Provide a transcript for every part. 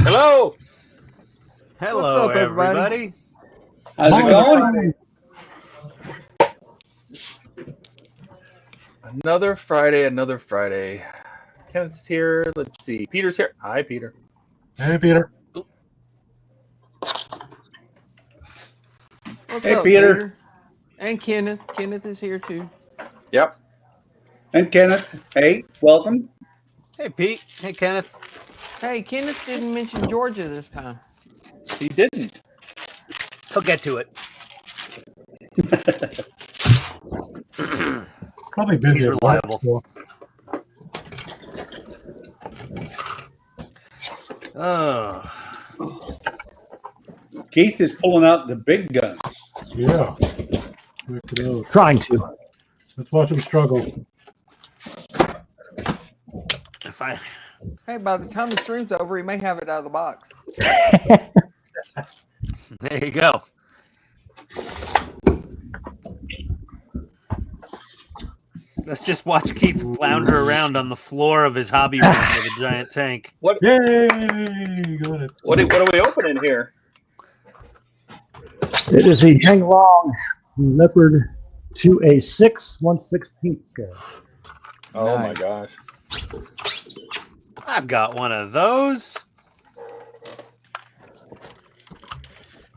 Hello. Hello, What's up, everybody? How's it going? Another Friday. Kenneth's here. Let's see. Peter's here. Hi, Peter. Hey, Peter. What's Hey, up, Peter. And Kenneth. Kenneth is here too. Yep. And Kenneth. Hey, welcome. Hey, Pete. Hey, Kenneth. Hey, Kenneth didn't mention Georgia this time. He didn't. He'll get to it. Probably busy. He's at work, reliable. so. Oh, Keith is pulling out the big guns. Yeah. Check it out. Trying to. Let's watch him struggle. fine. Hey, by the time the stream's over, he may have it out of the box. There you go. Let's just watch Keith flounder around on the floor of his hobby room with a giant tank. What? Yay! Got it. What are we opening here? It is a hang long leopard to a 6/116 scale. Oh my Nice. gosh. I've got one of those.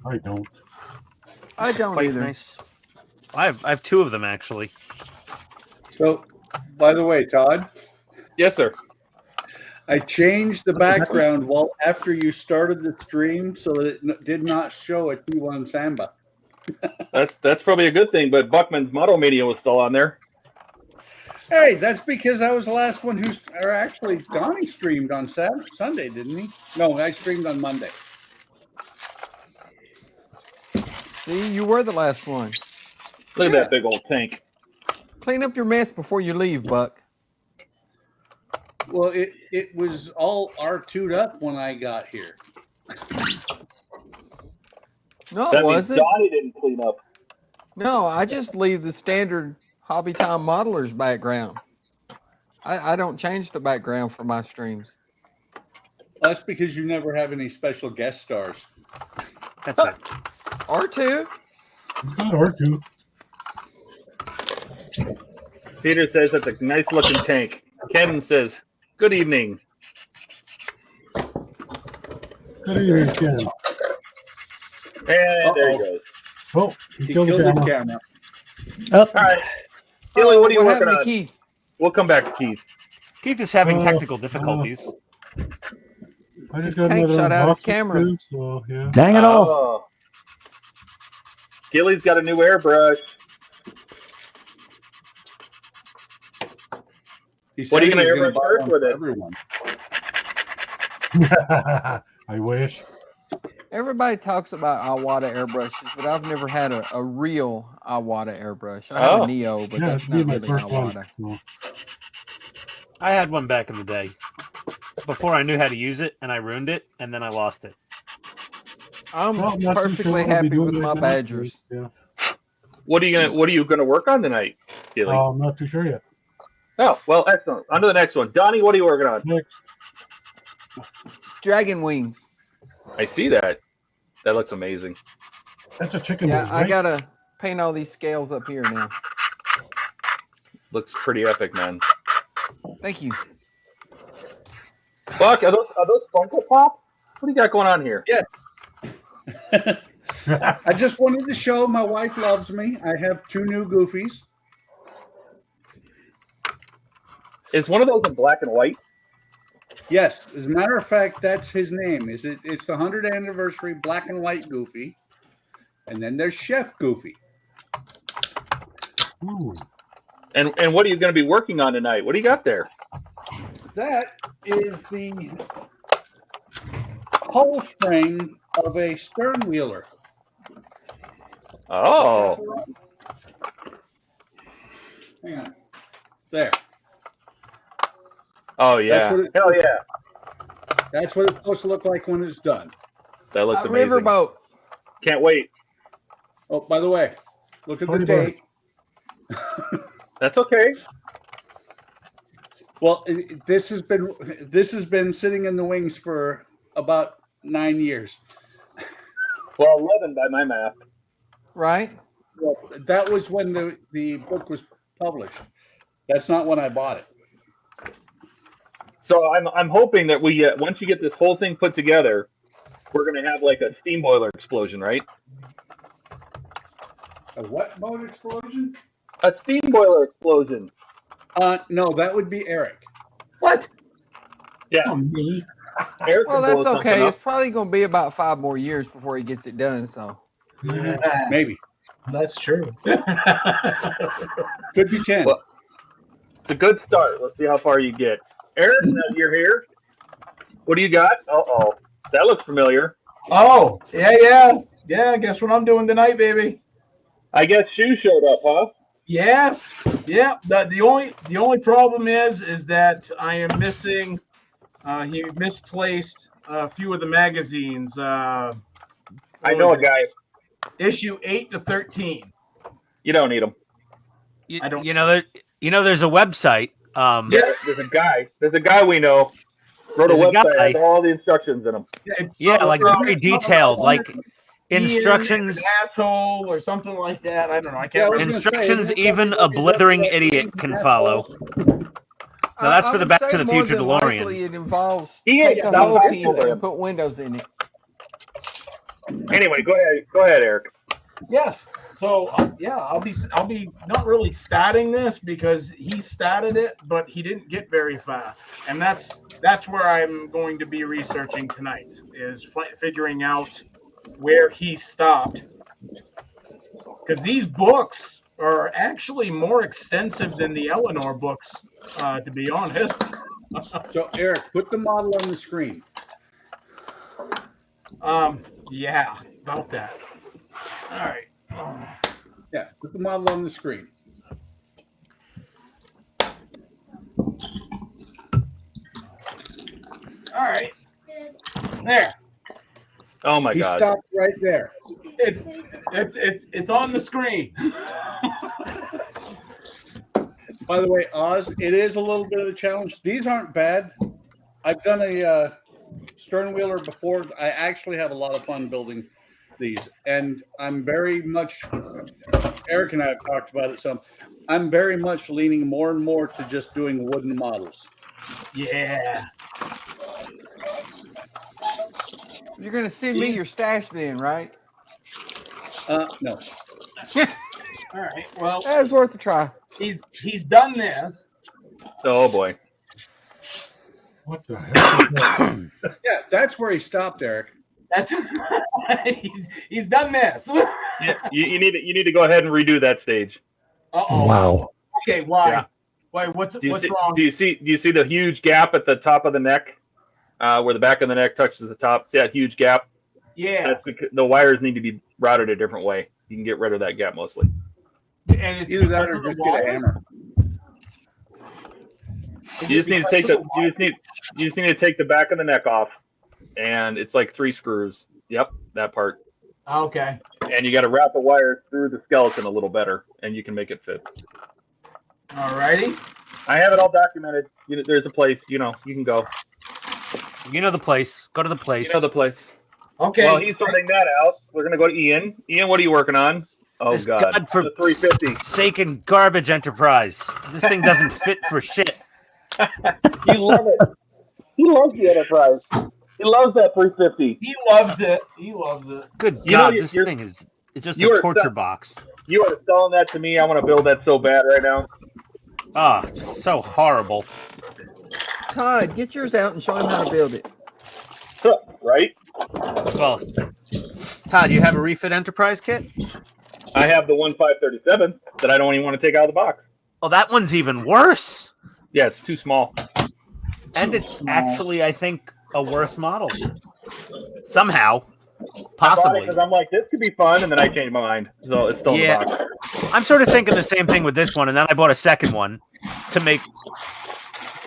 I don't. I don't Quite either. nice. I have two of them actually. So, by the way, Todd, Yes, sir. I changed the background after you started the stream so that it did not show a T1 Samba. That's probably a good thing. But Buckman's Model Media was still on there. Hey, that's because I was the last one or actually, Donnie streamed on Sunday, didn't he? No, I streamed on Monday. See, you were the last one. Look at that big old tank. Clean up your mess before you leave, Buck. Well, it was all R2'd up when I got here. No, That it means wasn't. Donnie didn't clean up. No, I just leave the standard Hobby Time Modeler's background. I don't change the background for my streams. That's because you never have any special guest stars. That's it. R2? It's got R2. Peter says that's a nice looking tank. Ken says, "Good evening." Good evening, Ken. And there he goes. Oh, He killed killed the the camera. camera. Up. All right. Billy, what are you what working happened on? to Keith? We'll come back to Keith. Keith is having technical difficulties. I just His got tank another shot out his unboxing camera. too, so yeah. Dang it all. Oh. Gilly's got a new airbrush. He said What are you he gonna was airbrush buy first one with for it? everyone. I wish. Everybody talks about Iwata airbrushes, but I've never had a real Iwata airbrush. I have Oh. a Neo, but Yeah, that's it's me, not my really first one. Iwata. So, I had one back in the day. Before I knew how to use it, and I ruined it, and then I lost it. I'm well, not too sure perfectly what I'll be happy doing with right my now. Badgers. Yeah. What are you gonna work on tonight, Gilly? I'm not too sure yet. Oh, well, excellent. On to the next one. Donnie, what are you working on? Next. Dragon wings. I see that. That looks amazing. That's a chicken Yeah, wing, I right? gotta paint all these scales up here now. Looks pretty epic, man. Thank you. Buck, are those Funko Pop? What do you got going on here? I just wanted to show my wife loves me. I have 2 new Goofies. Is one of those in black and white? Yes, as a matter of fact, that's his name. It's the 100th anniversary black and white Goofy, and then there's Chef Goofy. Ooh. And what are you going to be working on tonight? What do you got there? That is the hull frame of a stern wheeler. Oh, Hang on, there. oh yeah, That's what it- hell yeah, That's what it's supposed to look like when it's done. that looks A amazing. riverboat. Can't wait. Oh, by the way, look at the Party bird. date. That's okay. Well, this has been sitting in the wings for about 9 years. Well, 11 by my math. Right? Well, that was when the book was published. That's not when I bought it. So I'm hoping that we once you get this whole thing put together, we're gonna have like a steam boiler explosion, right? A what mode explosion? A steam boiler explosion. No, that would be Eric. What? Yeah. Oh, me? Eric Well, can that's blow something okay. up. It's probably going to be about 5 more years before he gets it done. So Yeah, Maybe. that's true. Could be 10. Well, it's a good start. Let's see how far you get. Eric, you're here. What do you got? Uh-oh. That looks familiar. Oh, yeah. Guess what I'm doing tonight, baby? I guess Shu showed up, huh? Yes. Yeah. The only problem is that I am missing. He misplaced a few of the magazines. I know a guy. Issue 8 to 13. You don't need him. I don't- There's a website. Yes. There's a guy. There's a guy we know. Wrote There's a a website guy. with all the instructions in them. It's Yeah, like very something detailed, about like Ian, instructions. an asshole or something like that. I don't know. I Yeah, can't I was remember. gonna say, Instructions isn't it even a something blithering that- idiot can follow. No, that's I for the would Back say to the more Future than DeLorean. likely It involves Yeah, take the yeah, whole that's piece right. and put windows in it. Anyway, go ahead. Go ahead, Eric. Yes. So I'll be not really statting this because he statted it, but he didn't get very far, and that's where I'm going to be researching tonight is figuring out where he stopped, because these books are actually more extensive than the Eleanor books, to be honest. So, Eric, put the model on the screen. Yeah, about that. All right. Yeah, put the model on the screen. All right. There. Oh my He God. stopped right there. It's on the screen. By the way, Oz, it is a little bit of a challenge. These aren't bad. I've done a sternwheeler before. I actually have a lot of fun building these, and I'm very much. Eric and I have talked about it some. I'm very much leaning more and more to just doing wooden models. Yeah. You're going to send me your stash then, right? No. All right. Well, That's worth a try. he's done this. Oh boy. What the hell? Yeah, that's where he stopped, Eric. That's he's done this. Yeah, you need to go ahead and redo that stage. Uh-oh. Wow. Okay. Why? Yeah. Why? What's Do you wrong? see the huge gap at the top of the neck, where the back of the neck touches the top? See that huge gap? Yeah. That's the wires need to be routed a different way. You can get rid of that gap mostly. And it's Either that because or of the just get a wires? hammer. Is You it just need to because take of the wires? you just need to take the back of the neck off, and it's like 3 screws. Yep, that part. Okay. And you got to wrap the wires through the skeleton a little better, and you can make it fit. All righty. I have it all documented. There's a place. You can go. You know the place. Go to the place. You know the place. Okay. Well, he's sorting that out. We're gonna go to Ian. Ian, what are you working on? Oh This God, for the 350. forsaken garbage enterprise. This thing doesn't fit for shit. You love it. He loves the Enterprise. He loves that 350. He loves it. He loves it. Good You know, God, you're- this you're- thing is just you a are torture stuck. box. You are selling that to me. I want to build that so bad right now. Oh, it's so horrible. Todd, get yours out and show him how to build it. Right? Well, Todd, you have a refit enterprise kit? I have the 1537 that I don't even want to take out of the box. Oh, that one's even worse. Yeah, it's too small. And it's actually, I think, a worse model. Somehow. Possibly. Because I'm like, this could be fun, and then I changed my mind. So it's still in the box. I'm sort of thinking the same thing with this one, and then I bought a second one to make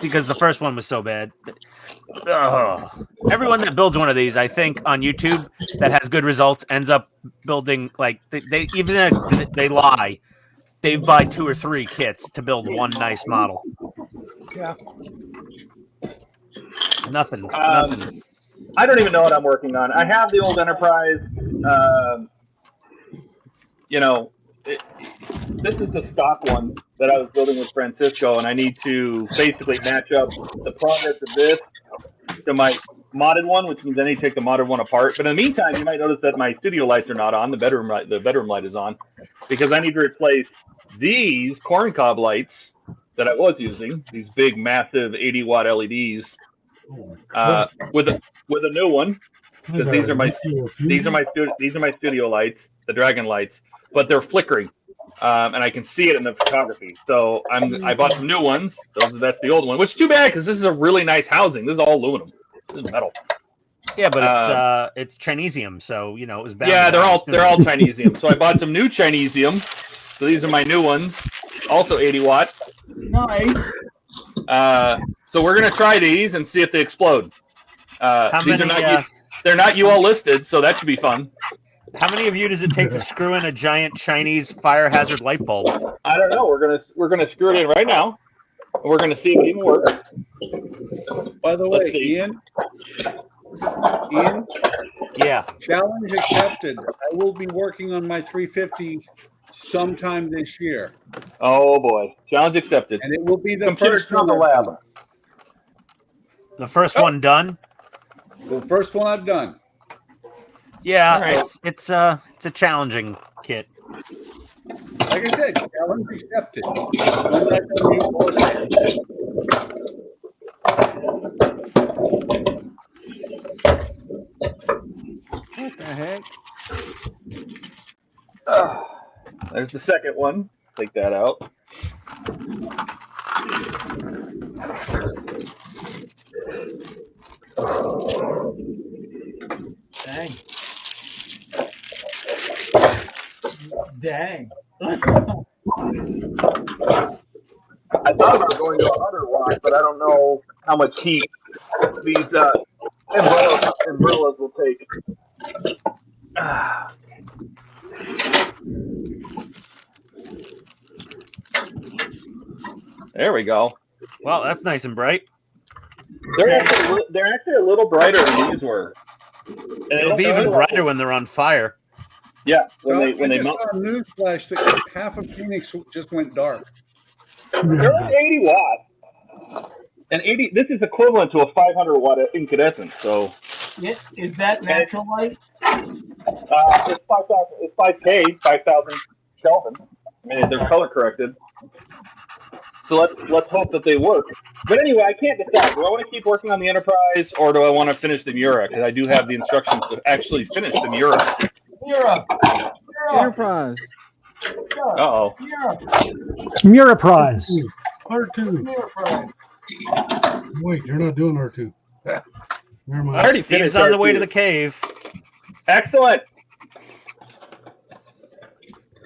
because the first one was so bad. Ugh. Everyone that builds one of these, I think, on YouTube that has good results ends up building like they even if they lie. They buy 2 or 3 kits to build one nice model. Yeah. Nothing. I don't even know what I'm working on. I have the old Enterprise. This is the stock one that I was building with Francisco, and I need to basically match up the progress of this to my modded one, which means I need to take the modded one apart. But in the meantime, you might notice that my studio lights are not on. The bedroom light is on because I need to replace these corncob lights that I was using, these big, massive 80-watt LEDs, with a new one because these are my studio lights, the Dragon lights, but they're flickering. And I can see it in the photography. So I bought some new ones. That's the old one, which is too bad because this is a really nice housing. This is all aluminum. This is metal. Yeah, but it's Chinesium, so it was bad. Yeah, they're all Chinesium. So I bought some new Chinesium. So these are my new ones, also 80 watt. Nice. So we're gonna try these and see if they explode. They're not UL listed, so that should be fun. How many of you does it take to screw in a giant Chinese fire hazard light bulb? I don't know. We're gonna screw it in right now. We're gonna see if it even works. By the way, Ian. Yeah. Challenge accepted. I will be working on my 350 sometime this year. Oh boy, challenge accepted. And it will be the Computers first one. from the lab. The first one done. The first one I've done. Yeah, right. it's a challenging kit. Like I said, challenge accepted. When that done, you will say. What the heck? There's the second one. Take that out. Dang. Dang. I thought about going to 100 watts, but I don't know how much heat these umbrellas will take. There we go. Well, that's nice and bright. They're actually a little brighter than these were. And It'll be even brighter when they're on fire. Yeah, I just saw a news flash that half of Phoenix just went dark. They're like 80 watts. And 80. This is equivalent to a 500 watt incandescent. So, is that natural light? It's 5,000. It's 5K, 5,000 Kelvin. I mean, they're color corrected. So let's hope that they work. But anyway, I can't decide. Do I want to keep working on the Enterprise or do I want to finish the Mura? Because I do have the instructions to actually finish the Mura. Mura. Enterprise. Uh-oh. Mura prize. R2. Wait, you're not doing R2. Never mind. I already Steve's finished on the way R2. to the cave. Excellent.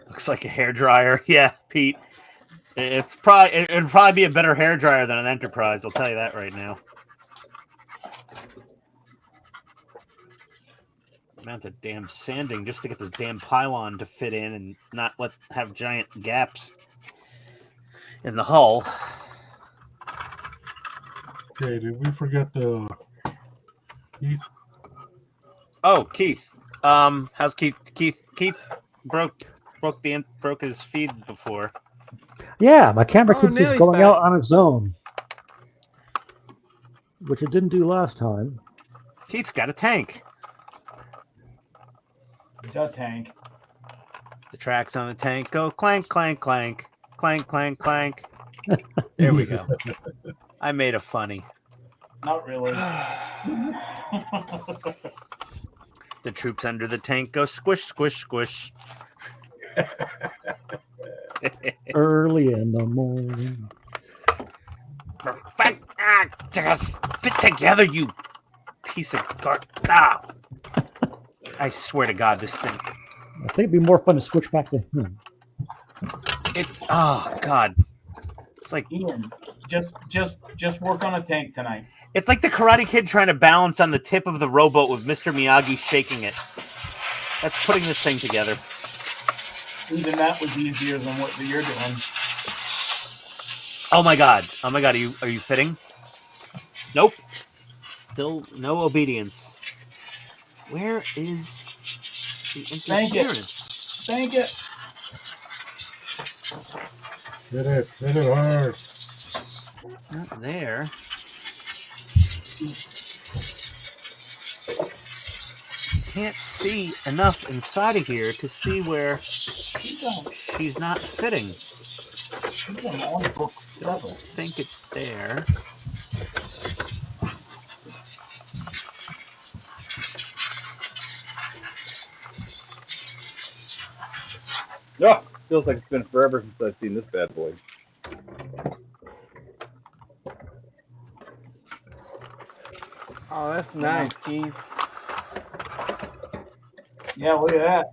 Looks like a hairdryer. Yeah, Pete. It'd probably be a better hairdryer than an Enterprise. I'll tell you that right now. Amount of damn sanding just to get this damn pylon to fit in and not have giant gaps in the hull. Okay, did we forget the Keith? Oh, Keith. How's Keith? Keith broke his feed before. Yeah, my camera keeps Neely's going back. out on its own, which it didn't do last time. Keith's got a tank. The tank. The tracks on the tank go clank, clank, clank, clank, clank, clank. There we go. I made a funny. Not really. The troops under the tank go squish, squish, squish. Early in the morning. Just fit together, you piece of garbage. Ah. I swear to God, this thing. I think it'd be more fun to switch back to him. It's God. It's like Ian, just work on a tank tonight. it's like the Karate Kid trying to balance on the tip of the rowboat with Mr. Miyagi shaking it. That's putting this thing together. Even that was easier than what you're doing. Oh my God! Are you fitting? Nope. Still no obedience. Where is the interference? Thank it. Hit it hard. It's not there. Can't see enough inside of here to see where she's not fitting. I think it's there. Oh, feels like it's been forever since I've seen this bad boy. Oh, that's nice, Keith. Yeah, look at that.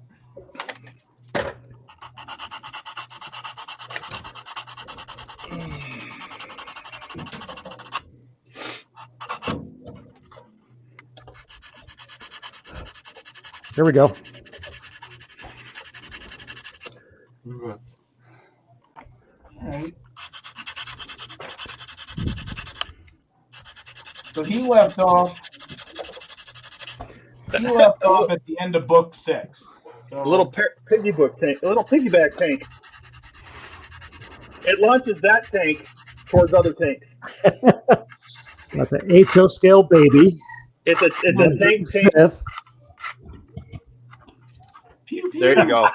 Here we go. All right. So he left off. He left off at the end of book 6. So, A little piggyback tank. It launches that tank towards other tanks. Got the HO scale baby. It's a tank. Fifth. pew, pew. There you go.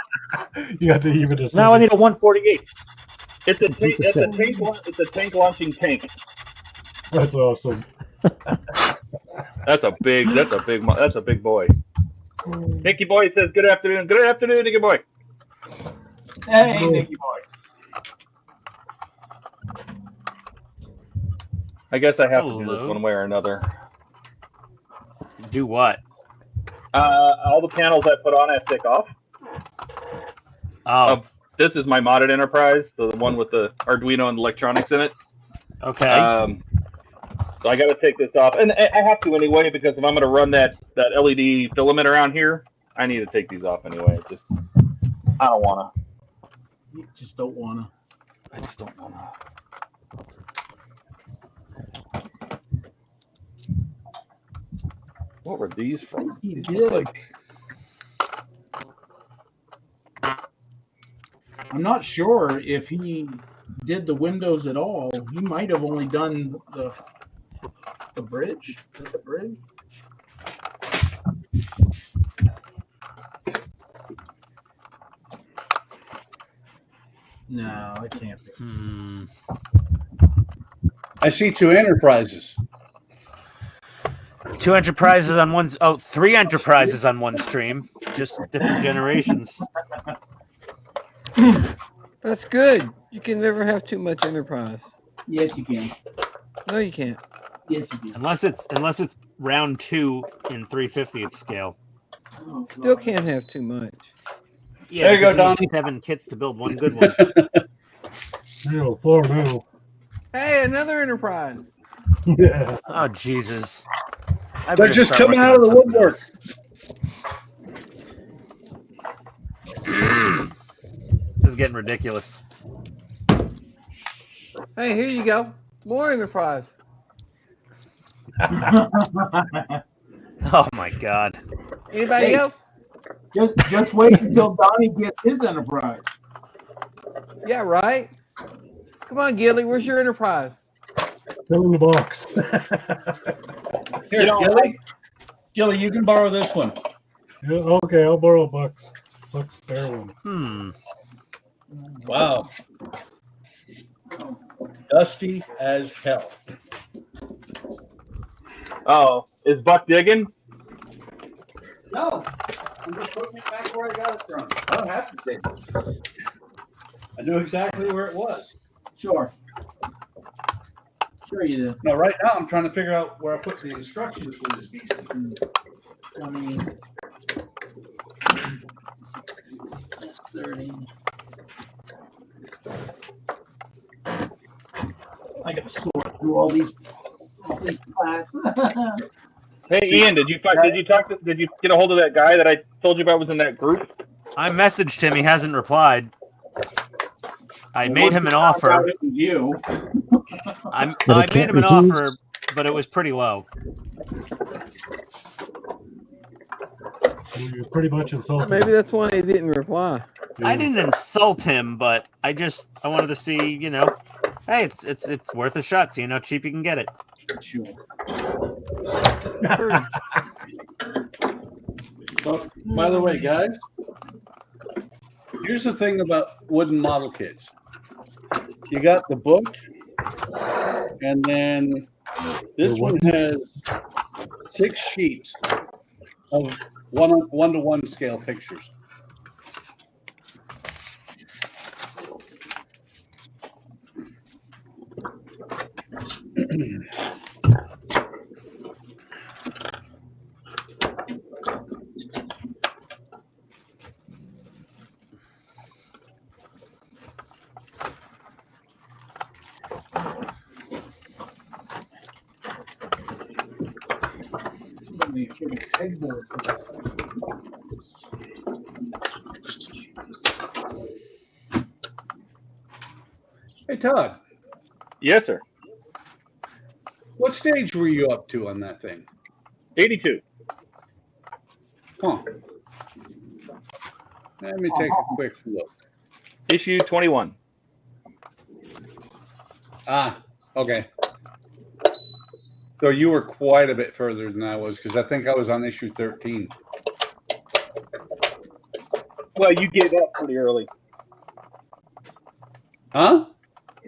You got to even it. Now I need a 148. It's a tank. It's a tank launching tank. That's awesome. That's a big boy. Nicky Boy says, "Good afternoon." Good afternoon, Nicky Boy. Hey, Nicky boy. I guess I have to do Hello. this one way or another. Do what? All the panels I put on, I take off. Oh, This is my modded Enterprise, so the one with the Arduino and electronics in it. okay. So I got to take this off, and I have to anyway because if I'm going to run that LED filament around here, I need to take these off anyway. It's just I don't want to. You just don't wanna. I just don't want to. What were these from? He These did. look like I'm not sure if he did the windows at all. He might have only done the bridge. The bridge. No, it can't be. I see 2 enterprises. 2 enterprises on one. Oh, 3 enterprises on one stream. Just different generations. That's good. You can never have too much enterprise. Yes, you can. No, you can't. Yes, you can. Unless it's round 2 in 3/50th scale. Oh, Still God. can't have too much. Yeah, There you go, because need Donnie. 7 kits to build one good one. 4 now. Hey, another enterprise. Yeah. Oh Jesus! I They're better just start coming working out of on the something woodwork. else. This is getting ridiculous. Hey, here you go. More enterprise. Oh my God! Anybody Hey. else? Just wait until Donnie gets his Enterprise. Yeah, right. Come on, Gilly. Where's your enterprise? Still in the box. Here, You know, Gilly. Gilly, you can borrow this one. Yeah, okay, I'll borrow Buck's spare one. Wow. Dusty as hell. Oh, is Buck digging? No. I'm just putting it back where I got it from. I don't have to dig it. I knew exactly where it was. Sure. Sure you do. No, right now I'm trying to figure out where I put the instructions for this piece. 20, 30. I gotta sort through all these plats. Hey, Ian, did you get a hold of that guy that I told you about was in that group? I messaged him. He hasn't replied. I made him an offer. You. I made him an offer, but it was pretty low. You're pretty much insulted. Maybe that's why he didn't reply. I didn't insult him, but I wanted to see, you know, hey, it's worth a shot. Seeing how cheap you can get it. But, by the way, guys, here's the thing about wooden model kits. You got the book, and then this one has 6 sheets of one-to-one scale pictures. Hey, Todd. Yes, sir. What stage were you up to on that thing? 82. Huh. Let me take a quick look. Issue 21. Ah, okay. So you were quite a bit further than I was, because I think I was on issue 13. Well, you gave up pretty early. Huh?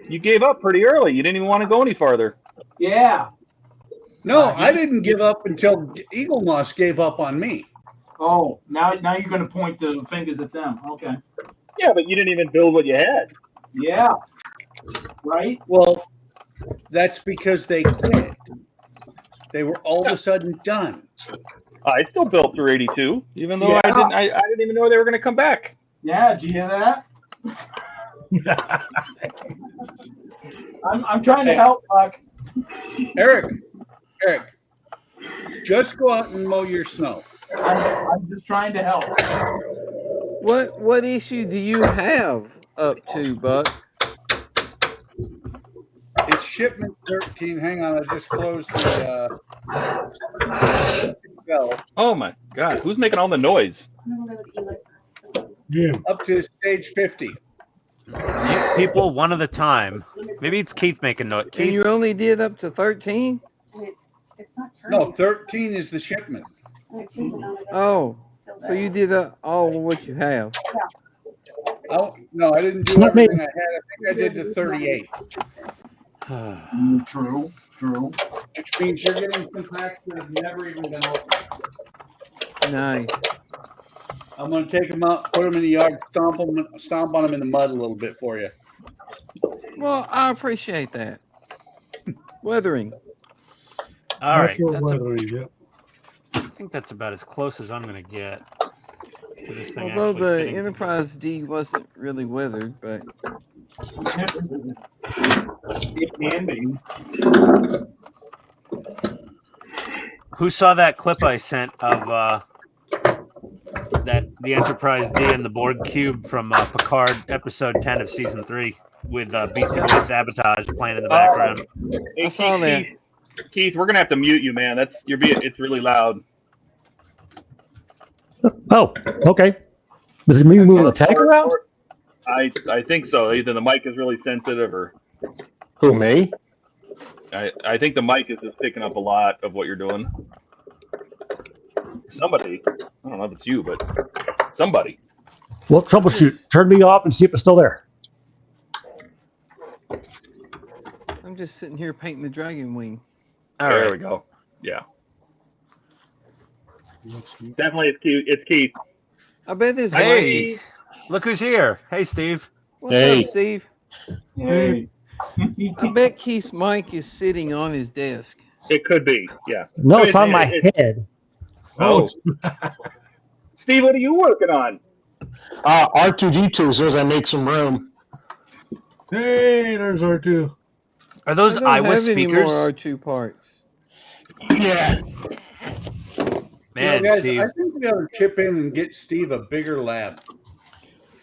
You gave up pretty early. You didn't even want to go any farther. Yeah. No, I didn't give up until Eagle Moss gave up on me. Oh, now you're going to point the fingers at them. Okay. Yeah, but you didn't even build what you had. Yeah. Right? Well, that's because they quit. They were all of a sudden done. I still built through 82, even though I didn't even know they were going to come back. Yeah, did you hear that? I'm trying to help, Buck. Eric, just go out and mow your snow. I'm just trying to help. What issue do you have up to, Buck? It's shipment 13. Hang on, I just closed the Oh my God, who's making all the noise? Yeah. up to stage 50. People one at a time. Maybe it's Keith making noise. And Keith, you only did up to 13? It's not turning. No, 13 is the shipment. Oh, so you did all what you have. Oh, no, I didn't It's do not me. everything I had. I think I did the 38, True. which means you're getting some packs that have never even been opened. Nice. I'm going to take them out, put them in the yard, stomp on them in the mud a little bit for you. Well, I appreciate that. Weathering. all right. Natural That's weathering, yep. I think that's about as close as I'm going to get to this thing. Although actually the fitting Enterprise D wasn't really weathered, but It can be. Who saw that clip I sent of the Enterprise D and the Borg Cube from Picard episode 10 of season 3 with Beastie Boy Sabotage playing in the background? I saw that. Keith, we're gonna have to mute you, man. It's really loud. Oh, okay. Was it me moving the tag around? I think so. Either the mic is really sensitive, or Who, me? I think the mic is just picking up a lot of what you're doing. Somebody, I don't know if it's you, but somebody. Well, troubleshoot. Turn me off and see if it's still there. I'm just sitting here painting the dragon wing. All There right. we go. Yeah. Definitely, it's cute. It's Keith. I bet there's Hey, look who's here. Hey, Steve. What's Hey. up, Steve? Hey. I bet Keith's mic is sitting on his desk. It could be. Yeah. No, it's on my head. Oh. Steve, what are you working on? R2D2 says I make some room. Hey, there's R2. Are those I don't Iowa have any more speakers? R2 parts. Yeah. Man, guys, Steve. I think we got to chip in and get Steve a bigger lab.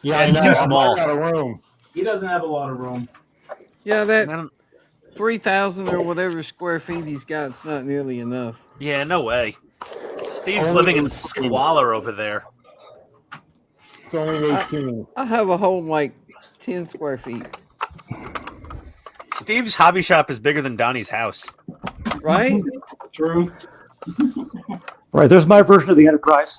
Yeah, It's I know. too small. I'm out of room. He doesn't have a lot of room. Yeah, I that don't- 3,000 or whatever square feet he's got, it's not nearly enough. Yeah, no way. Steve's living in squalor over there. It's only 18. I have a whole like 10 square feet. Steve's hobby shop is bigger than Donnie's house. Right? True. Right, there's my version of the Enterprise.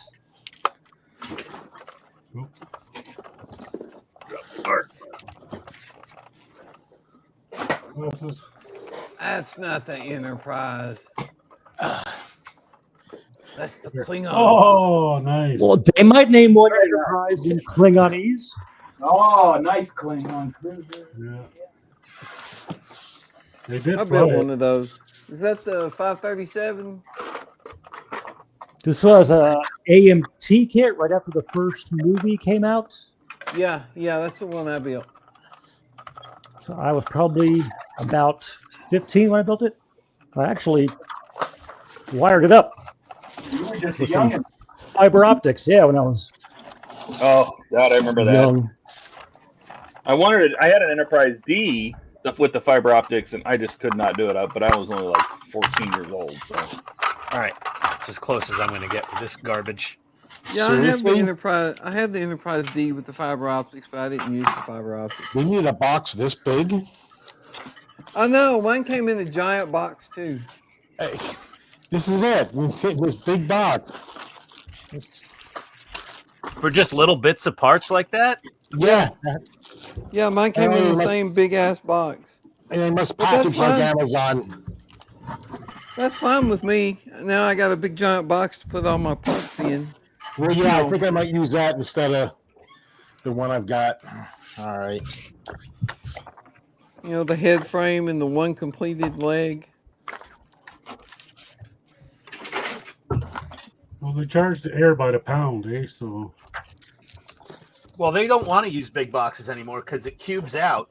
That's not the Enterprise. That's the Klingon. Oh, nice. Well, they might name one Enterprise in Klingonese. Oh, nice Klingon cruiser. Yeah. They did I fly built it. one of those. Is that the 537? This was a AMT kit right after the first movie came out. Yeah, that's the one I built. So I was probably about 15 when I built it. I actually wired it up. You were just a with some youngin'. fiber optics, yeah, when I was Oh God, I remember that. young. I had an Enterprise D with the fiber optics, and I just could not do it. But I was only like 14 years old. So All right, that's as close as I'm going to get with this garbage. Yeah, I have the Seriously? Enterprise. I have the Enterprise D with the fiber optics, but I didn't use the fiber optics. We need a box this big. I know mine came in a giant box too. Hey, this is it. We take this big box. It's, For just little bits of parts like that? yeah, Yeah, mine came in the like- same big ass box. and they must But that's package like fine. Amazon. That's fine with me. Now I got a big giant box to put all my parts in. Well, yeah, I think I might use that instead of the one I've got. All right. You know, the head frame and the one completed leg. Well, they charge the air by the pound, eh? So Well, they don't want to use big boxes anymore because it cubes out.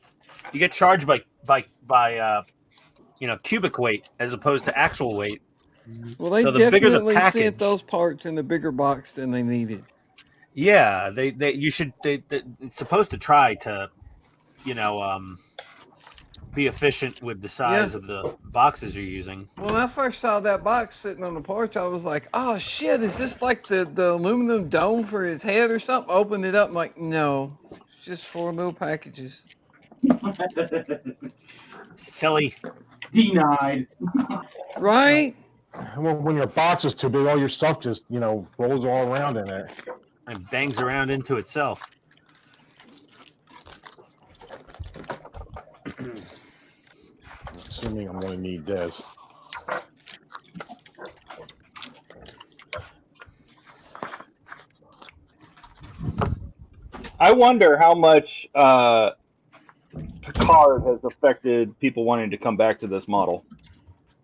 You get charged by cubic weight as opposed to actual weight. Well, they So the bigger the definitely package- sent those parts in a bigger box than they needed. Yeah, it's supposed to try to, be efficient with the size of the boxes you're using. When I first saw that box sitting on the porch, I was like, oh shit, is this like the aluminum dome for his head or something? Opened it up, I'm like, no, it's just 4 little packages. Silly. Denied. Right? Well, when your box is too big, all your stuff just, rolls all around in it. And bangs around into itself. Assuming I'm going to need this. I wonder how much Picard has affected people wanting to come back to this model.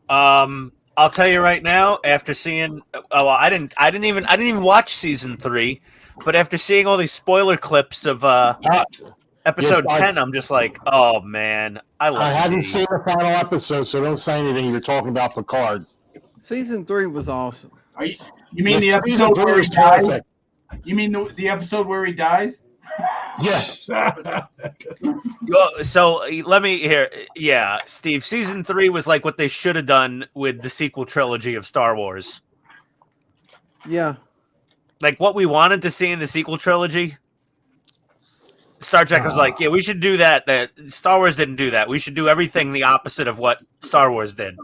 I'll tell you right now. After seeing, I didn't even watch season 3, but after seeing all these spoiler clips of episode 10, I'm just like, oh man, I haven't seen the final episode, so don't say anything. You're talking about Picard. Season 3 was awesome. You mean the Season episode 3 where he was dies? terrific. You mean the episode where he dies? Yeah. So let me hear. Yeah, Steve. Season 3 was like what they should have done with the sequel trilogy of Star Wars. Yeah. Like what we wanted to see in the sequel trilogy. Star Trek was like, yeah, we should do that. That Star Wars didn't do that. We should do everything the opposite of what Star Wars did.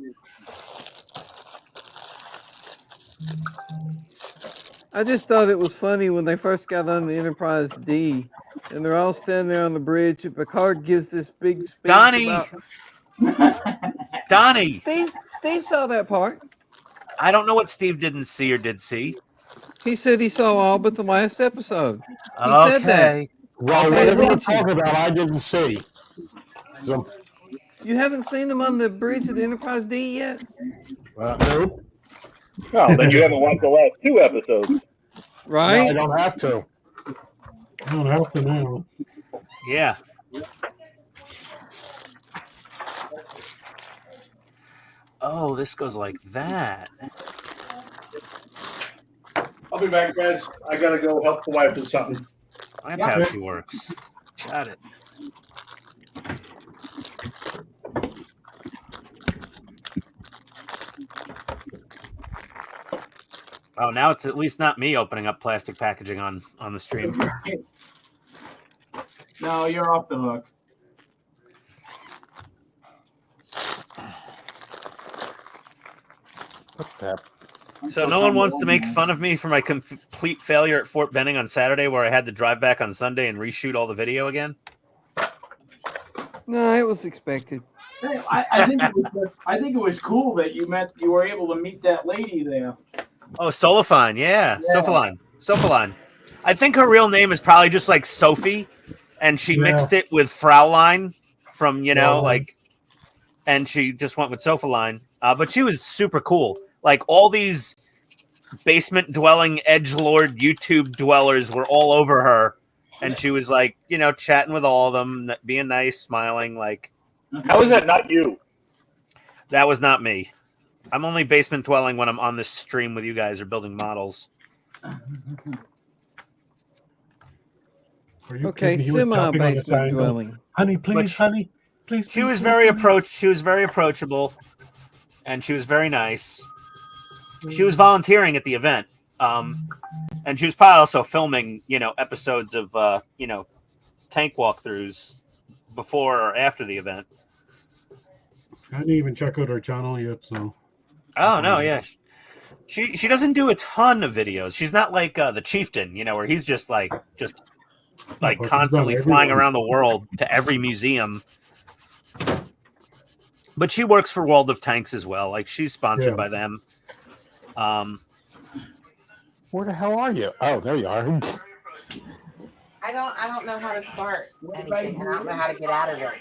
I just thought it was funny when they first got on the Enterprise D, and they're all standing there on the bridge, and Picard gives this big speech Donnie! about... Donnie! Steve saw that part. I don't know what Steve didn't see or did see. He said he saw all but the last episode. He said that. Well, Pay whatever you're attention. talking about, I didn't see. So, You haven't seen them on the bridge of the Enterprise D yet? nope. Oh, then you haven't watched the last 2 episodes. Right? No, I don't have to. I don't have to know. Yeah. Oh, this goes like that. I'll be back, guys. I gotta go help the wife with something. That's how she works. Got it. Oh, now it's at least not me opening up plastic packaging on the stream. No, you're off the hook. What the? So no one wants to make fun of me for my complete failure at Fort Benning on Saturday, where I had to drive back on Sunday and reshoot all the video again. No, it was expected. I think it was cool that you were able to meet that lady there. Oh, Solifine, yeah. Sofaline. I think her real name is probably just like Sophie, and she mixed it with Fraulein from, and she just went with Sofaline. But she was super cool. Like, all these basement-dwelling edgelord YouTube dwellers were all over her, and she was, like, chatting with all of them, being nice, smiling, like... How is that not you? That was not me. I'm only basement-dwelling when I'm on this stream with you guys or building models. Okay, semi-basement dwelling. Honey, please, honey. Please. She was very approachable, and she was very nice. She was volunteering at the event, and she was probably also filming, episodes of, tank walkthroughs before or after the event. I didn't even check out her channel yet, so. Oh no, yeah, she doesn't do a ton of videos. She's not like the Chieftain, where he's just constantly flying around the world to every museum. But she works for World of Tanks as well. Like, she's sponsored by them. Where the hell are you? Oh, there you are. I don't know how to start anything, and I don't know how to get out of this.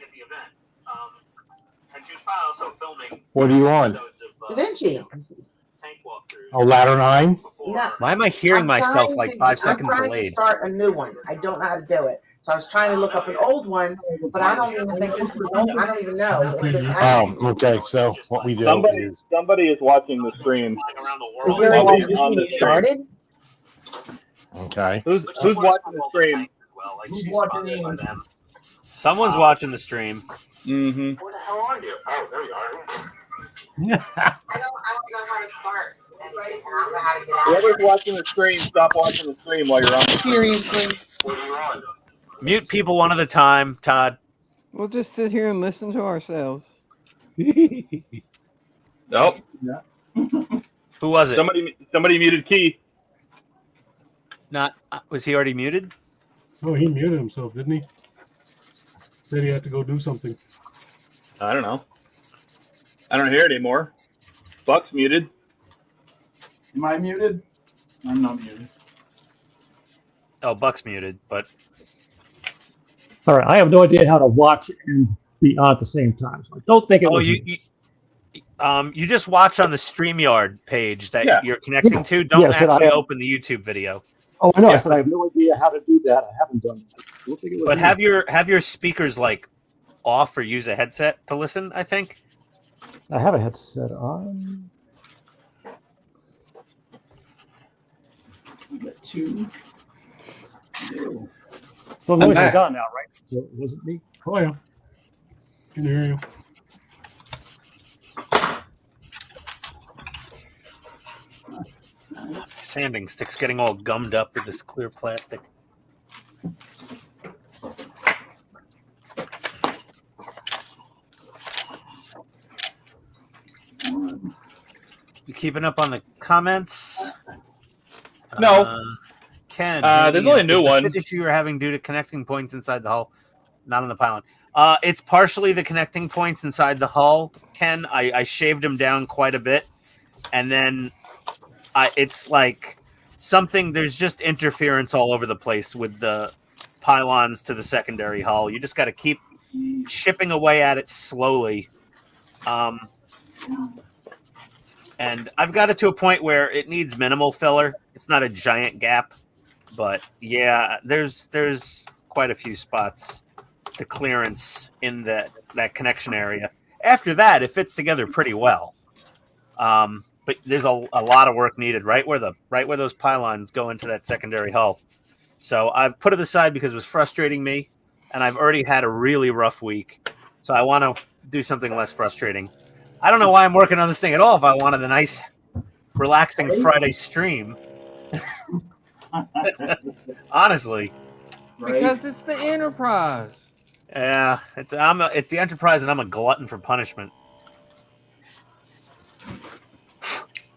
What are you on? DaVinci. Oh, Ladder 9? No, Why am I hearing myself like 5 seconds I'm trying delayed? to start a new one. I don't know how to do it. So I was trying to look up an old one, but I don't even think this is old. I don't even know if this happened. Oh, okay. So what we do Somebody is watching the stream. Is there anyone who's seen it started? Okay. Who's watching the stream? Who's watching them? Someone's watching the stream. Mm-hmm. Where the hell are you? Oh, there you are. I don't know how to start anything, and I don't know how to get out of Whoever's it. watching the stream, stop watching the stream while you're on. Seriously. What are you on? Mute people one at a time, Todd. We'll just sit here and listen to ourselves. Nope. Who was it? Somebody muted Key. Not was he already muted? Oh, he muted himself, didn't he? Said he had to go do something. I don't know. I don't hear it anymore. Buck's muted. Am I muted? I'm not muted. Oh, Buck's muted, but All right, I have no idea how to watch and be on at the same time. So I don't think it was. you just watch on the StreamYard page that you're connecting to. Don't actually open the YouTube video. Oh, I know. I said I have no idea how to do that. I haven't done that. But have your speakers like off or use a headset to listen. I think I have a headset on. We got two. So the noise is gone now, right? So it wasn't me. Oh, yeah. Can hear you. sanding stick's getting all gummed up with this clear plastic. You keeping up on the comments? No. Ken, there's only a new one. The issue you're having due to connecting points inside the hull, not on the pylon. It's partially the connecting points inside the hull, Ken. I shaved them down quite a bit, and then it's like something. There's just interference all over the place with the pylons to the secondary hull. You just got to keep chipping away at it slowly. And I've got it to a point where it needs minimal filler. It's not a giant gap, but yeah, there's quite a few spots to clearance in that connection area. After that, it fits together pretty well. But there's a lot of work needed right where those pylons go into that secondary hull. So I've put it aside because it was frustrating me, and I've already had a really rough week. So I want to do something less frustrating. I don't know why I'm working on this thing at all if I wanted a nice relaxing Friday stream. Honestly. Because it's the Enterprise. Yeah, it's the Enterprise, and I'm a glutton for punishment.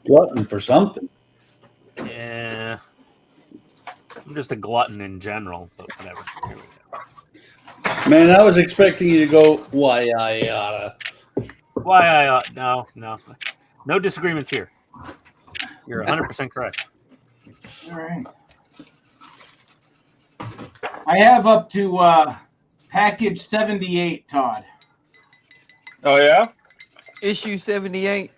Glutton for something. Yeah, I'm just a glutton in general, but whatever. Here we go. Man, I was expecting you to go, why I oughta. Why I ought? No disagreements here. You're 100% correct. All right. I have up to package 78, Todd. Oh yeah. Issue 78.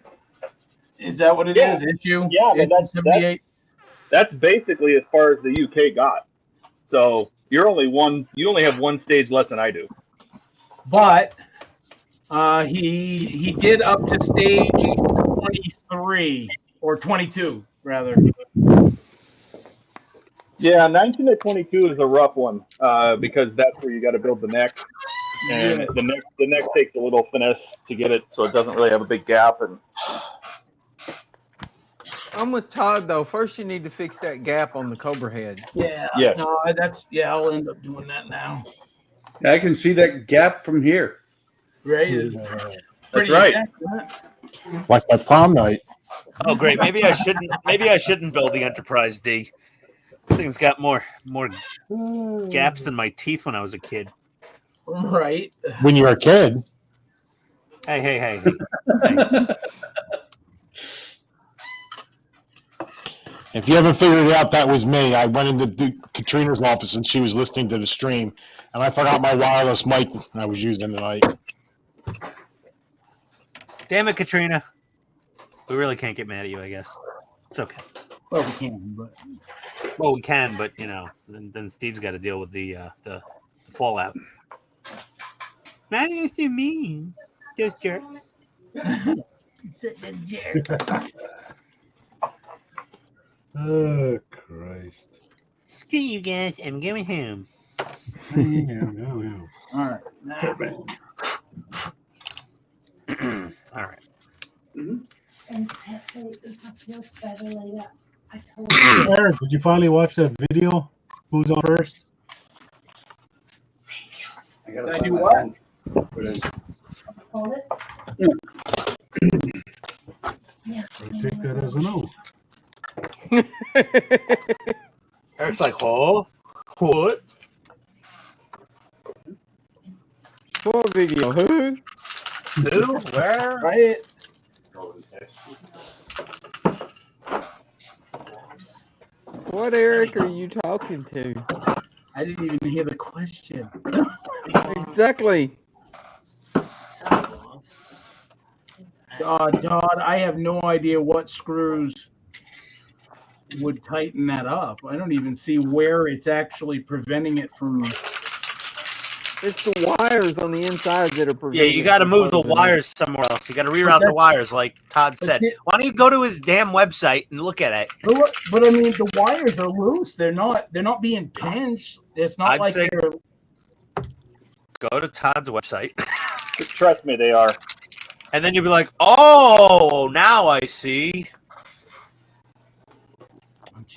Is that what it is? Issue? Yeah, but Issue 78. That's basically as far as the UK got. So you're only one. You only have one stage less than I do. But he did up to stage 23 or 22 rather. Yeah, 19 to 22 is a rough one because that's where you got to build the neck, and the neck takes a little finesse to get it, so it doesn't really have a big gap. And I'm with Todd though. First, you need to fix that gap on the Cobra head. Yeah. Yes. No, I'll end up doing that now. I can see that gap from here. Right. That's right. Like my prom night. Oh, great. Maybe I shouldn't build the Enterprise D. Thing's got more gaps than my teeth when I was a kid. Right. When you were a kid. Hey. If you haven't figured it out, that was me. I went into Katrina's office and she was listening to the stream, and I forgot my wireless mic I was using tonight. Damn it, Katrina. We really can't get mad at you, I guess. It's okay. Well, we can, but we can, but you know, then Steve's got to deal with the fallout. Not to me, just jerks. Oh, Christ. Screw you guys, I'm going home. all right. All right. And it feels better like that. I told you. Eric, did you finally watch that video? Who's on first? Did I do what? Hold it. Yeah. I take that as a no. Eric's like, oh, what? What video? Who? Who? Where? Right. What Eric are you talking to? I didn't even hear the question. Exactly. Todd, I have no idea what screws would tighten that up. I don't even see where it's actually preventing it from. It's the wires on the inside that are Yeah, preventing. you got to move the wires somewhere else. You got to reroute the wires, like Todd said. Why don't you go to his damn website and look at it? But I mean, the wires are loose. They're not being pinched. It's not like they're. Go to Todd's website. trust me, they are. And then you'll be like, oh, now I see.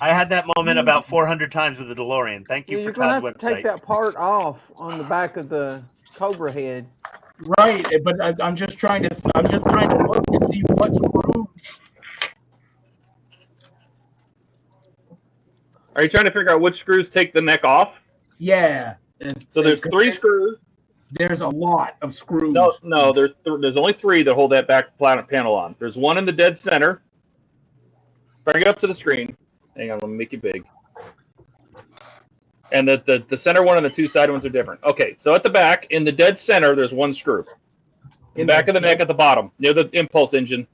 I had that moment about 400 times with the DeLorean. Thank you for Todd's You're website. gonna have to take that part off on the back of the Cobra head. Right, but I'm just trying to look and see what screws. Are you trying to figure out which screws take the neck off? Yeah. So there's 3 screws. There's a lot of screws. No, there's only 3 that hold that back panel on. There's one in the dead center. Bring it up to the screen. Hang on, let me make it big. And the center one and the 2 side ones are different. Okay, so at the back, in the dead center, there's 1 screw. In the back of the neck at the bottom, near the impulse engine.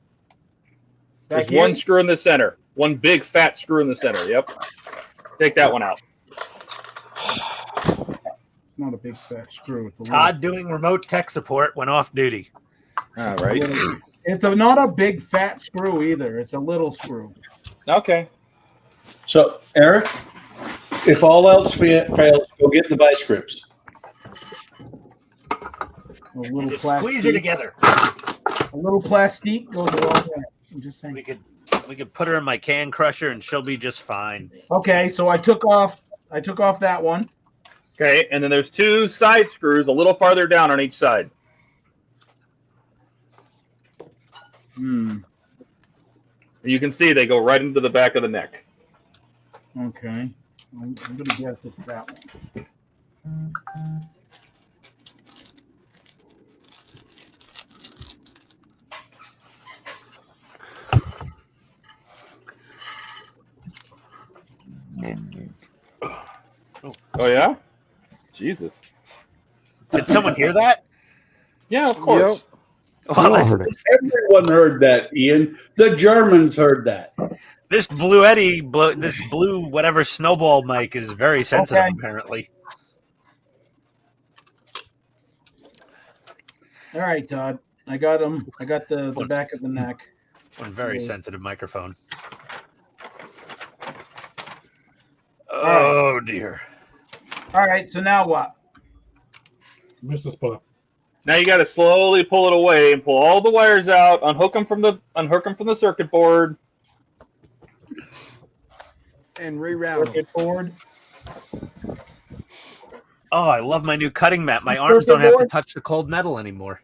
There's 1 screw in the center. 1 big fat screw in the center. Yep. Take that one out. It's not a big fat screw. It's a Todd doing remote tech support when off duty. All right. It's not a big fat screw either. It's a little screw. Okay. So, Eric, if all else fails, go get the vice grips. A little Just plastic. squeeze it together. A little plastique goes a long way. I'm just saying. We could We could put her in my can crusher and she'll be just fine. Okay, so I took off that one. Okay, and then there's 2 side screws a little farther down on each side. You can see they go right into the back of the neck. Okay. I'm going to guess it's that one. Oh, yeah? Jesus. Did someone hear that? Yeah, of course. Well, Everyone heard that, Ian. The Germans heard that. this Blue Eddie, this blue whatever snowball mic is very sensitive, apparently. All right, Todd. I got him. I got the back of the neck. One very sensitive microphone. right. Oh, dear. All right, so now what? Missed the spot. Now you got to slowly pull it away and pull all the wires out, unhook them from the circuit board, And reroute them. Circuit board. Oh, I love my new cutting mat. My arms don't have to touch the cold metal anymore.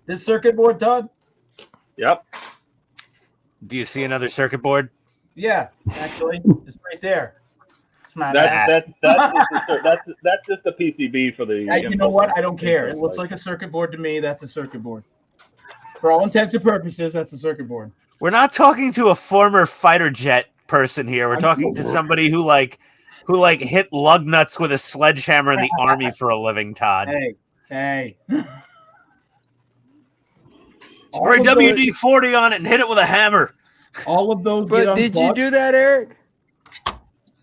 This circuit board, Todd? Yep. Do you see another circuit board? Yeah, actually, it's right there. That's just the PCB for the. You know what? I don't care. It looks like a circuit board to me. That's a circuit board. For all intents and purposes, that's a circuit board. We're not talking to a former fighter jet person here. We're talking to somebody who hit lug nuts with a sledgehammer in the army for a living, Todd. Hey. Spray WD-40 on it and hit it with a hammer. All of those. But did you do that, Eric?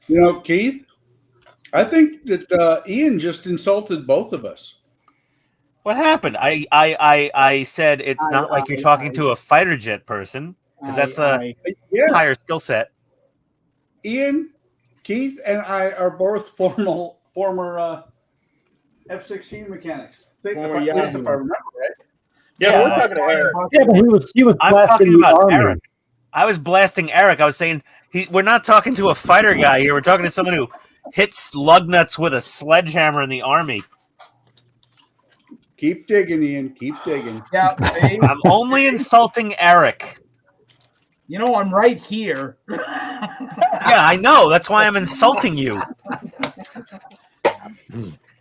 You know, Keith, I think that Ian just insulted both of us. What happened? I said it's not like you're talking to a fighter jet person, because that's a higher skill set. Ian, Keith, and I are both former F-16 mechanics. At least if I remember right. Yeah, we're talking to Eric. Yeah, but he was I'm blasting talking the about army. Eric. I was blasting Eric. I was saying we're not talking to a fighter guy here. We're talking to someone who hits lug nuts with a sledgehammer in the army. Keep digging, Ian. Keep digging. Yeah, I'm only insulting Eric. You know, I'm right here. Yeah, I know. That's why I'm insulting you.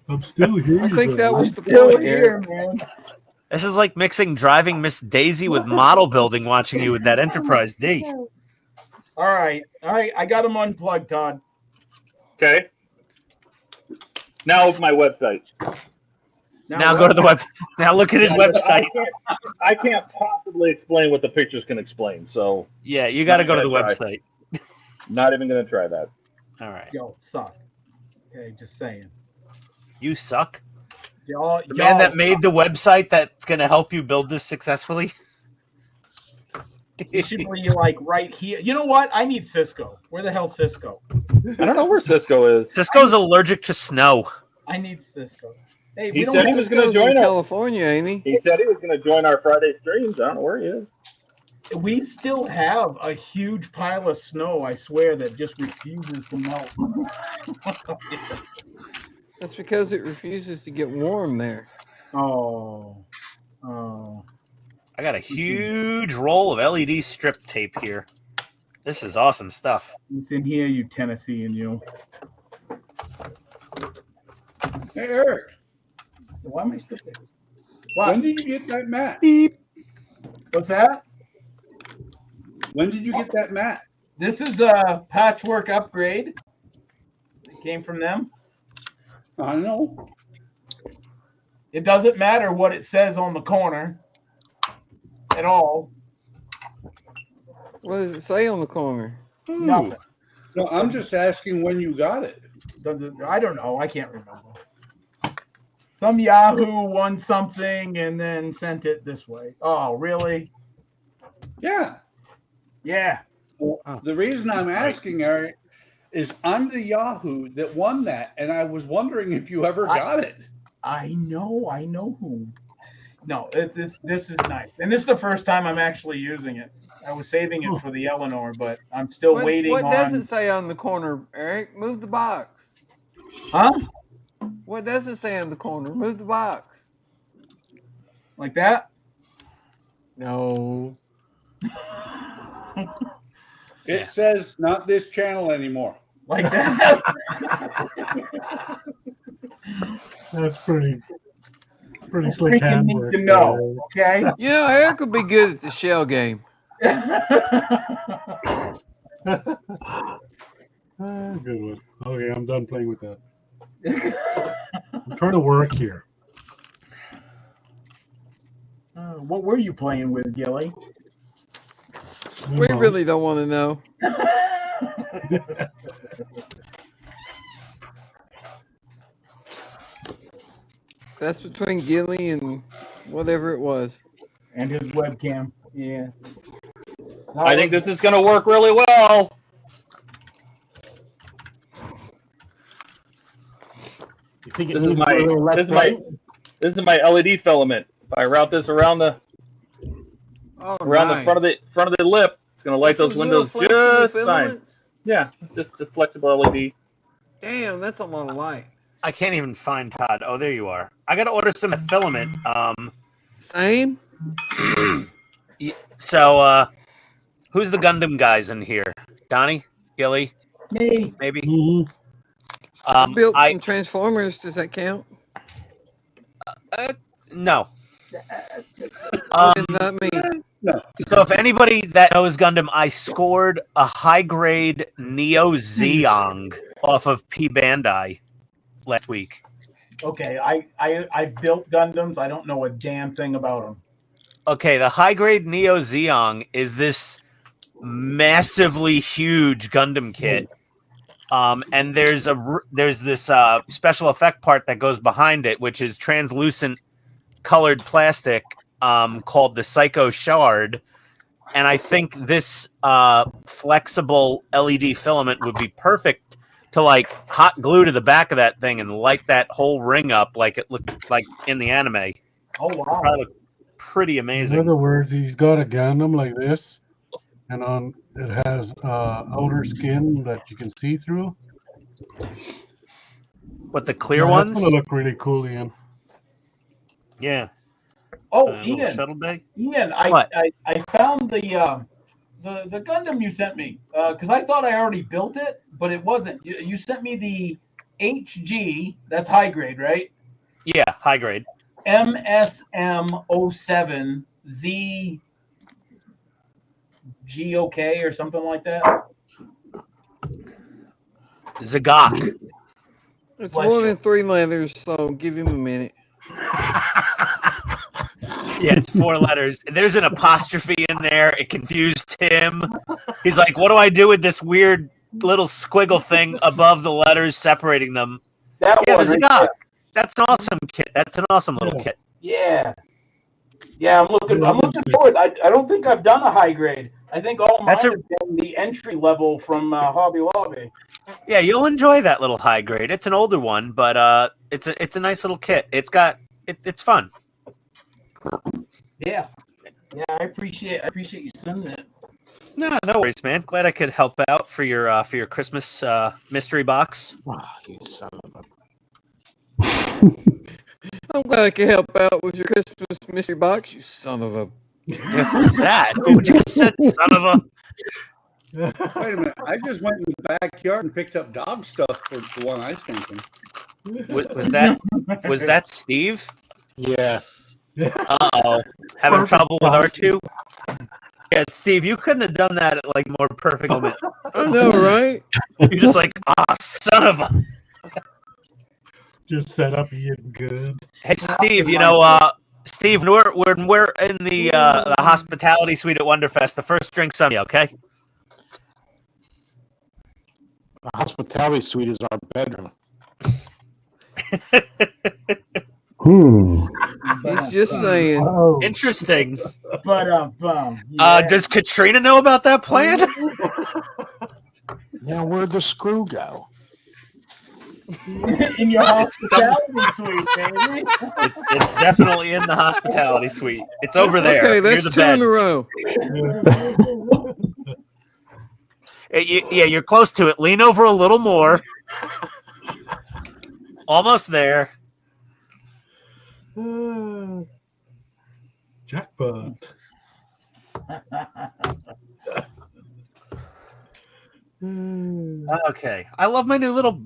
I'm still here. I think that was the Still point, here, Eric. man. This is like mixing Driving Miss Daisy with model building, watching you with that Enterprise D. All right. I got him unplugged, Todd. Okay. Now my website. Now go to the web. Now look at his website. I can't possibly explain what the pictures can explain. So Yeah, you got to go to the website. not even going to try that. All right. Yo, suck. Okay, just saying. You suck. Y'all, The man that made the website that's going to help you build this successfully. You should be like right here. You know what? I need Cisco. Where the hell's Cisco? I don't know where Cisco is. Cisco's allergic to snow. I need Cisco. Hey, He we don't said he have was going to join us. California, ain't he? He said he was going to join our Friday streams. I don't know where he is. We still have a huge pile of snow, I swear, that just refuses to melt. That's because it refuses to get warm there. Oh. I got a huge roll of LED strip tape here. This is awesome stuff. It's in here, you Tennessee and you. Hey, Eric. Why am I still there? When did you get that mat? Beep. What's that? When did you get that mat? This is a patchwork upgrade. It came from them. I know. It doesn't matter what it says on the corner at all. What does it say on the corner? Nothing. No, I'm just asking when you got it. I don't know. I can't remember. Some Yahoo won something and then sent it this way. Oh, really? Yeah. Yeah. Well, the reason I'm asking, Eric, is I'm the Yahoo that won that, and I was wondering if you ever got it. I know who. No, this is nice, and this is the first time I'm actually using it. I was saving it for the Eleanor, but I'm still waiting What on. does it say on the corner, Eric? Move the box. Huh? What does it say on the corner? Move the box. Like that? No. It says not this channel anymore. Like that? That's pretty slick Freaking need handwork. to know, okay? You know, Eric would be good at the shell game. Good one. Okay, I'm done playing with that. I'm trying to work here. What were you playing with, Gilly? We really don't want to know. That's between Gilly and whatever it was. And his webcam. Yeah. I think this is going to work really well. You think This is my LED filament. If I route this around the nice. front of the lip, it's going to light those windows just fine. Filaments? Yeah, it's just a flexible LED. Damn, that's a lot of light. I can't even find Todd. Oh, there you are. I got to order some filament. Same? So, who's the Gundam guys in here? Donnie? Gilly? Me. Maybe? Mm-hmm. I built some Transformers. Does that count? No. What does that mean? No. So if anybody that knows Gundam, I scored a high-grade Neo Zeong off of P Bandai last week. Okay, I built Gundams. I don't know a damn thing about them. Okay, the high-grade Neo Zeong is this massively huge Gundam kit. And there's this special effect part that goes behind it, which is translucent colored plastic called the Psycho Shard. And I think this flexible LED filament would be perfect to like hot glue to the back of that thing and light that whole ring up like it looked like in the anime. Oh wow! Probably look pretty amazing. In other words, he's got a Gundam like this, and on it has outer skin that you can see through. What, the clear Yeah, ones? That's gonna look really cool, Ian. Yeah. Oh, Ian. Shuttle bay? Ian, What? I found the Gundam you sent me because I thought I already built it, but it wasn't. You sent me the HG. That's high grade, right? Yeah, high grade. MSM07 ZGOK or something like that. Zagok. It's Bless more you. than 3 letters, so give him a minute. Yeah, it's 4 letters. There's an apostrophe in there. It confused him. He's like, what do I do with this weird little squiggle thing above the letters separating them? That Yeah, one there's a right Gok. there. That's an awesome kit. That's an awesome little kit. Yeah. Yeah, I'm looking forward. I don't think I've done a high grade. I think all mine have been the entry level from Hobby Lobby. Yeah, you'll enjoy that little high grade. It's an older one, but it's a nice little kit. It's fun. Yeah. Yeah, I appreciate you sending it. No worries, man. Glad I could help out for your Christmas mystery box. Oh, you son of a... I'm glad I could help out with your Christmas mystery box, you son of a... Who's that? Who just said son of a... Wait a minute. I just went in the backyard and picked up dog stuff for the one I sent him. Was that Steve? Yeah. Uh-oh. Having trouble with R2? Yeah, Steve, you couldn't have done that at like more perfect moment. I know, right? You're just like, son of a... Just set up Ian good. Hey, Steve, Steve, when we're in the hospitality suite at Wonderfest, the first drink's on me, okay? The hospitality suite is our bedroom. He's just saying. Oh, Interesting. But Does Katrina know about that plan? Now, where'd the screw go? In your hospitality suite, baby. It's definitely in the hospitality suite. It's over there. Okay, near that's the 2 in bed. a row. Yeah, you're close to it. Lean over a little more. Almost there. Jackpot. Okay. I love my new little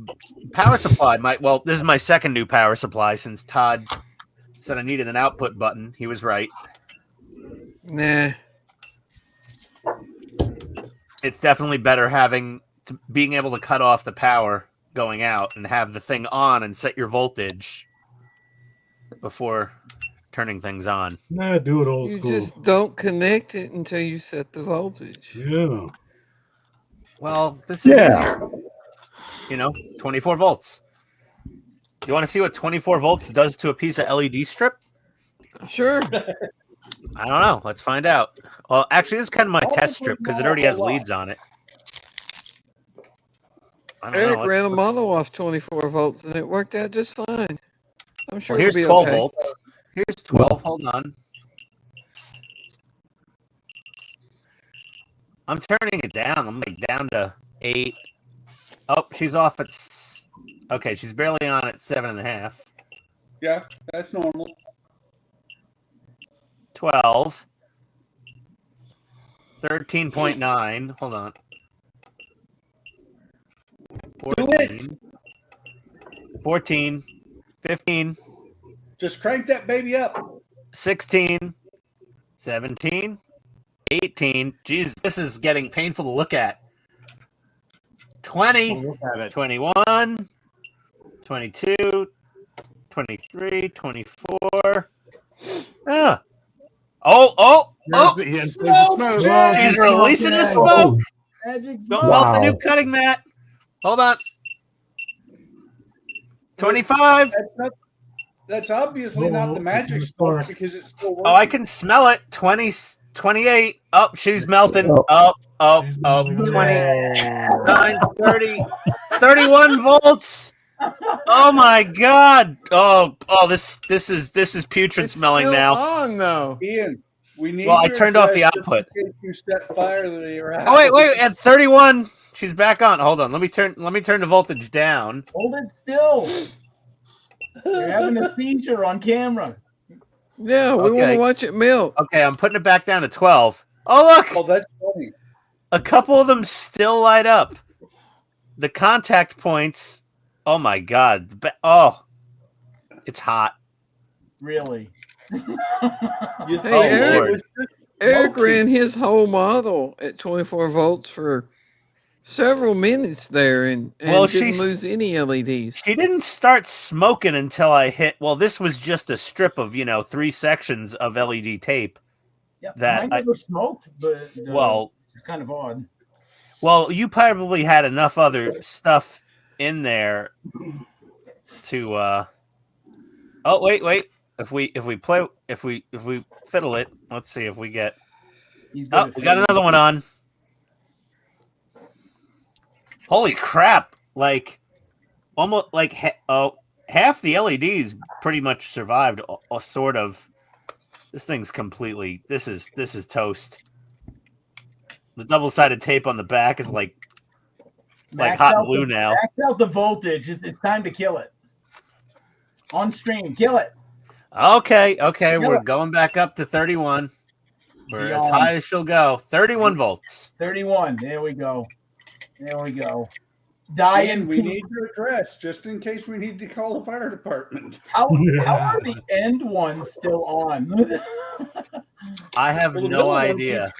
power supply. This is my second new power supply since Todd said I needed an output button. He was right. Nah. It's definitely better being able to cut off the power going out and have the thing on and set your voltage before turning things on. Nah, do it old You school. just don't connect it until you set the voltage. Yeah. Well, this is easier. 24 volts. You want to see what 24 volts does to a piece of LED strip? Sure. I don't know. Let's find out. Well, actually, this is kind of my test strip because it already has leads on it. I don't Eric know. ran a model off 24 volts and it worked out just fine. I'm sure Here's it'll be 12 okay. volts. Here's 12. Hold on. I'm turning it down. I'm like down to 8. Oh, she's off at... Okay, she's barely on at 7.5. Yeah, that's normal. 12. 13.9. Hold on. 14. 14. 15. Just crank that baby up. 16. 17. 18. Jeez, this is getting painful to look at. 20. 21. 22. 23. 24. Ah. Oh! She's releasing the smoke. Don't melt the new cutting mat. Hold on. 25. That's obviously not the magic smoke because it's still working. Oh, I can smell it. 20, 28. Oh, she's melting. 29, 30, 31 volts. Oh my God. Oh, this is putrid It's smelling still now. on though. Ian, we need. Well, I turned off the output. You set fire to the Oh wait, at 31, she's back on. Hold on, let me turn the voltage down. Hold it still. You're having a seizure on camera. Yeah, we want to watch it melt. Okay, I'm putting it back down to 12. Oh look! Oh, that's funny. A couple of them still light up. The contact points. Oh my God! Oh, it's hot. Really? Hey, Eric ran his whole model at 24 volts for several minutes there and didn't lose any LEDs. She didn't start smoking until I hit. Well, this was just a strip of 3 sections of LED tape. Yeah, that I never smoked, but it's kind of odd. Well, you probably had enough other stuff in there to. Oh wait! If we fiddle it, let's see if we get. Oh, we got another one on. Holy crap! Like, almost like half the LEDs pretty much survived. Sort of. This thing's completely. This is toast. The double-sided tape on the back is like hot glue now. Max out the voltage. It's time to kill it. On stream, kill it. Okay. We're going back up to 31. We're as high as she'll go. 31 volts. 31. There we go. Ian, we need your address just in case we need to call the fire department. How are the end ones still on? I have no idea.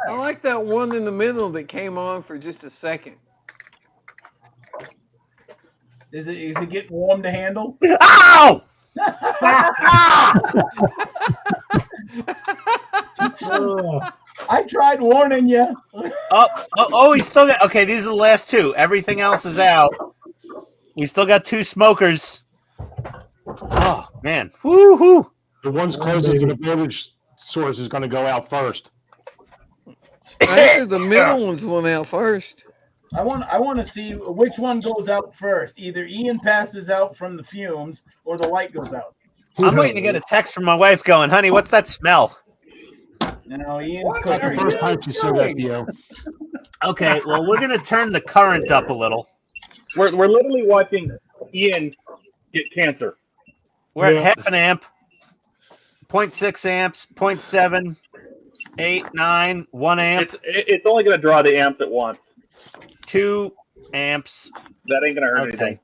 I like that one in the middle that came on for just a second. Is it getting warm to handle? Ow! I tried warning you. Oh, we still got. Okay, these are the last 2. Everything else is out. We still got 2 smokers. Oh man, woo-hoo. The ones closest to the voltage source is going to go out first. Actually, the middle ones went out first. I want to see which one goes out first. Either Ian passes out from the fumes or the light goes out. I'm waiting to get a text from my wife going, honey, what's that smell? No, Ian's What cooking. are The first time she said that to doing? you. Okay, well, we're going to turn the current up a little. We're literally watching Ian get cancer. We're Yeah. at half an amp, 0.6 amps, 0.7, 8, 9, 1 amp, It's only going to draw the amps at once. 2 amps. That ain't going to hurt Okay. anything.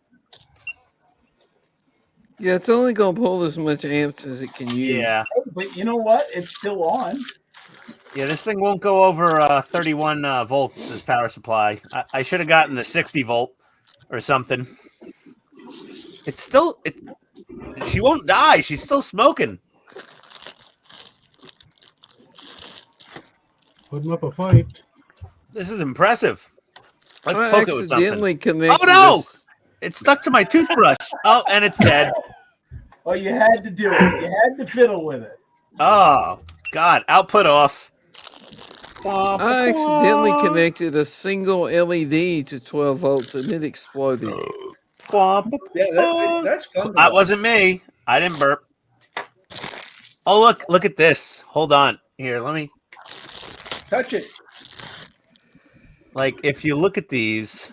Yeah, it's only gonna pull as much amps as it can use. Yeah. But you know what? It's still on. Yeah, this thing won't go over 31 volts as power supply. I should have gotten the 60 volt or something. It's still... She won't die. She's still smoking. Putting up a fight. This is impressive. Let's I poke it with something. accidentally connected. Oh, no! this- It's stuck to my toothbrush. Oh, and it's dead. Oh, you had to do it. You had to fiddle with it. Oh, God. Output off. I accidentally connected a single LED to 12 volts and it exploded. Yeah, that's fun. to That watch. wasn't me. I didn't burp. Oh, look at this. Hold on. Here, let me... Touch it. Like, if you look at these,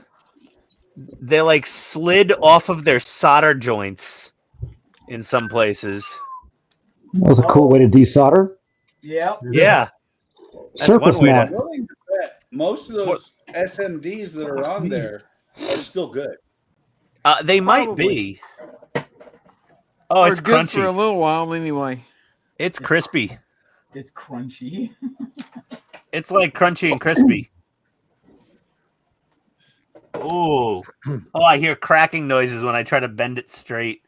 they like slid off of their solder joints in some places. That was a cool way to desolder. Yeah. Yeah. That's Surface one way mount. to... Willing to bet most of those SMDs that are on there are still good. They might Probably. be. Oh, Or it's good for a crunchy. little while anyway. It's crispy. It's crunchy. It's like crunchy and crispy. Ooh. Oh, I hear cracking noises when I try to bend it straight.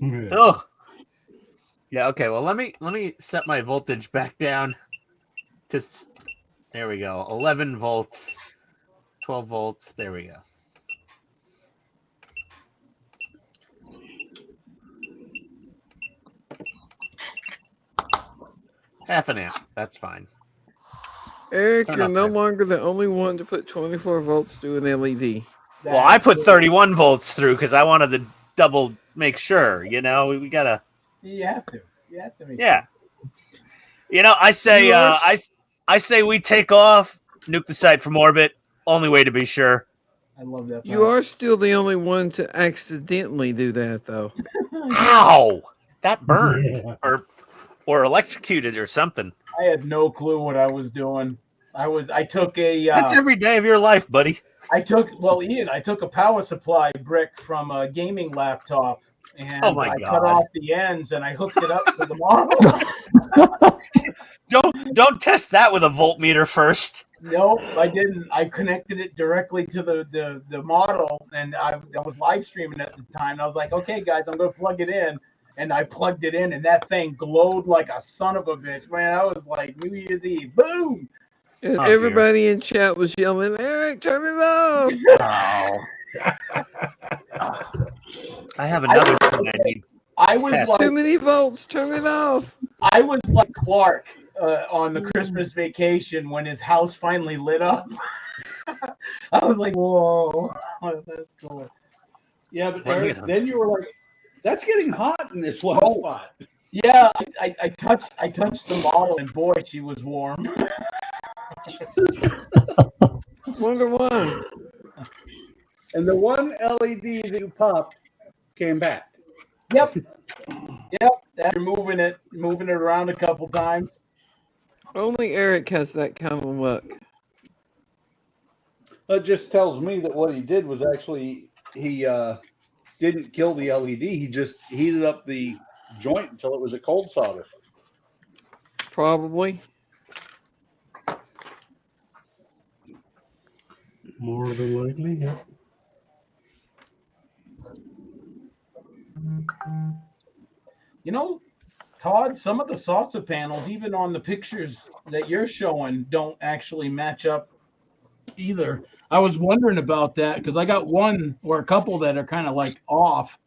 Yeah. Oh. Yeah, okay. Well, let me set my voltage back down to there we go. 11 volts. 12 volts. There we go. Half an amp. That's fine. Eric, Turn you're up no there. longer the only one to put 24 volts through an LED. Well, I put 31 volts through because I wanted to double make sure. You know, we gotta. You have to. You have to make Yeah. You know, I say, I say we take off, nuke the site from orbit. Only way to be sure. I love that. You are still the only one to accidentally do that, though. Ow! That burned Yeah. or electrocuted or something. I had no clue what I was doing. I took a. That's every day of your life, buddy. Ian, I took a power supply brick from a gaming laptop and Oh my I God. cut off the ends and I hooked it up to the model. Don't test that with a voltmeter first. Nope, I didn't. I connected it directly to the model, and I was live streaming at the time. And I was like, okay, guys, I'm going to plug it in. And I plugged it in, and that thing glowed like a son of a bitch. Man, I was like, New Year's Eve. Boom! And Oh, everybody in chat was yelling, Eric, turn it off. I have another thing I need. I was Yes. like, Too many volts, turn it off. I was like Clark on the Christmas Vacation when his house finally lit up. I was like, whoa, that's cool. Yeah, but What are you Eric, doing? then you were like, "That's getting hot in this one Oh. spot." Yeah, I touched the model, and boy, she was warm. Wonder why. And the one LED that you popped came back. Yep. After moving it around a couple times. Only Eric has that kind of luck. That just tells me that what he did was actually he didn't kill the LED. He just heated up the joint until it was a cold solder. Probably. More than likely, yeah. You know, Todd, some of the salsa panels, even on the pictures that you're showing, don't actually match up either. I was wondering about that because I got one or a couple that are kind of like off.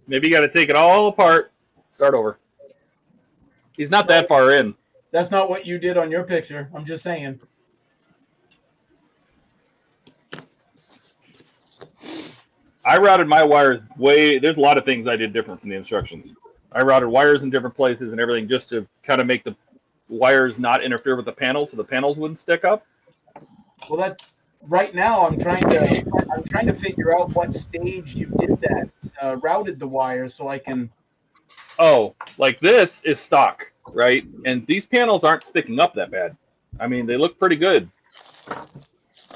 Maybe you got to take it all apart, start over. He's not that far in. That's not what you did on your picture. I'm just saying. I routed my wires way. There's a lot of things I did different from the instructions. I routed wires in different places and everything just to kind of make the wires not interfere with the panels, so the panels wouldn't stick up. Well, that's right now. I'm trying to figure out what stage you did that, routed the wires, so I can. Oh, like this is stock, right? And these panels aren't sticking up that bad. I mean, they look pretty good.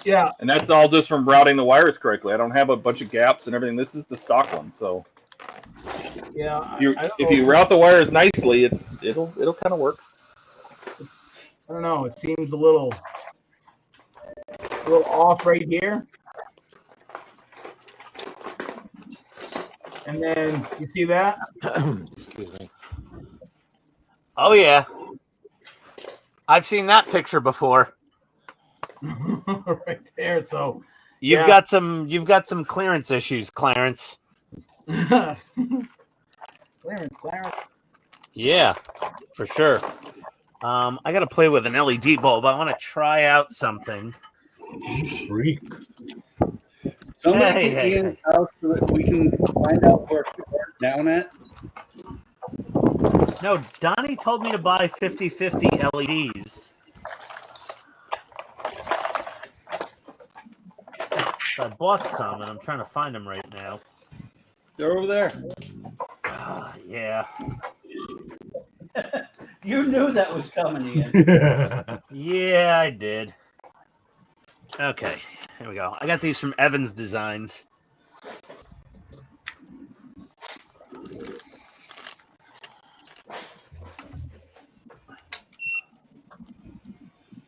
Yeah. And that's all just from routing the wires correctly. I don't have a bunch of gaps and everything. This is the stock one, so Yeah. if you route the wires nicely, it'll kind of work. I don't know. It seems a little off right here. And then you see that? Excuse me. Oh yeah, I've seen that picture before. Right there. So You've got some clearance issues, Clarence. Clarence. Yeah, for sure. I got to play with an LED bulb. I want to try out something. Freak. Somebody Hey, get Ian's house so that we can find out where people are down at. No, Donnie told me to buy 50/50 LEDs. So I bought some, and I'm trying to find them right now. They're over there. Yeah. You knew that was coming, Ian. Yeah, I did. Okay, here we go. I got these from Evans Designs.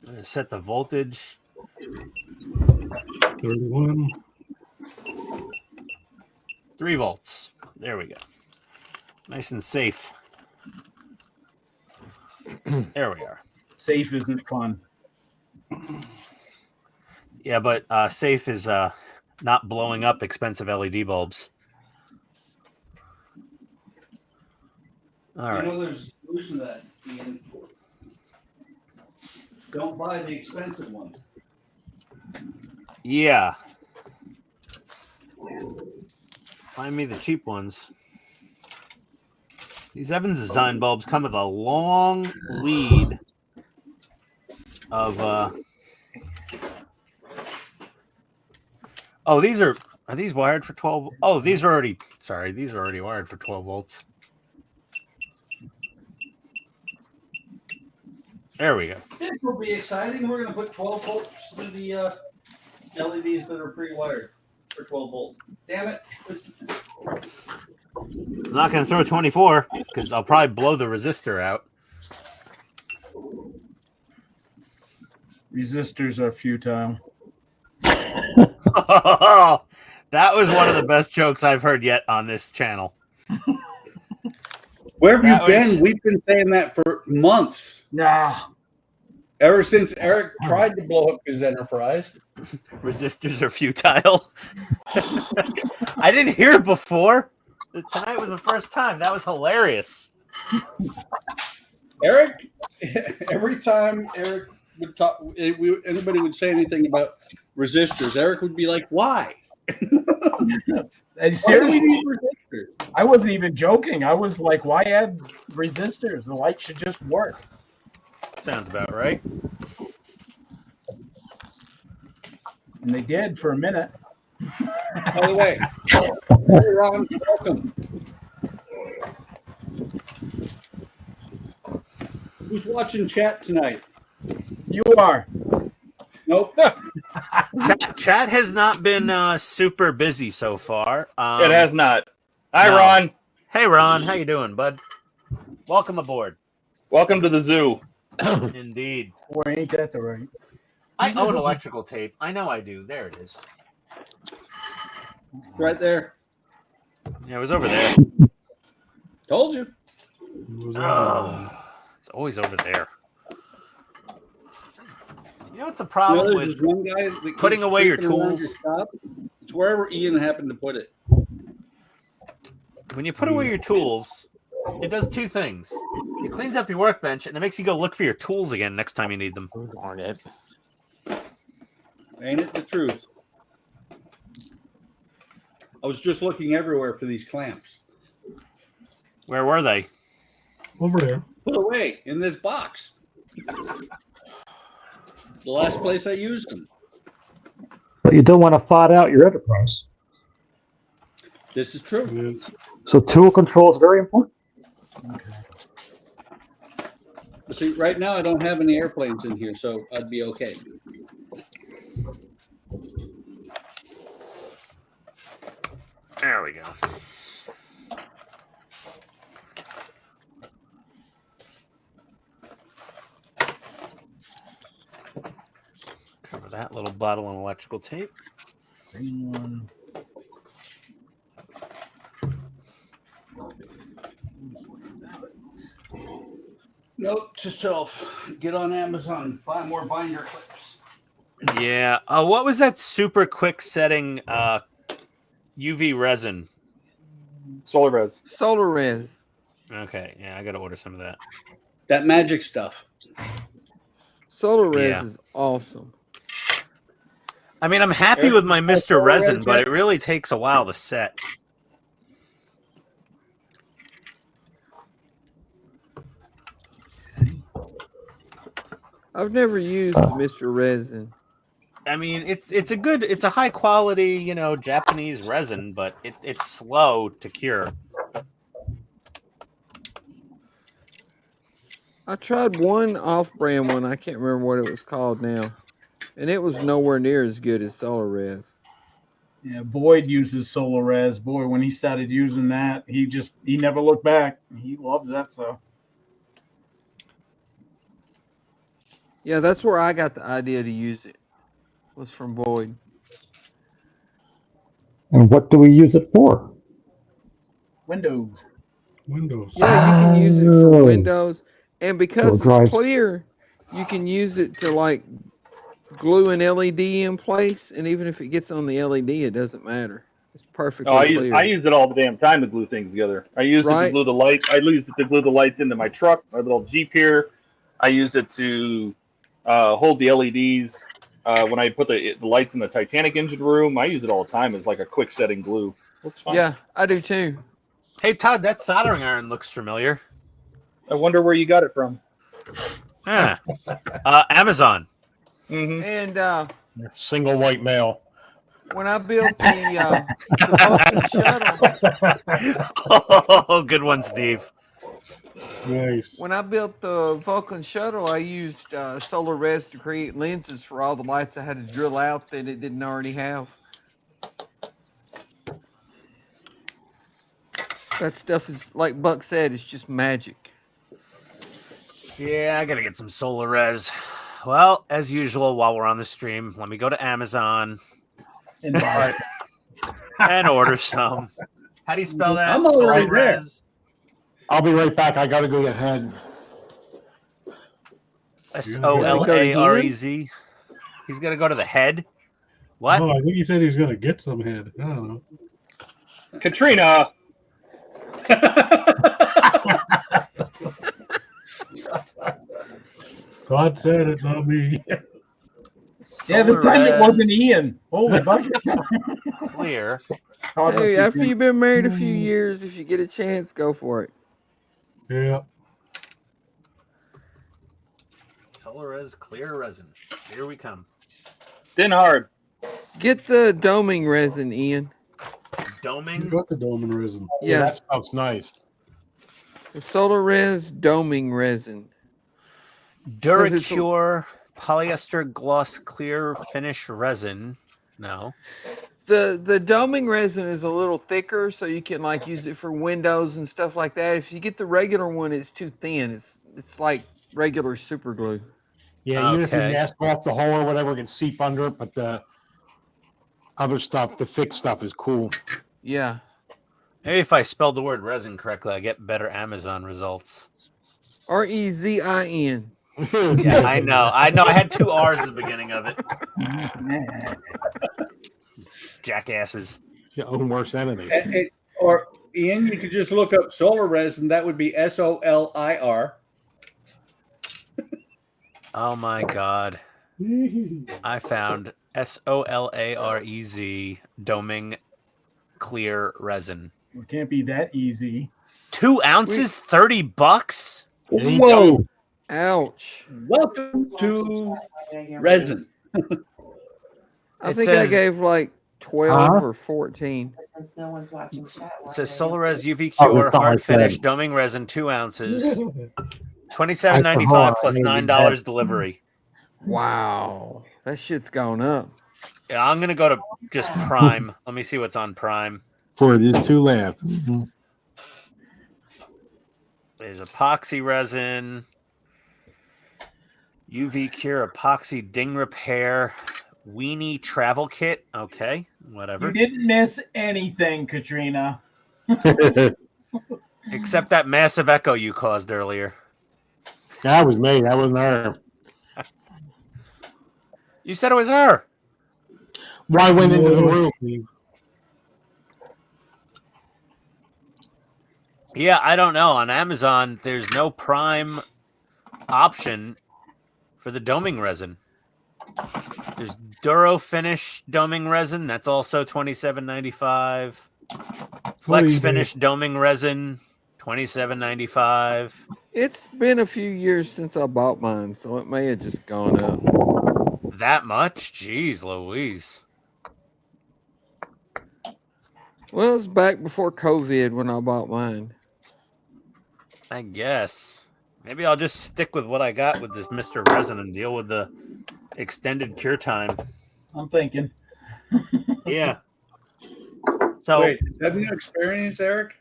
I'm gonna set the voltage. 31. 3 volts. There we go. Nice and safe. There we are. Safe isn't fun. Yeah, but safe is not blowing up expensive LED bulbs. All right. You know there's a solution to that, Ian. Don't buy the expensive one. Yeah. Find me the cheap ones. These Evans Design bulbs come with a long lead of oh, these are these wired for 12? Oh, these are already wired for 12 volts. There we go. This will be exciting. We're going to put 12 volts to the LEDs that are pre-wired for 12 volts. Damn it. I'm not going to throw 24 because I'll probably blow the resistor out. Resistors are futile. That was one of the best jokes I've heard yet on this channel. Where have you been? We've been saying that for months. Nah. Ever since Eric tried to blow up his enterprise. Resistors are futile. I didn't hear it before. Tonight was the first time. That was hilarious. Eric, every time Eric would talk, anybody would say anything about resistors, Eric would be like, why? And seriously, I wasn't even joking. I was like, why add resistors? The light should just work. Sounds about right. And they did for a minute. By the way, hey Ron, welcome. Who's watching chat tonight? You are. Nope. Chat has not been super busy so far. It has not. Hi, no. Ron. Hey, Ron. How you doing, bud? Welcome aboard. Welcome to the zoo. Indeed. Boy, ain't that the right? I own electrical tape. I know I do. There it is. Right there. Yeah, it was over there. Told you. Oh, it's always over there. You know what's the problem with one guy that putting away your tools? It's wherever Ian happened to put it. When you put away your tools, it does two things. It cleans up your workbench, and it makes you go look for your tools again next time you need them. Darn it. Ain't it the truth? I was just looking everywhere for these clamps. Where were they? Over there. Put away in this box. The last place I used them. But you don't want to FOD out your enterprise. This is true. Yes. So tool control is very important. But see, right now I don't have any airplanes in here, so I'd be okay. There we go. Cover that little bottle in electrical tape. Green one. Note to self: get on Amazon, buy more binder clips. Yeah. What was that super quick setting UV resin? Solar res. Solar res. Okay. Yeah, I got to order some of that. That magic stuff. Solar res Yeah. is awesome. I mean, I'm happy Eric, with my you Mr. solar Resin, res but yet? it really takes a while to set. I've never used Mr. Resin. I mean, it's a high quality, you know, Japanese resin, but it's slow to cure. I tried one off-brand one. I can't remember what it was called now, and it was nowhere near as good as Solar Res. Yeah, Boyd uses Solar Res. Boy, when he started using that, he never looked back. He loves that stuff. Yeah, that's where I got the idea to use it. Was from Boyd. And what do we use it for? Windows. Windows. Yeah, you can use it for Oh. Windows, and because So it drives- it's clear, you can use it to like glue an LED in place, and even if it gets on the LED, it doesn't matter. It's perfectly Oh, clear. I use it all the damn time to glue things together. I use it to Right. glue the light. I use it to glue the lights into my truck, my little Jeep here. I use it to hold the LEDs when I put the lights in the Titanic engine room. I use it all the time as like a quick setting glue. Works fine. Yeah, I do too. Hey, Todd, that soldering iron looks familiar. I wonder where you got it from. Huh. Amazon. Mm-hmm. And Single white male. when I built the Vulcan shuttle, Oh, good one, Steve. Nice. when I built the Vulcan shuttle, I used Solar Res to create lenses for all the lights I had to drill out that it didn't already have. That stuff is, like Buck said, it's just magic. Yeah, I gotta get some solar res. Well, as usual, while we're on the stream, let me go to Amazon And buy and order some. How do you spell that? I'm already Solar there. res? I'll be right back. I gotta go get head. SOLAREZ. He's gonna go to the head. What? Oh, I think he said he was going to get some head. I don't know. Katrina. God said it, not me. Yeah, Solar this time it res, wasn't Ian. Holy bucket. clear. Hey, after you've been married a few years, if you get a chance, go for it. Yeah. Solar res, clear resin. Here we come. Thin hard. Get the doming resin, Ian. You Doming. got the dome and resin. Yeah, That stuff's nice. the Solar Res doming resin. Duracure polyester gloss clear finish resin. No. The doming resin is a little thicker, so you can like use it for windows and stuff like that. If you get the regular one, it's too thin. It's like regular super glue. Yeah, even if you Okay. mask off the hole or whatever, it can seep under it. But the other stuff, the thick stuff, is cool. Yeah. Maybe if I spelled the word resin correctly, I get better Amazon results. REZIN. Yeah, I know. I had 2 R's at the beginning of it. Jackasses. Your own worst enemy. Or Ian, you could just look up solar resin. That would be SOLIR. Oh my god. I found SOLAREZ doming clear resin. It can't be that easy. 2 ounces, $30. Whoa! Ouch. Welcome to resin. I It think I says- gave like 12 or 14. Since no one's watching chat, It says Solarez UV Oh, Cure it's not hard like finish that. doming resin 2 ounces. $27.95 plus $9 delivery. Wow. That shit's gone up. Yeah, I'm gonna go to just Prime. Let me see what's on Prime. For it is to laugh. There's epoxy resin, UV Cure epoxy ding repair, weenie travel kit. Okay, whatever. You didn't miss anything, Katrina. Except that massive echo you caused earlier. That was me. That wasn't her. You said it was her. Well, I went into the room. Yeah, I don't know. On Amazon, there's no Prime option for the doming resin. There's Duro Finish doming resin. That's also $27.95. Flex Finish doming resin, $27.95. It's been a few years since I bought mine, so it may have just gone up. That much? Jeez Louise. Well, it's back before COVID when I bought mine. I guess. Maybe I'll just stick with what I got with this Mr. Resin and deal with the extended cure time. I'm thinking. Yeah. So Wait, have you experienced, Eric?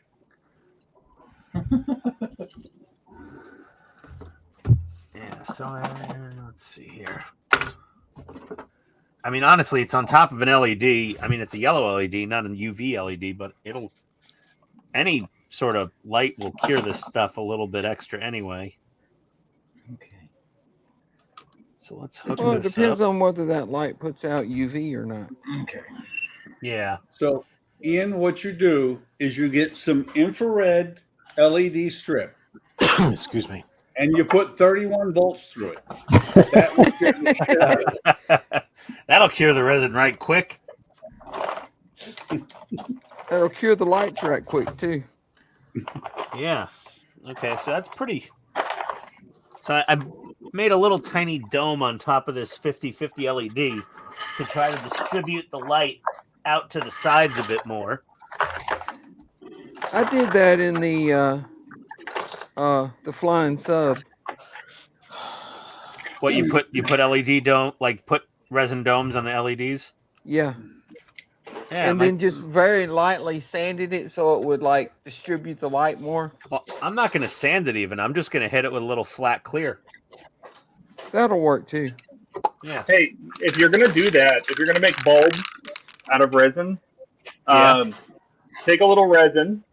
yeah, so let's see here. I mean, honestly, it's on top of an LED. I mean, it's a yellow LED, not a UV LED, but any sort of light will cure this stuff a little bit extra anyway. Okay. So let's hook Well, it this depends up. on whether that light puts out UV or not. Okay. Yeah. So, Ian, what you do is you get some infrared LED strip Excuse me. and you put 31 volts through it. That will get the shit out of it. That'll cure the resin right quick. That'll cure the lights right quick, too. Yeah. Okay, so that's pretty. So I made a little tiny dome on top of this 50/50 LED to try to distribute the light out to the sides a bit more. I did that in the flying sub. What you put LED dome, like put resin domes on the LEDs? Yeah. Yeah. And then just very lightly sanded it so it would like distribute the light more. Well, I'm not going to sand it even. I'm just going to hit it with a little flat clear. That'll work too. Yeah. Hey, if you're gonna do that, if you're gonna make bulbs out of resin, take a little resin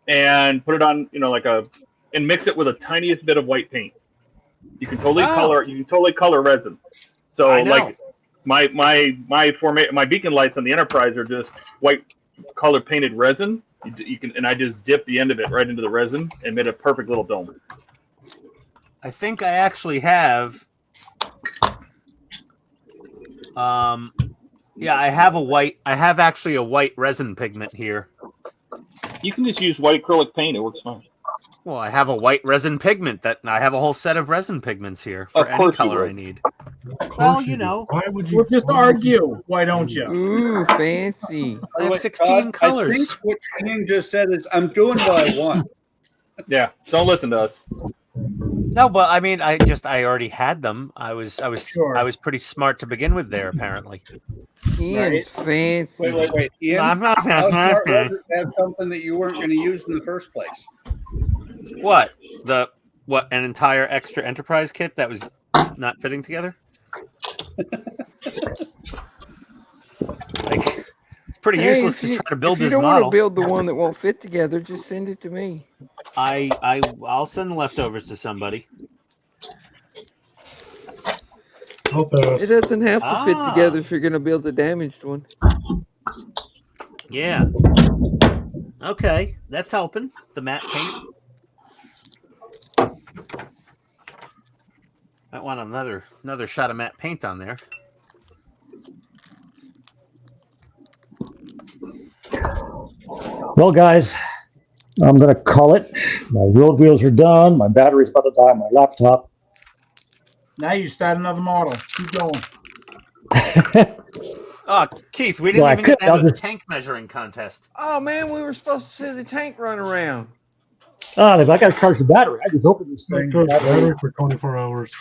and put it on, and mix it with a tiniest bit of white paint. You can totally color resin. So I know. like my beacon lights on the Enterprise are just white color painted resin. You can, and I just dip the end of it right into the resin and made a perfect little dome. I think I actually have. Yeah, I have actually a white resin pigment here. You can just use white acrylic paint; it works fine. Well, I have a white resin pigment I have a whole set of resin pigments here for Of any course you color would. I need. Well, Why would you? We'll just argue. Why don't you? Ooh, fancy. I have Wait, 16 Todd, I colors. think what Ian just said is, I'm doing what I want. Yeah, don't listen to us. No, but I mean, I already had them. I was Sure. I was pretty smart to begin with there, apparently. Ian's fancy. Wait. Ian, I'm not. how smart was it to have something that you weren't going to use in the first place? What? An entire extra Enterprise kit that was not fitting together? Like, it's pretty useless to try to build this If you don't model. want to build the one that won't fit together, just send it to me. I'll send leftovers to somebody. It doesn't have to fit Ah. together if you're going to build a damaged one. Yeah. Okay, that's helping. The matte paint. Might want another shot of matte paint on there. Well, guys, I'm going to call it. My world wheels are done. My battery's about to die on my laptop. Now you start another model. Keep going. Oh, Keith, we didn't Well, I even get to could. have I'll a just- tank measuring contest. Oh man, we were supposed to see the tank run around. I got to charge the battery. I just opened this I thing. charge the battery for 24 hours.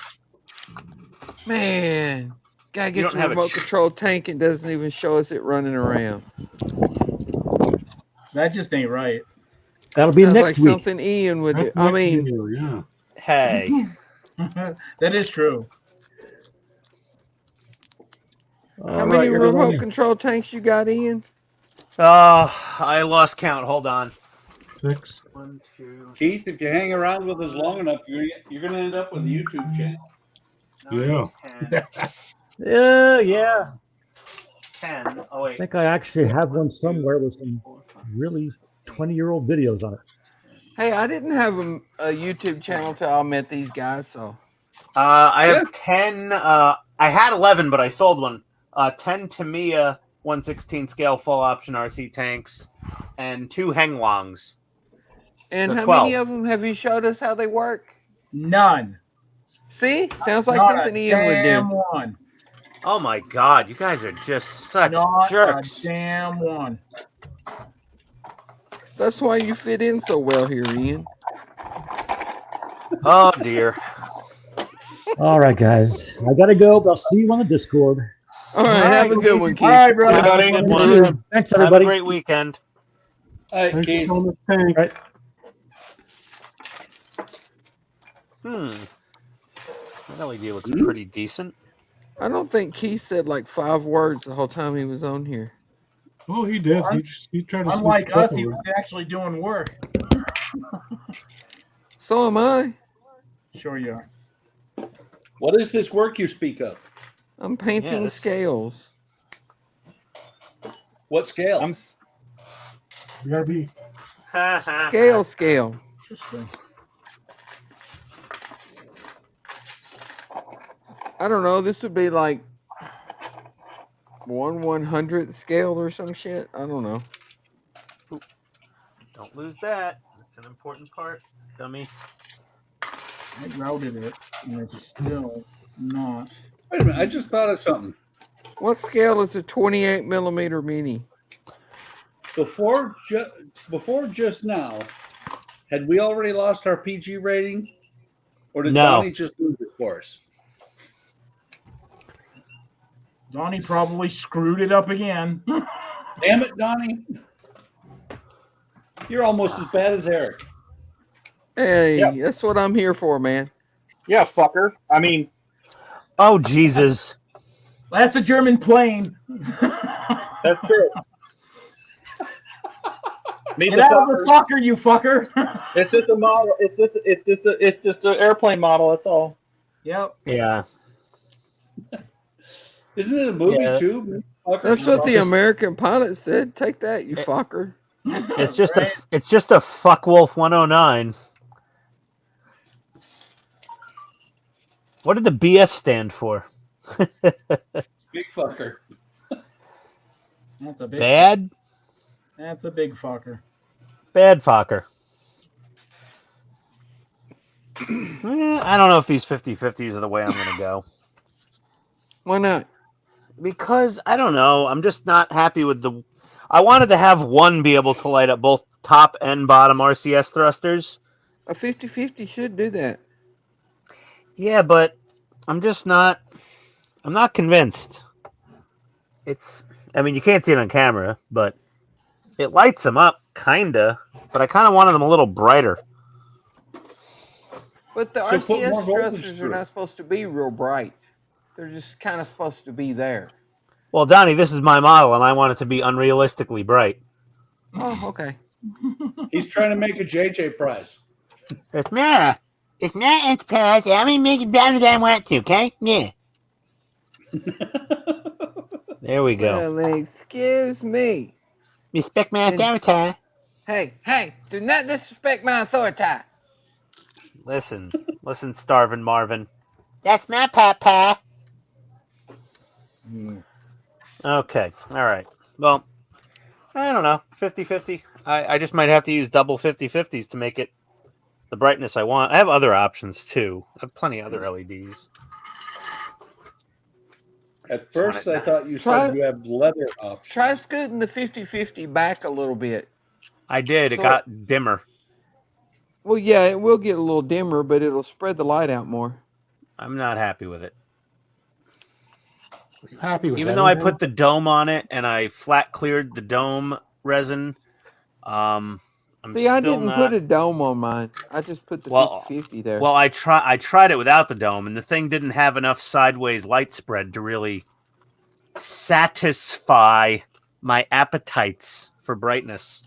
Man, gotta You get don't your have a remote control tank and doesn't even show us it running around. That just ain't right. That'll be Sounds next like week. something Ian would do. That's I next mean, video, yeah. Hey. That is true. how many remote control tanks you got, Ian? Oh, I lost count. Hold on. 6. 1, 2, Keith, if you hang around with us long enough, you're going to end up with a YouTube channel. 9, Yeah. 10, Yeah. 10. Oh, I wait. think I actually have one somewhere with some really 20-year-old videos on it. Hey, I didn't have a YouTube channel till I met these guys, so. I have 10. I had 11, but I sold one. 10 Tamiya 1/16 scale full option RC tanks and 2 Henglongs. And So how 12. many of them have you showed us how they work? None. See? Sounds like Not something a Ian would damn do. one. Oh my God, you guys are just such Not jerks. a damn one. That's why you fit in so well here, Ian. Oh dear. All right, guys. I got to go, but I'll see you on the Discord. All right, have a good one, Keith. All right, brother. Have a good one. Thanks, Have a everybody. great weekend. All right, Thanks Keith. for the tank. Right. That LED looks pretty decent. I don't think Keith said like 5 words the whole time he was on here. Oh, he did. He tried to Unlike sneak us, up he on was actually doing work. So am I. Sure you are. What is this work you speak of? I'm painting Yes. scales. What scale? BRB. Scale. Interesting. I don't know. This would be like 1/100th scale or some shit. I don't know. Don't lose that. That's an important part, dummy. I routed it, and it's still not. Wait a minute. I just thought of something. What scale is a 28 millimeter mini? Before just now, had we already lost our PG rating? Or did No. Donnie just lose it for us? Donnie probably screwed it up again. Damn it, Donnie. You're almost as bad as Eric. Hey, Yeah. that's what I'm here for, man. Yeah, fucker. I mean, Oh Jesus. That's a German plane. that's true. Meet Get the out of the fucker. fucker, you fucker. It's just a model. It's just an airplane model. That's all. Yep. Yeah. Isn't it a movie Yeah. too? That's what the Just- American pilot said. Take that, you fucker. It's just Right? a fuck wolf 109. What did the BF stand for? Big fucker. That's a big. Bad? That's a big fucker. Bad fucker. I don't know if these 50-50s are the way I'm going to go. Why not? Because, I don't know, I'm just not happy with the... I wanted to have one be able to light up both top and bottom RCS thrusters. A 50-50 should do that. Yeah, but I'm just not... I'm not convinced. It's... I mean, you can't see it on camera, but it lights them up, kinda. But I kind of wanted them a little brighter. But the So put more RCS voltage thrusters are through it. not supposed to be real bright. They're just kind of supposed to be there. Well, Donnie, this is my model, and I want it to be unrealistically bright. Oh, okay. He's trying to make a JJ prize. It's not enterprise. I'm going to make it better than I want to, okay? Yeah. There we go. Well, excuse me. Respect my authority. Hey, do not disrespect my authority. Listen, Starvin' Marvin. That's my papa. Okay, all right. Well, I don't know. 50-50. I just might have to use double 50/50s to make it the brightness I want. I have other options too. I have plenty of other LEDs. At first, I thought you Try- said you have leather options. Try scooting the 50/50 back a little bit. I did. It So- got dimmer. Well, yeah, it will get a little dimmer, but it'll spread the light out more. I'm not happy with it. Are you happy with Even though I everything? put the dome on it and I flat cleared the dome resin, I'm See, I still didn't not... put a dome on mine. I just put the 50/50 there. Well, I tried it without the dome, and the thing didn't have enough sideways light spread to really satisfy my appetites for brightness.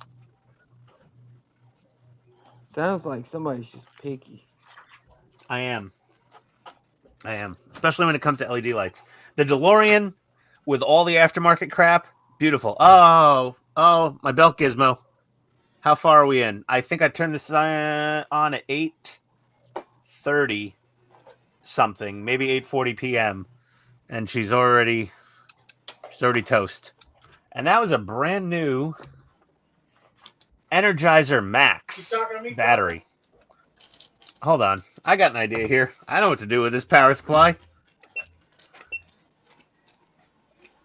Sounds like somebody's just picky. I am. Especially when it comes to LED lights. The DeLorean with all the aftermarket crap, beautiful. Oh, my belt gizmo. How far are we in? I think I turned this on at 8:30 something, maybe 8:40 p.m. And she's already toast. And that was a brand new Energizer Max battery. Hold on. I got an idea here. I know what to do with this power supply.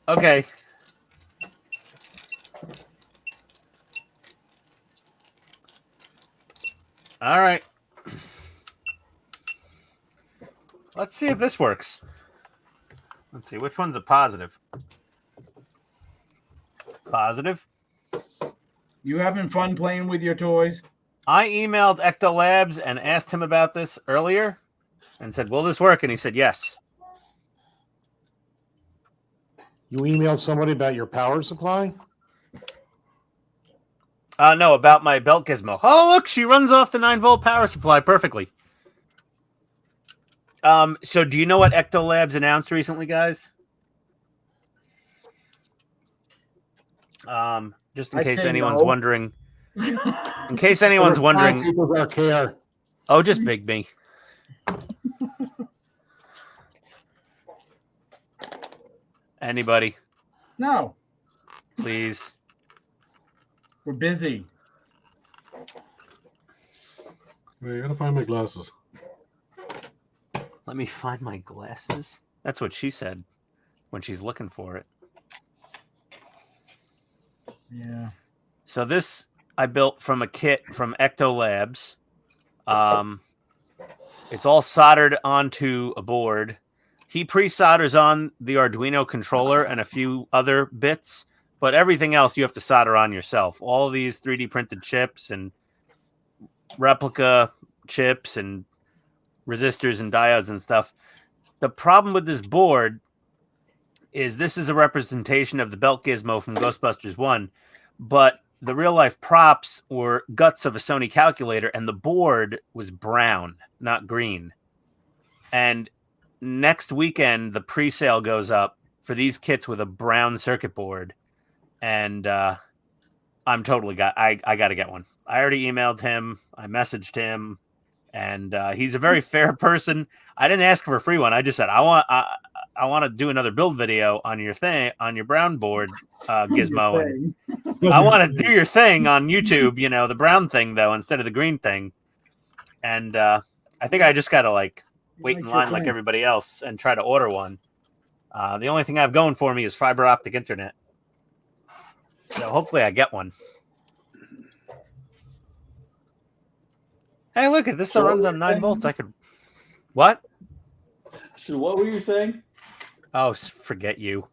Okay. All right. Let's see if this works. Let's see. Which one's a positive? Positive. You having fun playing with your toys? I emailed Ecto Labs and asked him about this earlier and said, will this work? And he said, yes. You emailed somebody about your power supply? No, about my belt gizmo. Oh, look, she runs off the 9-volt power supply perfectly. So do you know what Ecto Labs announced recently, guys? Just in case anyone's wondering. In case anyone's wondering. Oh, just big me. Anybody? No. Please. We're busy. Wait, I gotta find my glasses. Let me find my glasses. That's what she said when she's looking for it. Yeah. So this I built from a kit from Ecto Labs. It's all soldered onto a board. He pre-solders on the Arduino controller and a few other bits, but everything else you have to solder on yourself. All these 3D printed chips and replica chips and resistors and diodes and stuff. The problem with this board is this is a representation of the belt gizmo from Ghostbusters 1, but the real life props were guts of a Sony calculator and the board was brown, not green. And next weekend, the pre-sale goes up for these kits with a brown circuit board. And I'm totally I got to get one. I already emailed him. I messaged him. And he's a very fair person. I didn't ask for a free one. I just said, I want to do another build video on your thing, on your brown board gizmo. And I want to do your thing on YouTube, you know, the brown thing, though, instead of the green thing. And I think I just got to, like, wait in line like everybody else and try to order one. The only thing I have going for me is fiber optic internet. So hopefully I get one. Hey, look at this. Runs on 9 volts. I could. What? So what were you saying? Oh, forget you.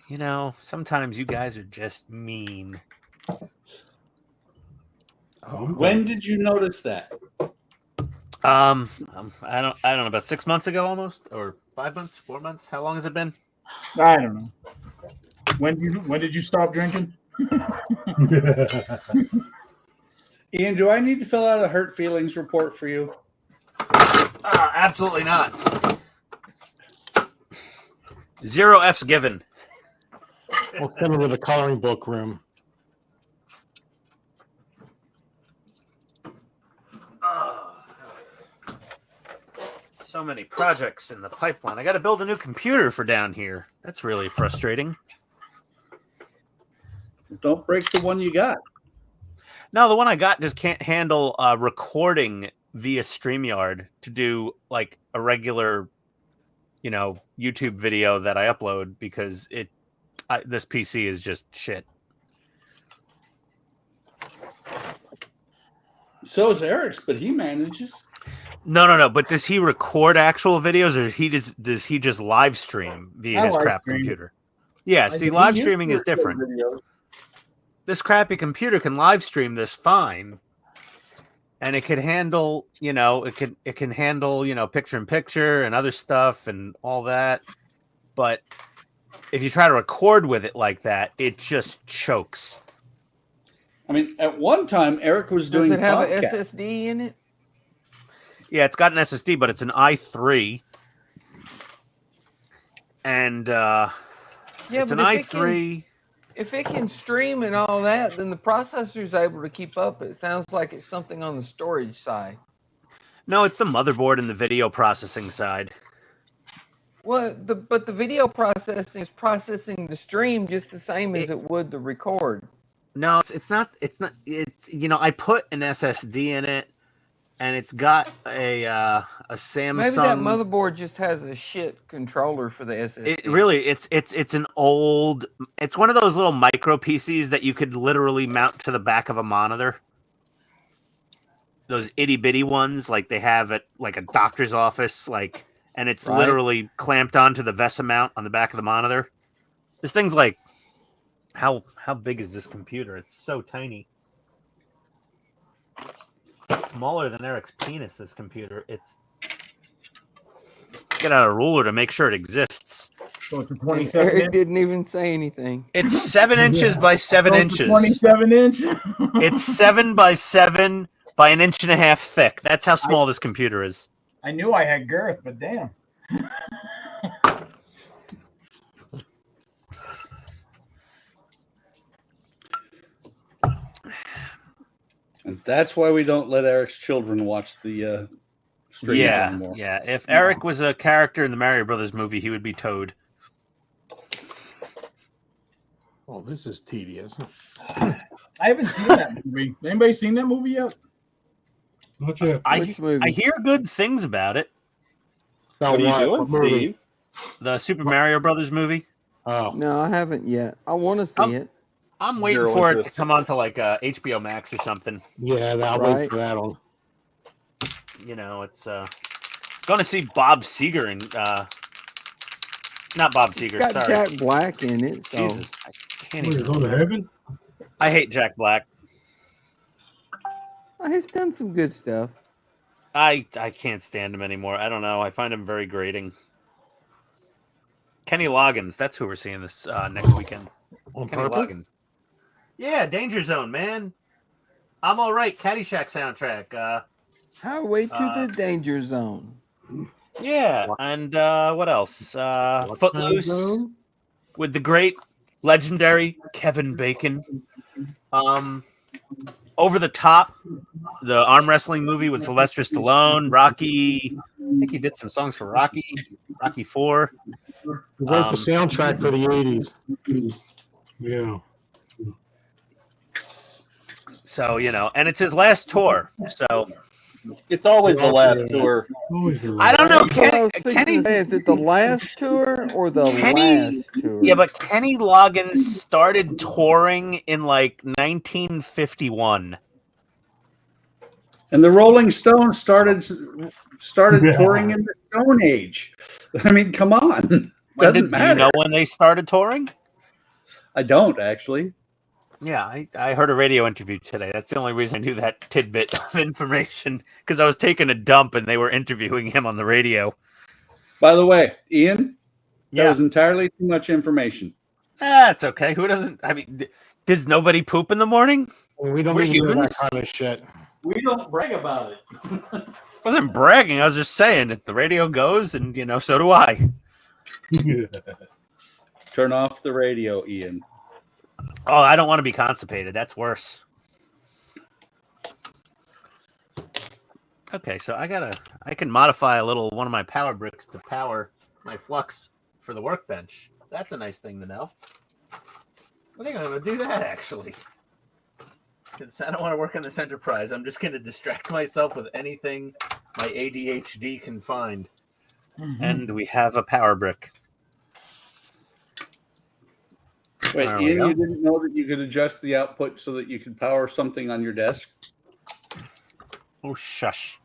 You know, sometimes you guys are just mean. When did you notice that? I don't know, about 6 months ago almost, or 5 months, 4 months. How long has it been? I don't know. When did you stop drinking? Ian, do I need to fill out a hurt feelings report for you? Absolutely not. 0 F's given. We'll send him to the coloring book room. So many projects in the pipeline. I got to build a new computer for down here. That's really frustrating. Don't break the one you got. No, the one I got just can't handle recording via StreamYard to do like a regular, YouTube video that I upload because this PC is just shit. So is Eric's, but he manages. No. But does he record actual videos, or does he just live stream via his crap computer? Yeah, see, live streaming is different. This crappy computer can live stream this fine, and it can handle, it can handle, picture in picture and other stuff and all that. But if you try to record with it like that, it just chokes. I mean, at one time, Eric was doing. Does it have podcast. an SSD in it? Yeah, it's got an SSD, but it's an i3. And it's an i3. If it can stream and all that, then the processor's able to keep up. It sounds like it's something on the storage side. No, it's the motherboard and the video processing side. Well, but the video processing is processing the stream just the same as it would the record. No, it's not. I put an SSD in it, and it's got a Samsung. Maybe that motherboard just has a shit controller for the SSD. It's an old. It's one of those little micro PCs that you could literally mount to the back of a monitor. Those itty bitty ones, like they have at like a doctor's office, and it's literally clamped onto the VESA mount on the back of the monitor. This thing's like. How big is this computer? It's so tiny. It's smaller than Eric's penis, this computer. Get out a ruler to make sure it exists. So it's a 27 Eric inch. didn't even say anything. It's 7 inches by 7 inches. 27 inch. It's 7 by 7 by 1.5 inches thick. That's how small this computer is. I knew I had girth, but damn. And that's why we don't let Eric's children watch the streams anymore. Yeah. If Eric was a character in the Mario Brothers movie, he would be Toad. Oh, this is tedious. I haven't seen that movie. Anybody seen that movie yet? Not yet. I hear good things about it. What are you doing, Steve? The Super Mario Brothers movie. Oh. No, I haven't yet. I want to see it. I'm waiting for it to come onto like HBO Max or something. Yeah, I'll wait for that one. It's going to see Bob Seger and not Bob Seger. It's got sorry, Jack Black in it. So. Jesus, I can't even. Going to heaven? I hate Jack Black. He's done some good stuff. I can't stand him anymore. I don't know. I find him very grating. Kenny Loggins. That's who we're seeing this next weekend. On Kenny purpose? Loggins. Yeah, Danger Zone, man. I'm all right. Caddyshack soundtrack. Highway to the Danger Zone. Yeah, and what else? Footloose with the great, legendary Kevin Bacon. Over the Top, the arm wrestling movie with Sylvester Stallone. Rocky. I think he did some songs for Rocky 4. Write the soundtrack for the 80s. Yeah. So, and it's his last tour. So It's always the last tour. I don't know. Kenny, is it the last tour or the last tour? Yeah, but Kenny Loggins started touring in like 1951. And the Rolling Stones started touring in the Stone Age. I mean, come on. Doesn't matter. Do you know when they started touring? I don't, actually. Yeah, I heard a radio interview today. That's the only reason I knew that tidbit of information, because I was taking a dump and they were interviewing him on the radio. By the way, Ian, that was entirely too much information. That's okay. Who doesn't? I mean, does nobody poop in the morning? We don't We're even do that humans. kind of shit. We don't brag about it. I wasn't bragging. I was just saying if the radio goes, and so do I. Turn off the radio, Ian. Oh, I don't want to be constipated. That's worse. Okay, so I gotta I can modify a little one of my power bricks to power my flux for the workbench. That's a nice thing to know. I think I'm going to do that, actually. Because I don't want to work on this enterprise. I'm just going to distract myself with anything my ADHD can find. And we have a power brick. Wait, There Ian, we go. you didn't know that you could adjust the output so that you could power something on your desk? Oh, shush.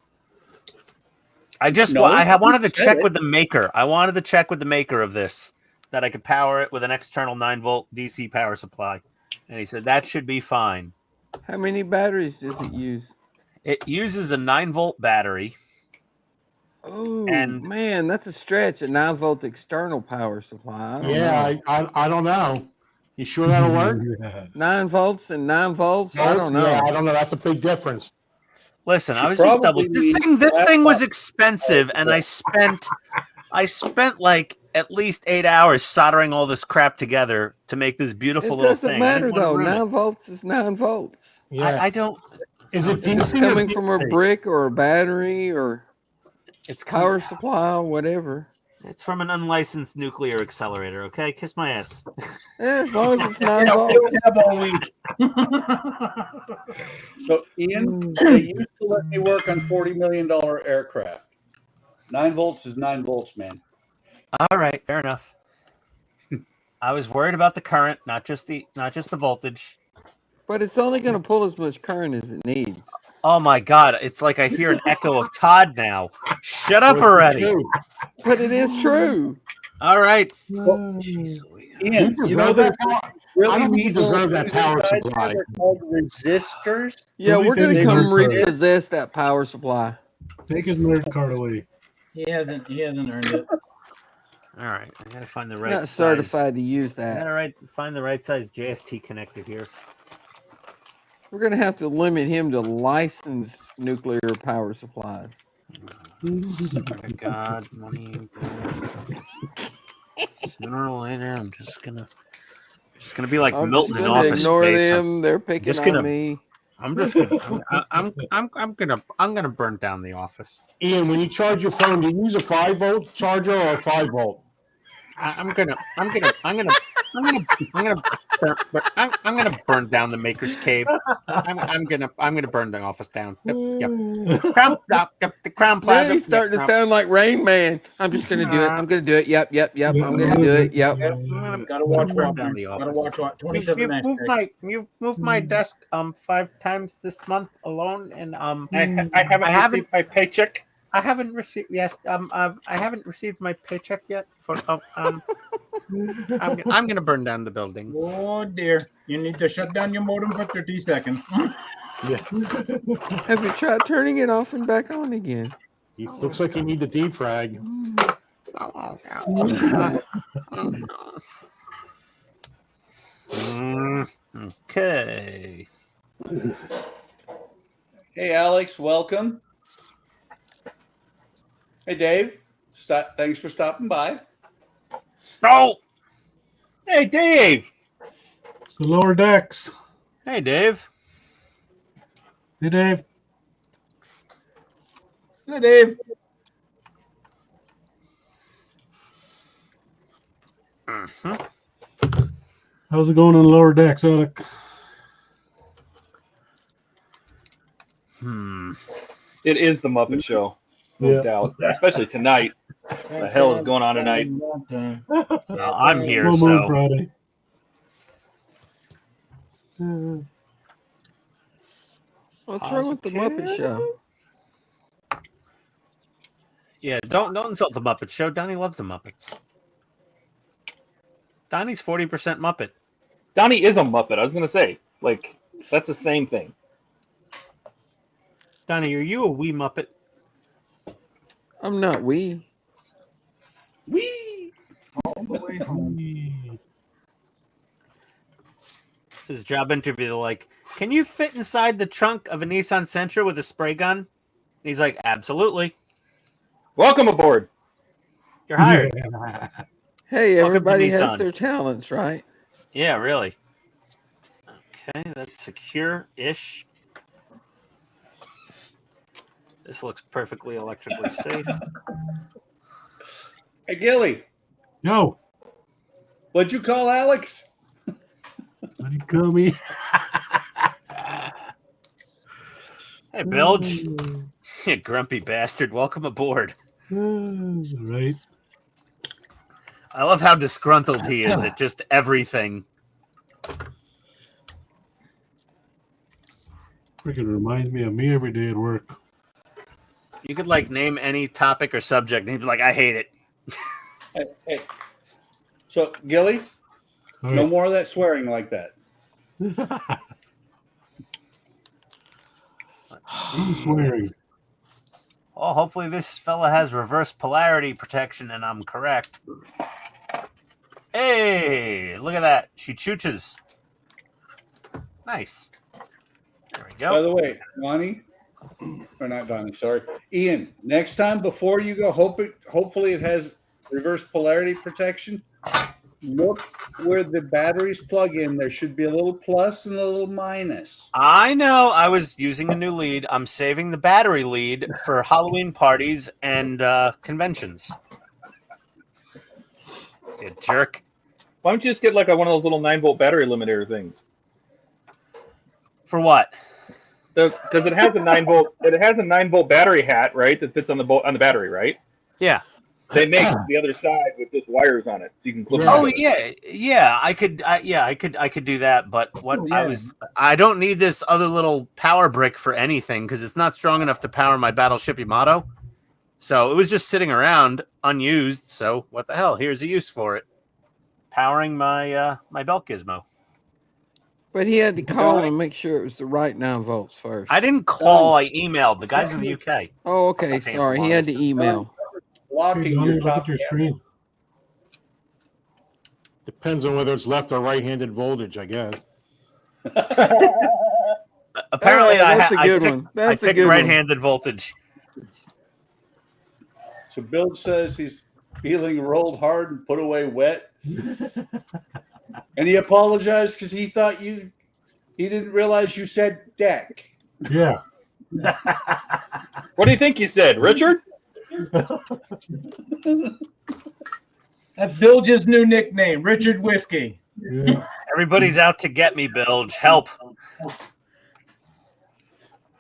I just No, I wanted to you said check it. with the maker. I wanted to check with the maker of this that I could power it with an external 9-volt DC power supply. And he said that should be fine. How many batteries does it use? It uses a 9-volt battery. Oh, And- man, that's a stretch. A 9-volt external power supply. I don't know. I don't know. You sure that'll work? 9 volts and 9 volts? I don't know. Yeah, I don't know. That's a big difference. Listen, I You was just double. probably This need thing was laptop. expensive, and I spent like at least 8 hours soldering all this crap together to make this beautiful It little doesn't thing. I matter, didn't wanna though. ruin it. 9 volts is 9 volts. Yeah. I don't. Is it If it's DC or coming from a DC? brick or a battery or It's power supply or whatever. It's from an unlicensed nuclear accelerator. Okay, kiss my ass. Yeah, as long as it's 9 Yeah, volts. it was up all week. So, Ian, they used to let me work on $40 million aircraft. 9 volts is 9 volts, man. All right, fair enough. I was worried about the current, not just the voltage. But it's only going to pull as much current as it needs. Oh my god, it's like I hear an echo of Todd now. Shut up already. But it is true. All right. Ian, You you know that I really don't think you neat little deserve that things power inside supply. there called resistors. Yeah, Nobody we're going to thinks come they're correct. repossess that power supply. Take his nerd card away. He hasn't earned it. All right, I gotta find the It's right not size. certified to use I that. gotta find the right size JST connector here. We're going to have to limit him to licensed nuclear power supplies. My God, money. Sooner or later, I'm just gonna be like I'm Milton just in going to Office ignore Space. them. They're picking just gonna- on me. I'm just gonna. I'm gonna burn down the office. Ian, when you charge your phone, do you use a 5-volt charger or a 5-volt? I'm gonna burn down the Maker's Cave. I'm gonna burn the office down. Yep. The Crown Now Plaza. he's starting to sound like Rain Man. I'm just going to do it. I'm going to do it. Yep. I'm going to do it. Yep. Gotta watch burn what. down the Gotta office. watch what. 27 You've moved my desk 5 times this month alone, and I haven't received my paycheck. I haven't received. Yes, I haven't received my paycheck yet. For I'm gonna burn down the building. Oh dear. You need to shut down your modem for 30 seconds. Have you tried turning it off and back on again? It looks like you need the defrag. Okay. Hey, Alex, welcome. Hey, Dave. Thanks for stopping by. Oh, Hey, Dave. It's the lower decks. hey, Dave. Hey, Dave. Hey, Dave. How's it going on the lower decks, Alec? It is the Muppet Show, no doubt. Especially tonight. What the hell is going on tonight? Well, I'm here, Full Moon so Friday. What's wrong with the Muppet Show? yeah. Don't insult the Muppet Show. Donnie loves the Muppets. Donnie's 40% Muppet. Donnie is a Muppet. I was going to say, like, that's the same thing. Donnie, are you a wee Muppet? I'm not we. Whee! All the way home. His job interview, they're like, can you fit inside the trunk of a Nissan Sentra with a spray gun? And he's like, absolutely. Welcome aboard. You're hired. Hey, Welcome to everybody has Nissan. their talents, right? Yeah, really. Okay, that's secure-ish. This looks perfectly electrically safe. Hey, Gilly, Yo, what'd you call Alex? what do you call me? Hey, Bilge. You grumpy bastard. Welcome aboard. Right. I love how disgruntled he is at just everything. Freaking reminds me of me every day at work. You could like name any topic or subject, and he'd be like, "I hate it." Hey. So, Gilly, All no right. more of that swearing like that. Who's swearing? Well, hopefully this fella has reverse polarity protection, and I'm correct. Hey, look at that. She chooches. Nice. There we go. By the way, Donnie, or not Donnie, sorry. Ian, next time before you go, hopefully it has reverse polarity protection. Look where the batteries plug in. There should be a little plus and a little minus. I know. I was using a new lead. I'm saving the battery lead for Halloween parties and conventions. You jerk. Why don't you just get like one of those little 9-volt battery limiter things? For what? Because it has a 9-volt. It has a 9-volt battery hat, right? That fits on the battery, right? Yeah. They make the other side with just wires on it, so you can clip. Oh it. yeah. I could do that. But what I don't need this other little power brick for anything because it's not strong enough to power my Battleship Yamato. So it was just sitting around unused. So what the hell? Here's a use for it. Powering my my belt gizmo. But he had to call and make sure it was the right 9 volts first. I didn't call. I emailed the guys in the UK. Oh, okay. Sorry, he had to email. Blocking Donnie, your look top at your screen. Depends on whether it's left or right-handed voltage, I guess. Apparently, that's a good one. That's I a picked good one. right-handed voltage. So Bill says he's feeling rolled hard and put away wet. And he apologized because he thought he didn't realize you said deck. Yeah. What do you think you said, Richard? That's Bilge's new nickname, Richard Whiskey. Yeah. Everybody's out to get me, Bilge. Help.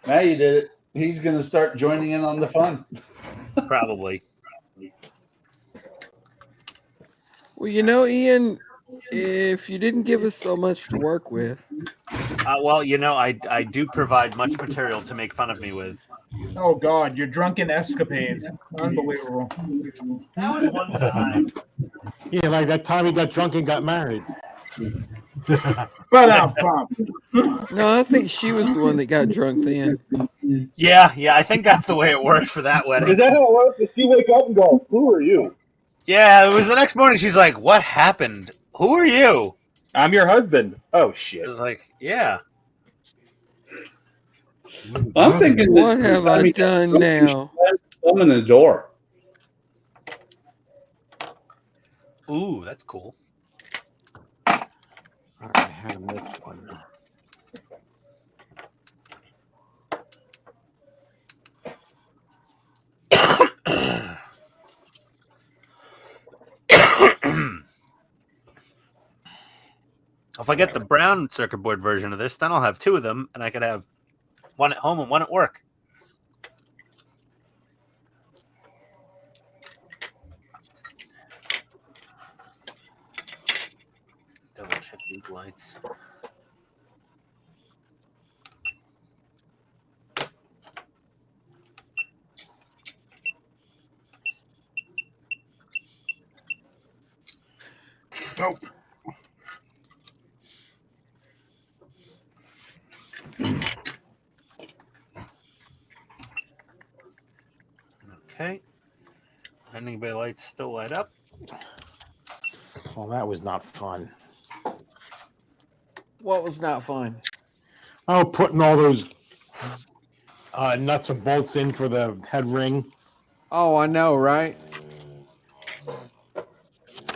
Now you did it. He's going to start joining in on the fun. Probably. Well, you know, Ian, if you didn't give us so much to work with. Well, you know, I do provide much material to make fun of me with. Oh, God, your drunken escapades. Unbelievable. That was one time. Yeah, like that time he got drunk and got married. But I'm pumped. No, I think she was the one that got drunk then. Yeah, I think that's the way it worked for that wedding. Is that how it works? Does she wake up and go, "Who are you?" Yeah, it was the next morning. She's like, "What happened? Who are you?" I'm your husband. Oh shit. I was like, "Yeah." I'm thinking, What have I done now? I'm in the door. Ooh, that's cool. All right, how to make one. If I get the brown circuit board version of this, then I'll have 2 of them, and I could have one at home and one at work. Double check these lights. Nope. Okay. Ending bay lights still light up. Well, that was not fun. What was not fun? Oh, putting all those nuts and bolts in for the head ring. Oh, I know, right?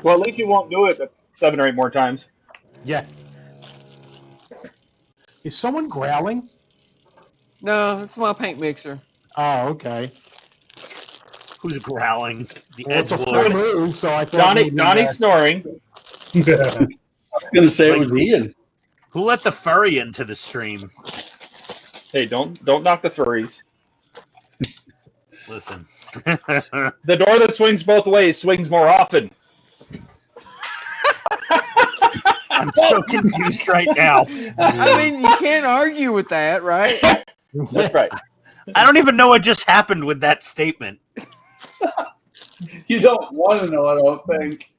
Well, at least you won't do it 7 or 8 more times. Yeah. Is someone growling? No, it's my paint mixer. Oh, okay. Who's growling? The Well, it's a full Edgewood. moon, so I thought Donnie's snoring. I was going to say it was Ian. Who let the furry into the stream? Hey, don't knock the furries. Listen. The door that swings both ways swings more often. I'm so confused right now. I mean, you can't argue with that, right? That's right. I don't even know what just happened with that statement. You don't want to know, I don't think.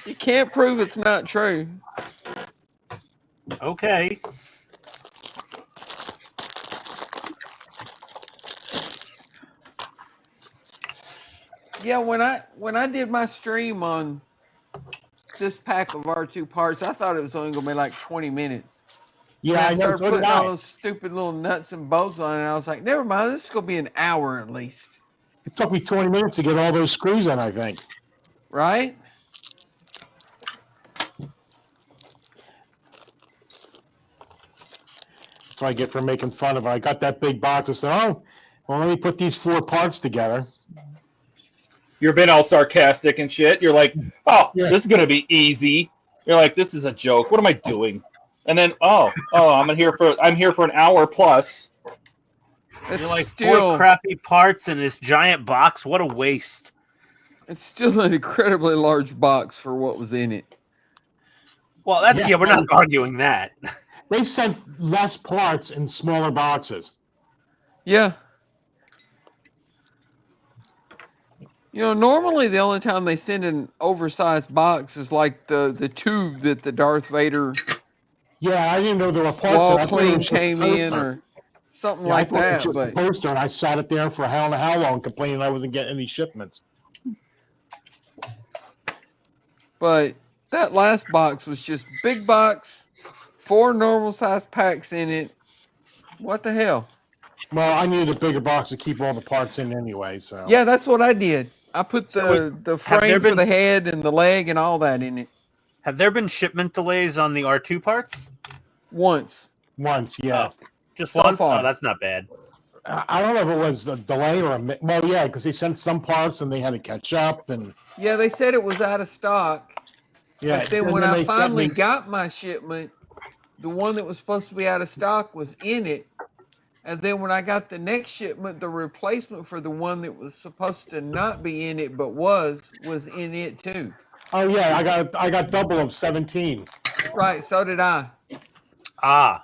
You can't prove it's not true. Okay. Yeah, when I did my stream on this pack of R2 parts, I thought it was only gonna be like 20 minutes. Yeah, I And know. started So did putting I. all those stupid little nuts and bolts on it. And I was like, never mind, this is gonna be an hour at least, It took me 20 minutes to get all those screws in, I think. right? That's what I get for making fun of it. I got that big box. I said, oh, well, let me put these 4 parts together. You're being all sarcastic and shit. You're like, oh, Yeah. this is gonna be easy. You're like, this is a joke. What am I doing? And then, I'm here for an hour plus. It's You're like still 4 crappy parts in this giant box. What a waste. it's still an incredibly large box for what was in it. Well, yeah, we're not arguing that. They sent less parts in smaller boxes. Yeah. You know, normally the only time they send an oversized box is like the tube that the Darth Vader Yeah, I didn't know there were parts. wall I thought it clean was just came a in poster. or something Yeah, I like thought it was that. just a But poster, and I sat it there for I don't know how long, complaining I wasn't getting any shipments. that last box was just big box, 4 normal sized packs in it. What the hell? Well, I needed a bigger box to keep all the parts in anyway. So Yeah, that's what I did. I put the have there frame for been- the head and the leg and all that in it Have there been shipment delays on the R2 parts? once. once, yeah. Just So once? far. Oh, that's not bad. I don't know if it was a delay or well, yeah, because they sent some parts and they had to catch up, and Yeah, they said it was out of stock. yeah. But then and when then I they sent finally me- got my shipment, the one that was supposed to be out of stock was in it. And then when I got the next shipment, the replacement for the one that was supposed to not be in it but was in it too. oh yeah, I got double of 17. Right, so did I. Ah,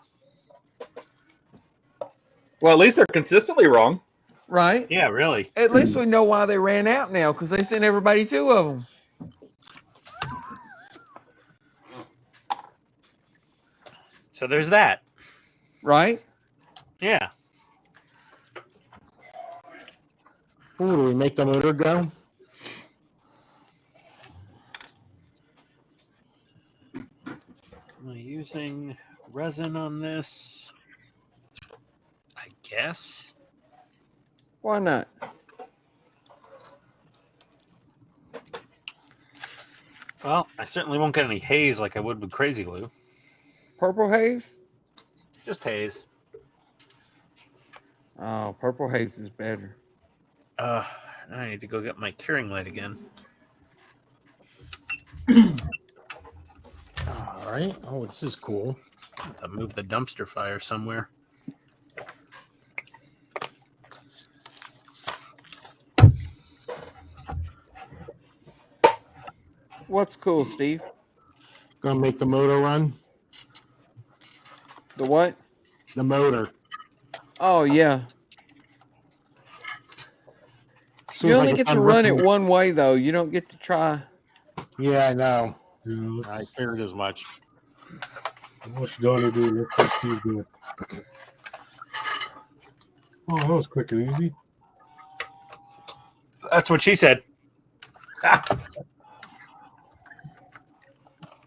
Well, at least they're consistently wrong. Right? yeah, really. At least we know why they ran out now, because they sent everybody 2 of them. So there's that. Right? Yeah. Ooh, do we make the motor go? Am I using resin on this? I guess. Why not? Well, I certainly won't get any haze like I would with Crazy Glue. Purple haze? Just haze. Oh, purple haze is better. Now I need to go get my curing light again. All right. Oh, this is cool. I'll move the dumpster fire somewhere. What's cool, Steve? Gonna make the motor run. The what? The motor. Oh, yeah. As soon You as I only get to done run it ripping- one way, though. You don't get to try. Yeah, I know. Yeah, I figured as much. what's Donnie doing? Let's see what she's doing. Oh, that was quick and easy. That's what she said.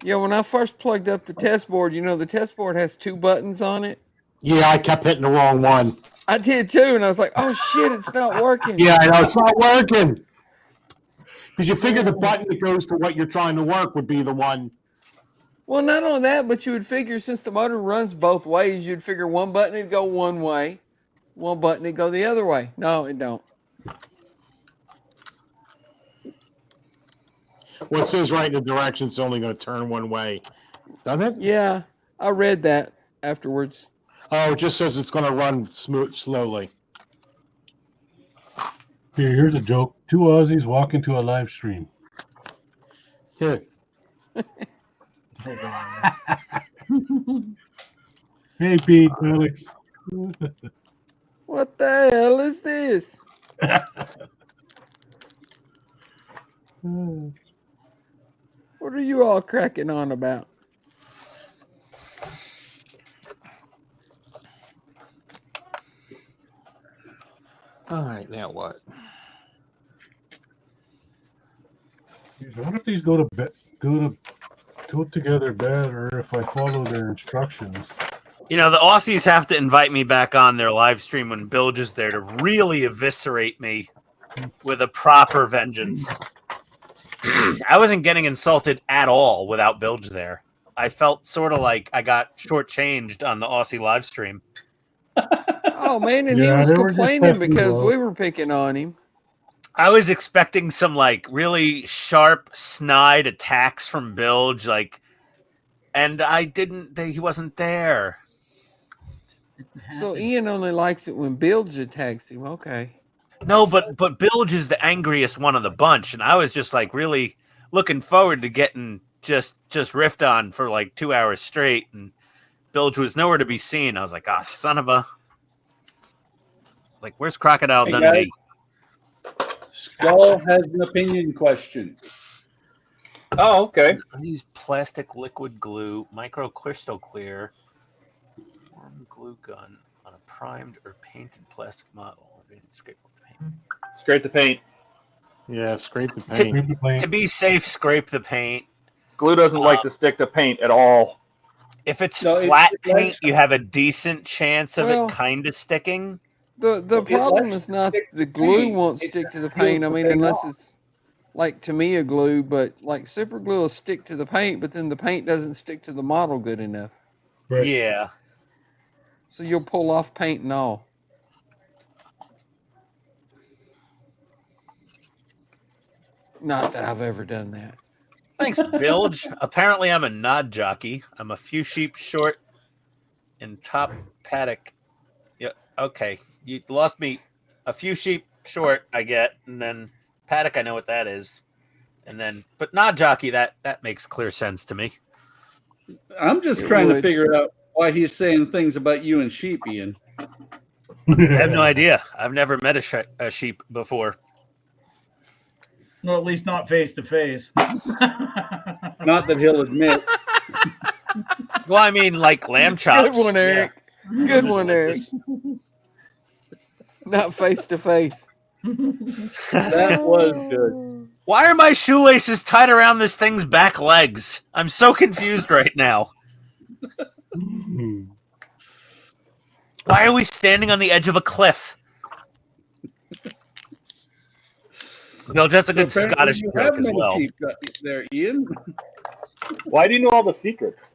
Yeah, when I first plugged up the test board, you know, the test board has 2 buttons on it. Yeah, I kept hitting the wrong one. I did too, and I was like, oh shit, it's not working. Yeah, I know. It's not working. Because you figure the button that goes to what you're trying to work would be the one. Well, not only that, but you would figure since the motor runs both ways, you'd figure one button would go one way, One button, it go the other way. No, it don't. Well, it says right in the directions it's only going to turn one way. Doesn't it? Yeah, I read that afterwards. Oh, it just says it's going to run slowly. Here's a joke. Two Aussies walk into a live stream. Here. Hey, Pete, Alex. What the hell is this? What are you all cracking on about? All right, now what? I wonder if these go together better if I follow their instructions. You know, the Aussies have to invite me back on their live stream when Bilge is there to really eviscerate me with a proper vengeance. I wasn't getting insulted at all without Bilge there. I felt sort of like I got shortchanged on the Aussie live stream. Oh man, and Yeah, he was they were just complaining testing because you out. we were picking on him. I was expecting some like really sharp, snide attacks from Bilge, and I didn't. He wasn't there. So Ian only likes it when Bilge attacks him. Okay. No, but Bilge is the angriest one of the bunch, and I was just like really looking forward to getting just riffed on for like 2 hours straight, and Bilge was nowhere to be seen. I was like, son of a. Like, where's Crocodile Hey, Dundee? Skull has an opinion question. Oh, okay. I use plastic liquid glue, micro crystal clear, warm glue gun on a primed or painted plastic model. Scrape off the paint. Scrape the paint. Yeah, scrape the paint. To be safe, scrape the paint. Glue doesn't like to stick to paint at all. If it's No, flat it paint, likes- you have a decent chance of Well- it kind of sticking. The It problem likes is to not stick the to glue paint. won't It stick to the peels paint. I the mean, paint unless off. it's like Tamiya glue, but like super glue will stick to the paint, but then the paint doesn't stick to the model good enough. Right. Yeah. So you'll pull off paint and all. Not that I've ever done that. Thanks, Bilge. Apparently, I'm a nod jockey. I'm a few sheep short in top paddock. Yeah, okay. You lost me a few sheep short, I get, and then paddock, I know what that is. And then, but nod jockey, that makes clear sense to me. I'm just It trying to would. figure out why he's saying things about you and sheep, Ian. I have no idea. I've never met a sheep before. Well, at least not face to face. Not that he'll admit. Well, I mean, like lamb chops. Good one, Eric. Good one, Eric. Not face to face. That was good. Why are my shoelaces tied around this thing's back legs? I'm so confused right now. Why are we standing on the edge of a cliff? Bill, that's a good So apparently Scottish you joke have as many well. sheep there, Ian. Why do you know all the secrets?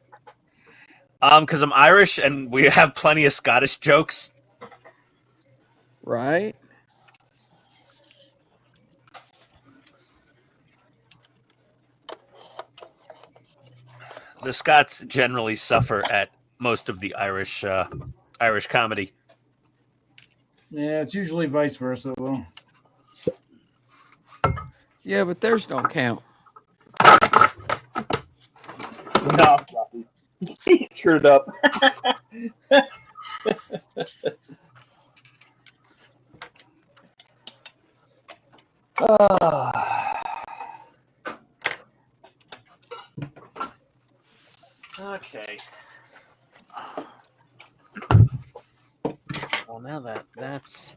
Because I'm Irish and we have plenty of Scottish jokes. Right? The Scots generally suffer at most of the Irish comedy. Yeah, it's usually vice versa, though. Yeah, but theirs don't count. No, he screwed up. Okay. Well, now that's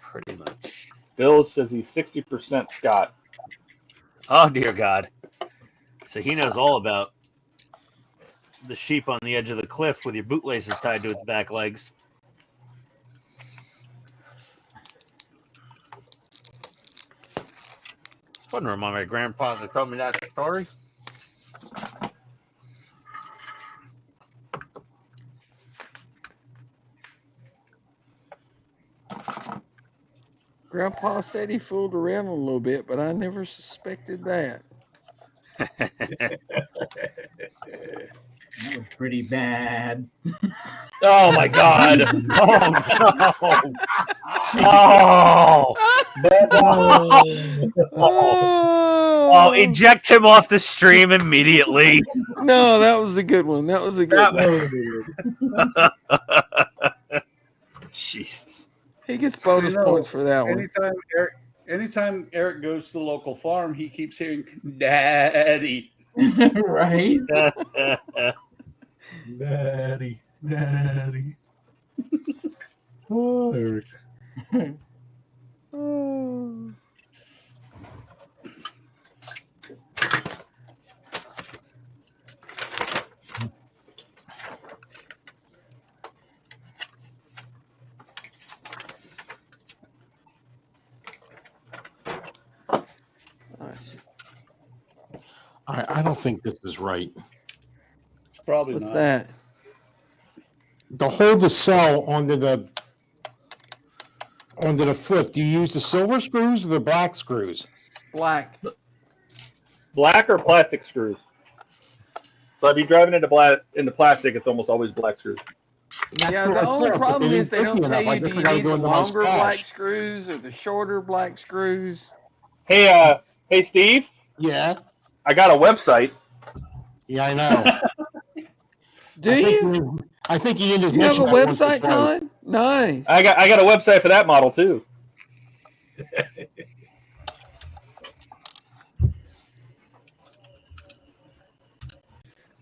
pretty much. Bill says he's 60% Scott. Oh dear God! So he knows all about the sheep on the edge of the cliff with your bootlaces tied to its back legs. Wouldn't remind my grandpa that told me that story. Grandpa said he fooled around a little bit, but I never suspected that. That was pretty bad. Oh my God! Oh no! Oh, eject him off the stream immediately. No, that was a good one. That was a good one. Jesus. He gets bonus points for that one. Anytime Eric goes to the local farm, he keeps hearing "Daddy." Right? Daddy, daddy. Oh, Eric. Oh. I don't think this is right. It's probably What's not. that? To hold the cell onto the foot, do you use the silver screws or the black screws? Black. Black or plastic screws. So if you're driving into plastic, it's almost always black screws. Yeah, the only problem is they don't tell you I do guess you I gotta need go the into my longer black stash. screws or the shorter black screws. Hey, Steve. Yeah. I got a website. Yeah, I know. Do you? I think Ian just You have a mentioned that once or website, twice. Todd? Nice. I got a website for that model too.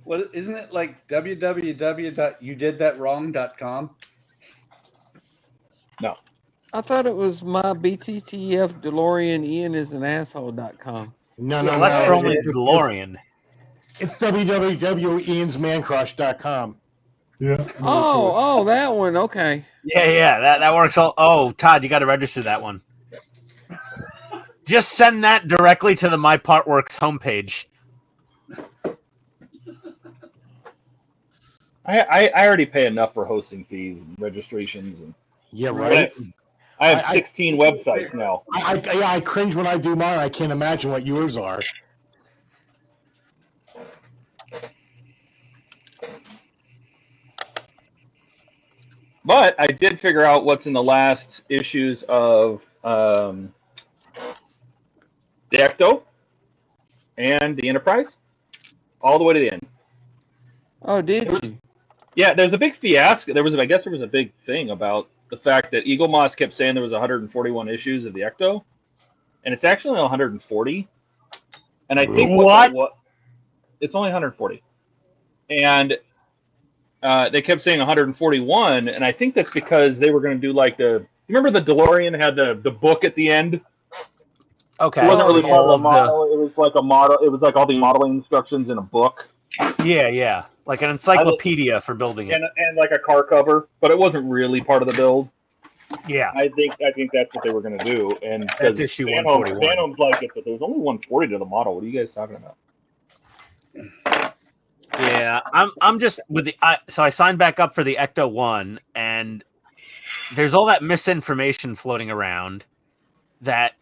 What isn't it like www.youdidthatwrong.com? No. I thought it was my BTTF DeLorean Ian is an asshole.com. No, Well, that's for only DeLorean. It's www.iansmancrush.com. Yeah. Oh, that one. Okay. Yeah, that works. Oh, Todd, you got to register that one. Just send that directly to the My Part Works homepage. I already pay enough for hosting fees and registrations and Yeah, right. I have 16 websites now. I cringe when I do mine. I can't imagine what yours are. But I did figure out what's in the last issues of the Ecto and the Enterprise, all the way to the end. Oh, did you? Yeah, there's a big fiasco. I guess there was a big thing about the fact that Eagle Moss kept saying there was 141 issues of the Ecto, and it's actually only 140. And I think it's only 140. And they kept saying 141, and I think that's because they were going to do like you remember the DeLorean had the book at the end? Okay. It wasn't really part of the model. It was like a model. It was like all the modeling instructions in a book. Yeah. Like an encyclopedia for building it. And like a car cover, but it wasn't really part of the build. Yeah. I think that's what they were going to do. And that's issue 141. Phantom's like it, but there's only 140 to the model. What are you guys talking about? Yeah, I'm just with so I signed back up for the Ecto 1, and there's all that misinformation floating around that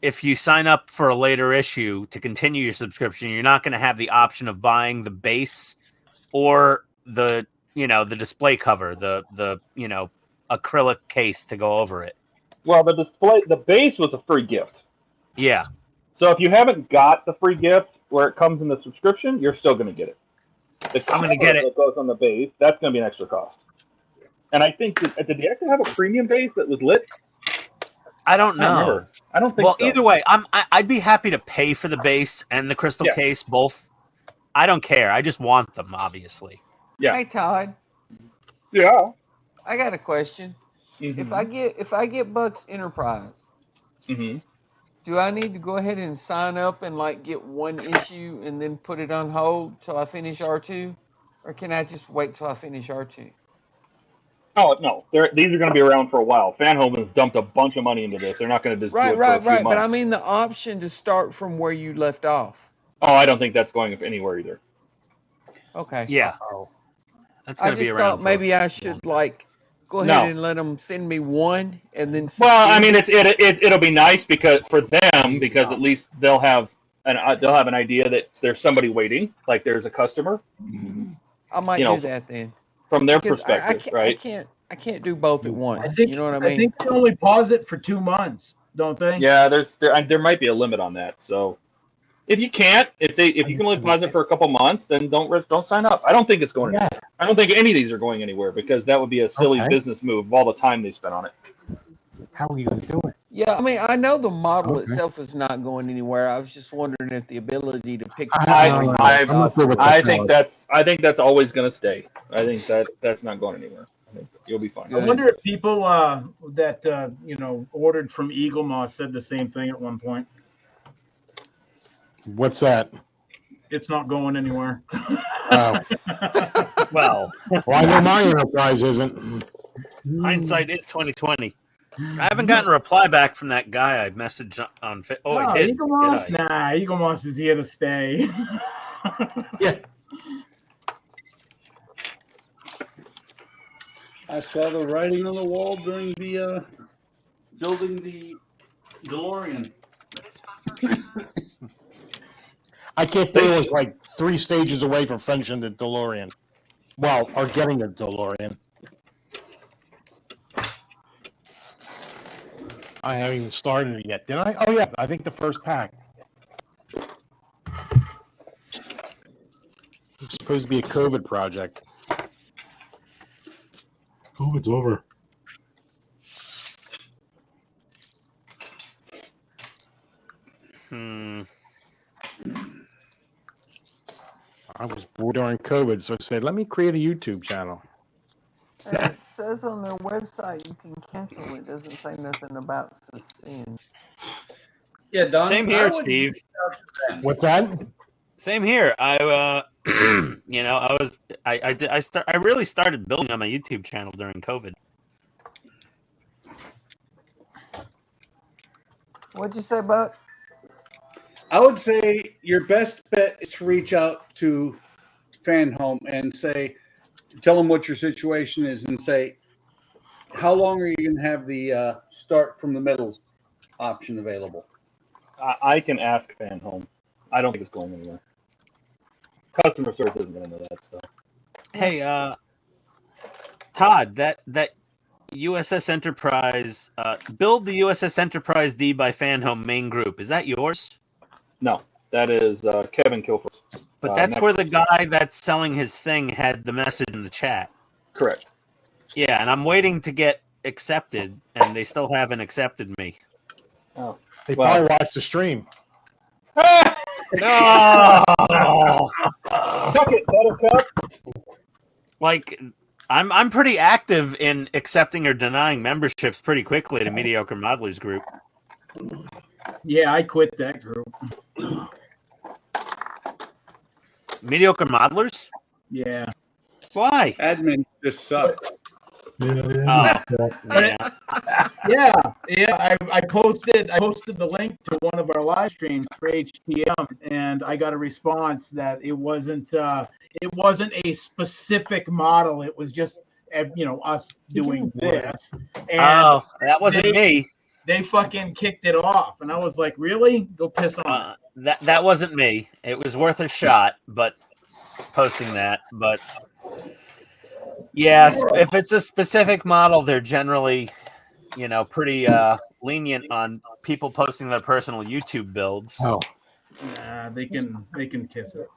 if you sign up for a later issue to continue your subscription, you're not going to have the option of buying the base or the display cover, the acrylic case to go over it. Well, the base was a free gift. Yeah. So if you haven't got the free gift where it comes in the subscription, you're still going to get it. I'm going to get it. That goes on the base. That's going to be an extra cost. And I think did the Ecto have a premium base that was lit? I don't know. I don't think. Well, so. either way, I'd be happy to pay for the base and the crystal case both. I don't care. I just want them, obviously. Yeah. Hey, Todd. Yeah. I got a question. Mm-hmm. If I get Bucks Enterprise, mm-hmm. do I need to go ahead and sign up and like get one issue and then put it on hold till I finish R2, or can I just wait till I finish R2? Oh no, these are going to be around for a while. Fan-Home has dumped a bunch of money into this. They're not going to just do it for a few months. But I mean the option to start from where you left off. Oh, I don't think that's going anywhere either. Okay. Yeah. That's I going to be just around. thought maybe I should like go ahead No. and let them send me one and then. Well, I suspend mean, it? it'll be nice because at least they'll have an idea that there's somebody waiting, like there's a customer. I might you know, do that then. From their Because perspective, right? I can't do both at once. I think, you know what I I mean? think they only pause it for 2 months, don't they? Yeah, there might be a limit on that. So if you can't, if you can only pause it for a couple months, then don't sign up. I don't think it's going. Yeah. I don't think any of these are going anywhere because that would be a silly Okay. business move of all the time they spent on it. How are you going to do it? Yeah, I mean, I know the model Okay. itself is not going anywhere. I was just wondering if the ability to pick. I'm not sure what I the think hell. that's always going to stay. I think that's not going anywhere. I think you'll be fine. I wonder if people that ordered from Eagle Moss said the same thing at one point. What's that? It's not going anywhere. Oh. Well, I know my enterprise isn't. hindsight is 2020. I haven't gotten a reply back from that guy I messaged on. I did. Eagle Did Moss? I? Nah, Eagle Moss is here to stay. Yeah. I saw the writing on the wall during the building the DeLorean. I can't believe it was like 3 stages away from finishing the DeLorean. Well, or getting the DeLorean. I haven't even started it yet, did I? Oh yeah, I think the first pack. It's supposed to be a COVID project. COVID's over. I was bored during COVID, so I said, let me create a YouTube channel. It says on their website you can cancel. It doesn't say nothing about suspend. Yeah, Don. Same here, Steve. What's that? Same here. I really started building on my YouTube channel during COVID. What'd you say, Buck? I would say your best bet is to reach out to Fan Home and tell them what your situation is and say, how long are you going to have the start from the middle option available? I can ask Fan Home. I don't think it's going anywhere. Customer service isn't going to know that stuff. Hey, Todd, that USS Enterprise, build the USS Enterprise D by Fan Home main group. Is that yours? No, that is Kevin Kilford's. But that's where the guy that's selling his thing had the message in the chat. Correct. Yeah, and I'm waiting to get accepted, and they still haven't accepted me. Oh, They probably watched the stream. No. Suck it, Buttercup. Like, I'm pretty active in accepting or denying memberships pretty quickly to Mediocre Modelers Group. Yeah, I quit that group. Mediocre Modelers? Yeah. Why? Admin just suck. Yeah. I posted the link to one of our live streams for HTM, and I got a response that it wasn't a specific model. It was just us doing this. And that wasn't me. They fucking kicked it off, and I was like, "Really? Go piss on it." That wasn't me. It was worth a shot, but posting that. But yeah, if it's a specific model, they're generally, pretty lenient on people posting their personal YouTube builds. Oh, Nah, they can kiss it.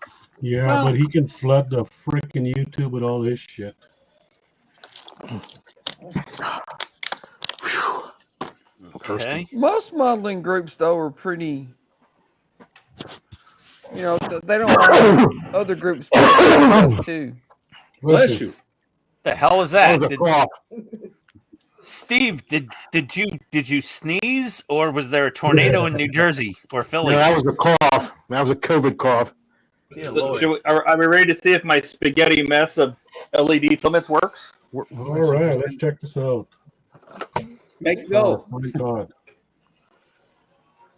Yeah, but he can flood the freaking YouTube with all this shit. Okay. Most modeling groups, though, are pretty. They don't like other groups stuff too. Bless you. The hell was that? that was a cough. Steve, did you sneeze, or was there a tornado in New Jersey or Philly? No, that was a cough. That was a COVID cough. So, are we ready to see if my spaghetti mess of LED filaments works? All right, let's check this out. Make it go. Oh my God.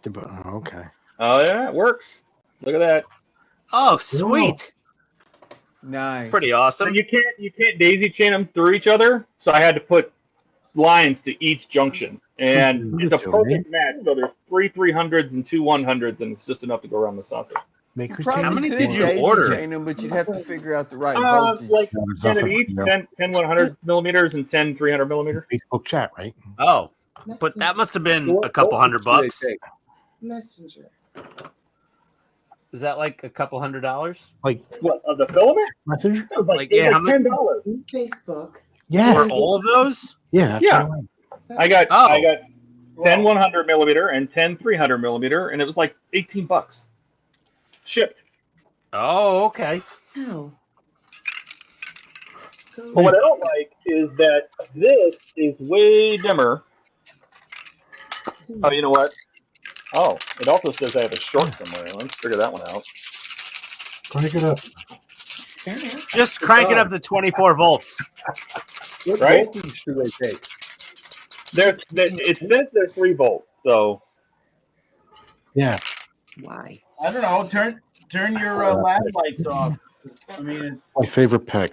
Okay. Oh yeah, it works. Look at that. Oh, sweet. Nice. Pretty So awesome. you can't daisy chain them through each other. So I had to put lines to each junction, and it's a perfect match. So there's 3 300s and 2 100s, and it's just enough to go around the saucer. You probably How many could did you daisy order? chain them, but you'd have to figure out the right voltage. Like 10 of each, 10 100 millimeters and 10 300 millimeter. Facebook chat, right? Oh, but that must have been a couple $100. Messenger. Is that like a couple $100? Like what of the filament? Messenger? Like yeah, how much $10. Facebook. Yeah. for all of those? Yeah. That's Yeah. right. I got Oh. 10 100 millimeter and 10 300 millimeter, and it was like $18 shipped. Oh, okay. Oh. But what I don't like is that this is way dimmer. Oh, you know what? Oh, it also says I have a short somewhere. Let's figure that one out. Crank it up. Just crank it up to 24 volts. What Right? voltage do they take? It says they're 3 volts, so Yeah. Why? I don't know. Turn your lab lights off. I mean, My favorite pick.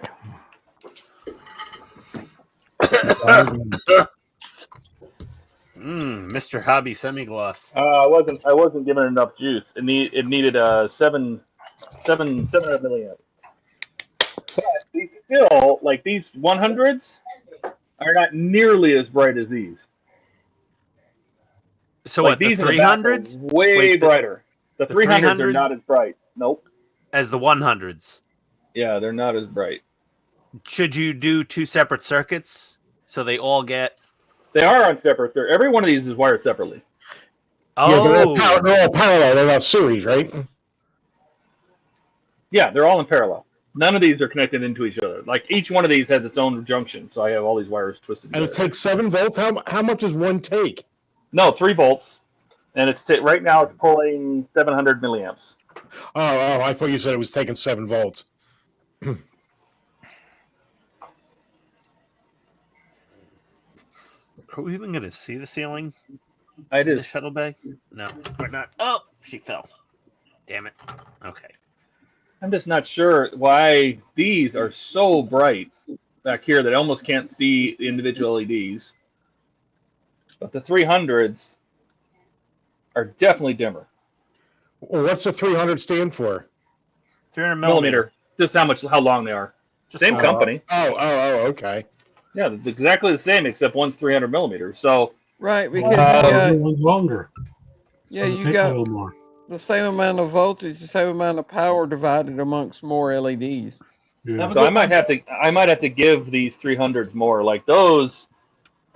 Mr. Hobby semi-gloss. I wasn't given enough juice. It needed a 700 milliamp. But these still, like these 100s, are not nearly as bright as these. So Like what, the these in the back are 300s? way Wait, brighter. The 300s are 300s? not as bright. Nope. As the 100s. Yeah, they're not as bright. Should you do 2 separate circuits so they all get... They are on separate. Every one of these is wired separately. Oh, Yeah, they're all parallel. They're not series, right? Yeah, they're all in parallel. None of these are connected into each other. Like each one of these has its own junction, so I have all these wires twisted And together. it takes 7 volts. How much does one take? No, 3 volts, and it's right now it's pulling 700 milliamps. Oh, I thought you said it was taking 7 volts. are we even going to see the ceiling? I The did. shuttle bay? No, we're not. Oh, she fell. Damn it. Okay. I'm just not sure why these are so bright back here that I almost can't see the individual LEDs. But the 300s are definitely dimmer. Well, what's the 300 stand for? 300 Millimeter. Just how long they are. Just Same company. Oh, okay. Yeah, it's exactly the same except one's 300 millimeters. So Right, because The one's longer. yeah, It'll you take a got little more. the same amount of voltage, the same amount of power divided amongst more LEDs. Yeah. So I might have to give these 300s more. Like those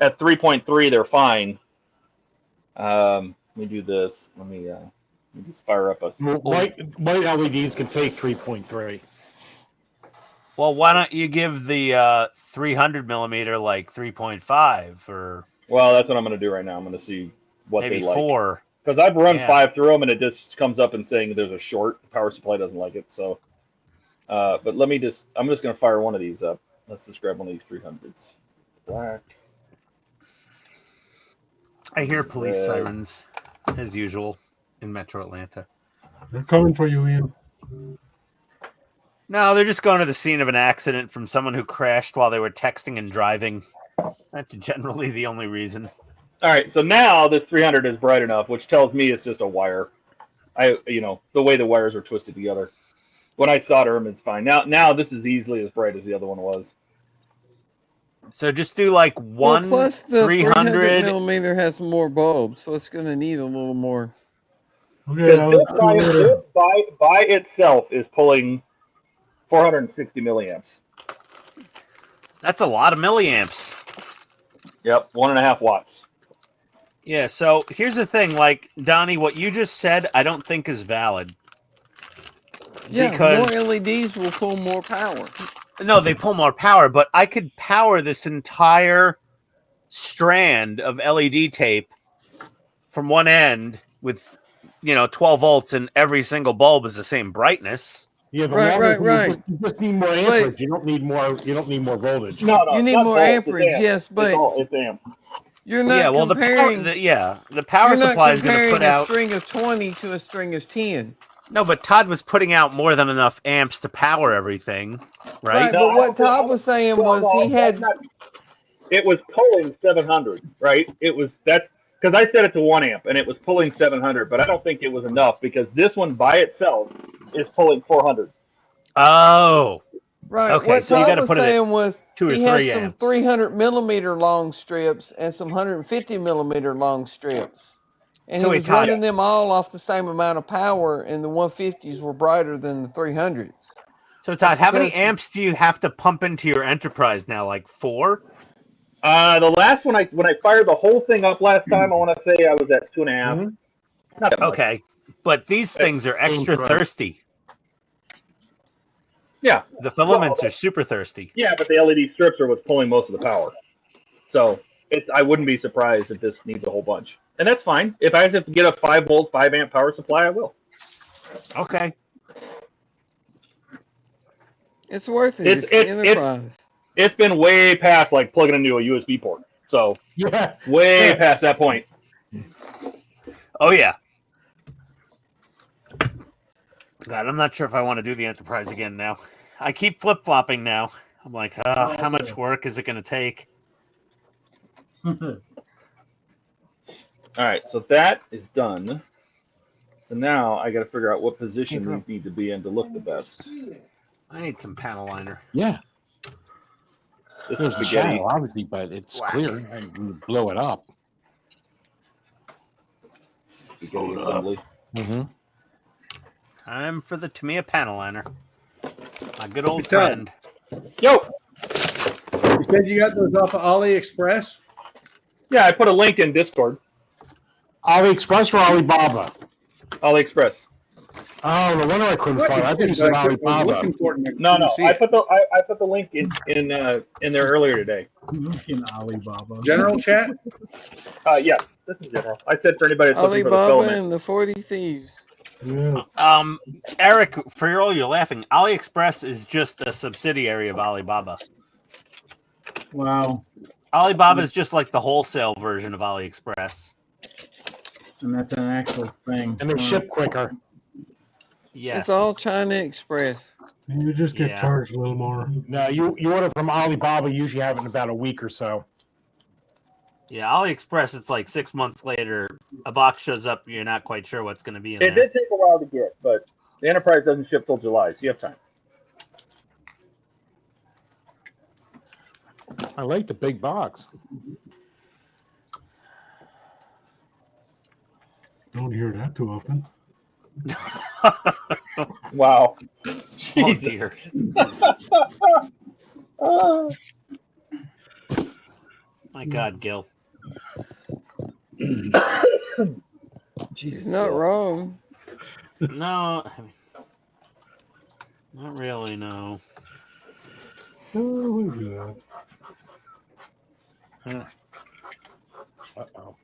at 3.3, they're fine. Let me do this. Let me just fire up a. White LEDs can take 3.3. Well, why don't you give the 300 millimeter like 3.5 or Well, that's what I'm going to do right now. I'm going to see what maybe they like. 4? Because I've run Yeah. 5 through them, and it just comes up and saying there's a short. The power supply doesn't like it. So, but I'm just going to fire one of these up. Let's just grab one of these 300s. Black. I hear police Red. sirens as usual in Metro Atlanta. They're coming for you, Ian. No, they're just going to the scene of an accident from someone who crashed while they were texting and driving. That's generally the only reason. All right, so now this 300 is bright enough, which tells me it's just a wire. The way the wires are twisted together. When I solder them, it's fine. Now this is easily as bright as the other one was. So just do like one plus the 300. millimeter has more bulbs, so it's going to need a little more. Okay, Because this by itself is pulling 460 milliamps. That's a lot of milliamps. Yep, 1.5 watts. Yeah, so here's the thing, like, Donnie, what you just said, I don't think is valid. Yeah, Because- more LEDs will pull more power. No, they pull more power, but I could power this entire strand of LED tape from one end with, 12 volts, and every single bulb is the same brightness. Yeah, the Right, longer right. You just need more amperage. You don't need more. You don't need more voltage. No, You it's need not more volts, it's amperage, amp. yes, but It's amp. you're not Yeah, well, comparing. the power you're not supply is going to comparing put a out. string of 20 to a string of 10. No, but Todd was putting out more than enough amps to power everything, right? Right, but what Todd was saying was he had. It was pulling 700, right? That's because I set it to 1 amp and it was pulling 700, but I don't think it was enough because this one by itself is pulling 400. Oh, Right. Okay, What so you Todd gotta was put it at saying was 2 or he had 3 some amps. 300 millimeter long strips and some 150 millimeter long strips. And So he wait, was Todd- running them all off the same amount of power, and the 150s were brighter than the 300s. So Todd, how many because- amps do you have to pump into your Enterprise now? Like 4? The last one, when I fired the whole thing up last time, I want to say I was at 2.5. Mm-hmm. Not that much. Okay, but these things are extra thirsty. Yeah. The filaments are super thirsty. Yeah, but the LED strips are what's pulling most of the power. So I wouldn't be surprised if this needs a whole bunch. And that's fine. If I have to get a 5-volt, 5-amp power supply, I will. Okay. It's worth it. It's Enterprise. It's been way past like plugging into a USB port. So Yeah. way past that point. Oh yeah. God, I'm not sure if I want to do the Enterprise again now. I keep flip-flopping now. I'm like, how much work is it going to take? All right, so that is done. So now I got to figure out what position these need to be in to look the best. I need some panel liner. Yeah. This There's is the spaghetti. shadow, obviously, but it's clear. And you blow it up. Spaghetti assembly. Mm-hmm. Time for the Tamiya panel liner. My good old Good time. friend. Yo! You said you got those off of AliExpress? Yeah, I put a link in Discord. AliExpress or Alibaba? AliExpress. Oh, no wonder I couldn't find it. I think you said Alibaba. No, I put the link in there earlier today. Looking Alibaba. General chat? Yeah, this is general. I said for anybody that's looking for the Alibaba filament. and the 40 Thieves. Yeah. Eric, for all you're laughing, AliExpress is just a subsidiary of Alibaba. Wow. Alibaba is just like the wholesale version of AliExpress. And that's an actual thing. And they ship quicker. Yes. It's all China Express. And you just get Yeah. charged a little more. No, you order from Alibaba, you usually have it in about a week or so. Yeah, AliExpress, it's like 6 months later, a box shows up, you're not quite sure what's going to be in It there. did take a while to get, but the Enterprise doesn't ship till July, so you have time. I like the big box. Don't hear that too often. Wow. Oh, Jesus. dear. My God, Gil. He's not wrong. No, I mean, not really, no. Oh, we do that. Uh-oh.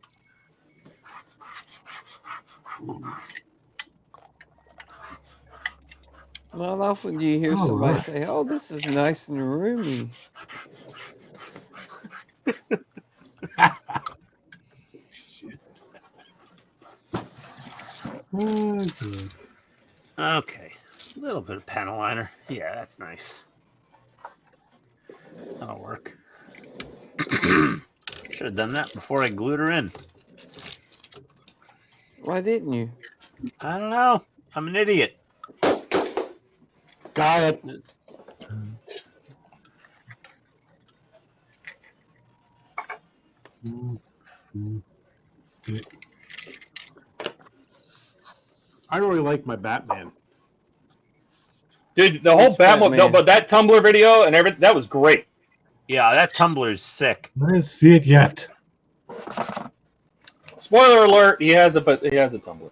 Not often do you hear All somebody right. say, "Oh, this is nice and roomy." Oh, good. Okay. A little bit of panel liner. Yeah, that's nice. That'll work. Should have done that before I glued her in. Why didn't you? I don't know. I'm an idiot. Got it. Okay. I really like my Batman. Dude, the whole Which Batman, Batman? but that Tumblr video and everything, that was great. Yeah, that tumbler's sick. I didn't see it yet. Spoiler alert, he has a Tumblr.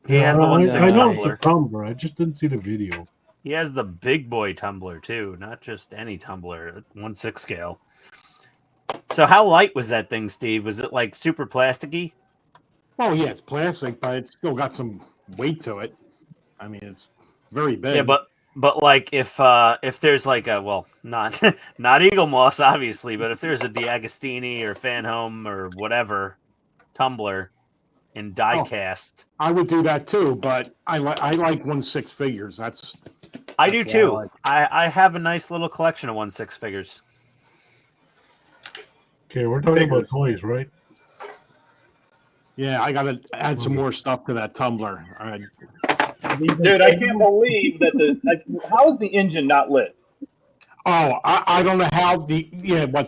He has the I 1.6 know tumbler. it's a Tumblr. I just didn't see the video. He has the big boy tumbler too, not just any tumbler, 1/6 scale. So how light was that thing, Steve? Was it like super plasticky? Oh, yeah, it's plastic, but it's still got some weight to it. I mean, it's very big. Yeah, but like if there's like a, well, not not Eagle Moss obviously, but if there's a D'Agostini or Fan Home or whatever tumbler, in die cast. I would do that too, but I like 1/6 figures. I do what I too. like. I have a nice little collection of 1/6 figures. Okay, we're talking about toys, right? Yeah, I gotta add some more stuff to that tumbler. Dude, I can't believe that how is the engine not lit? Oh, I don't know how the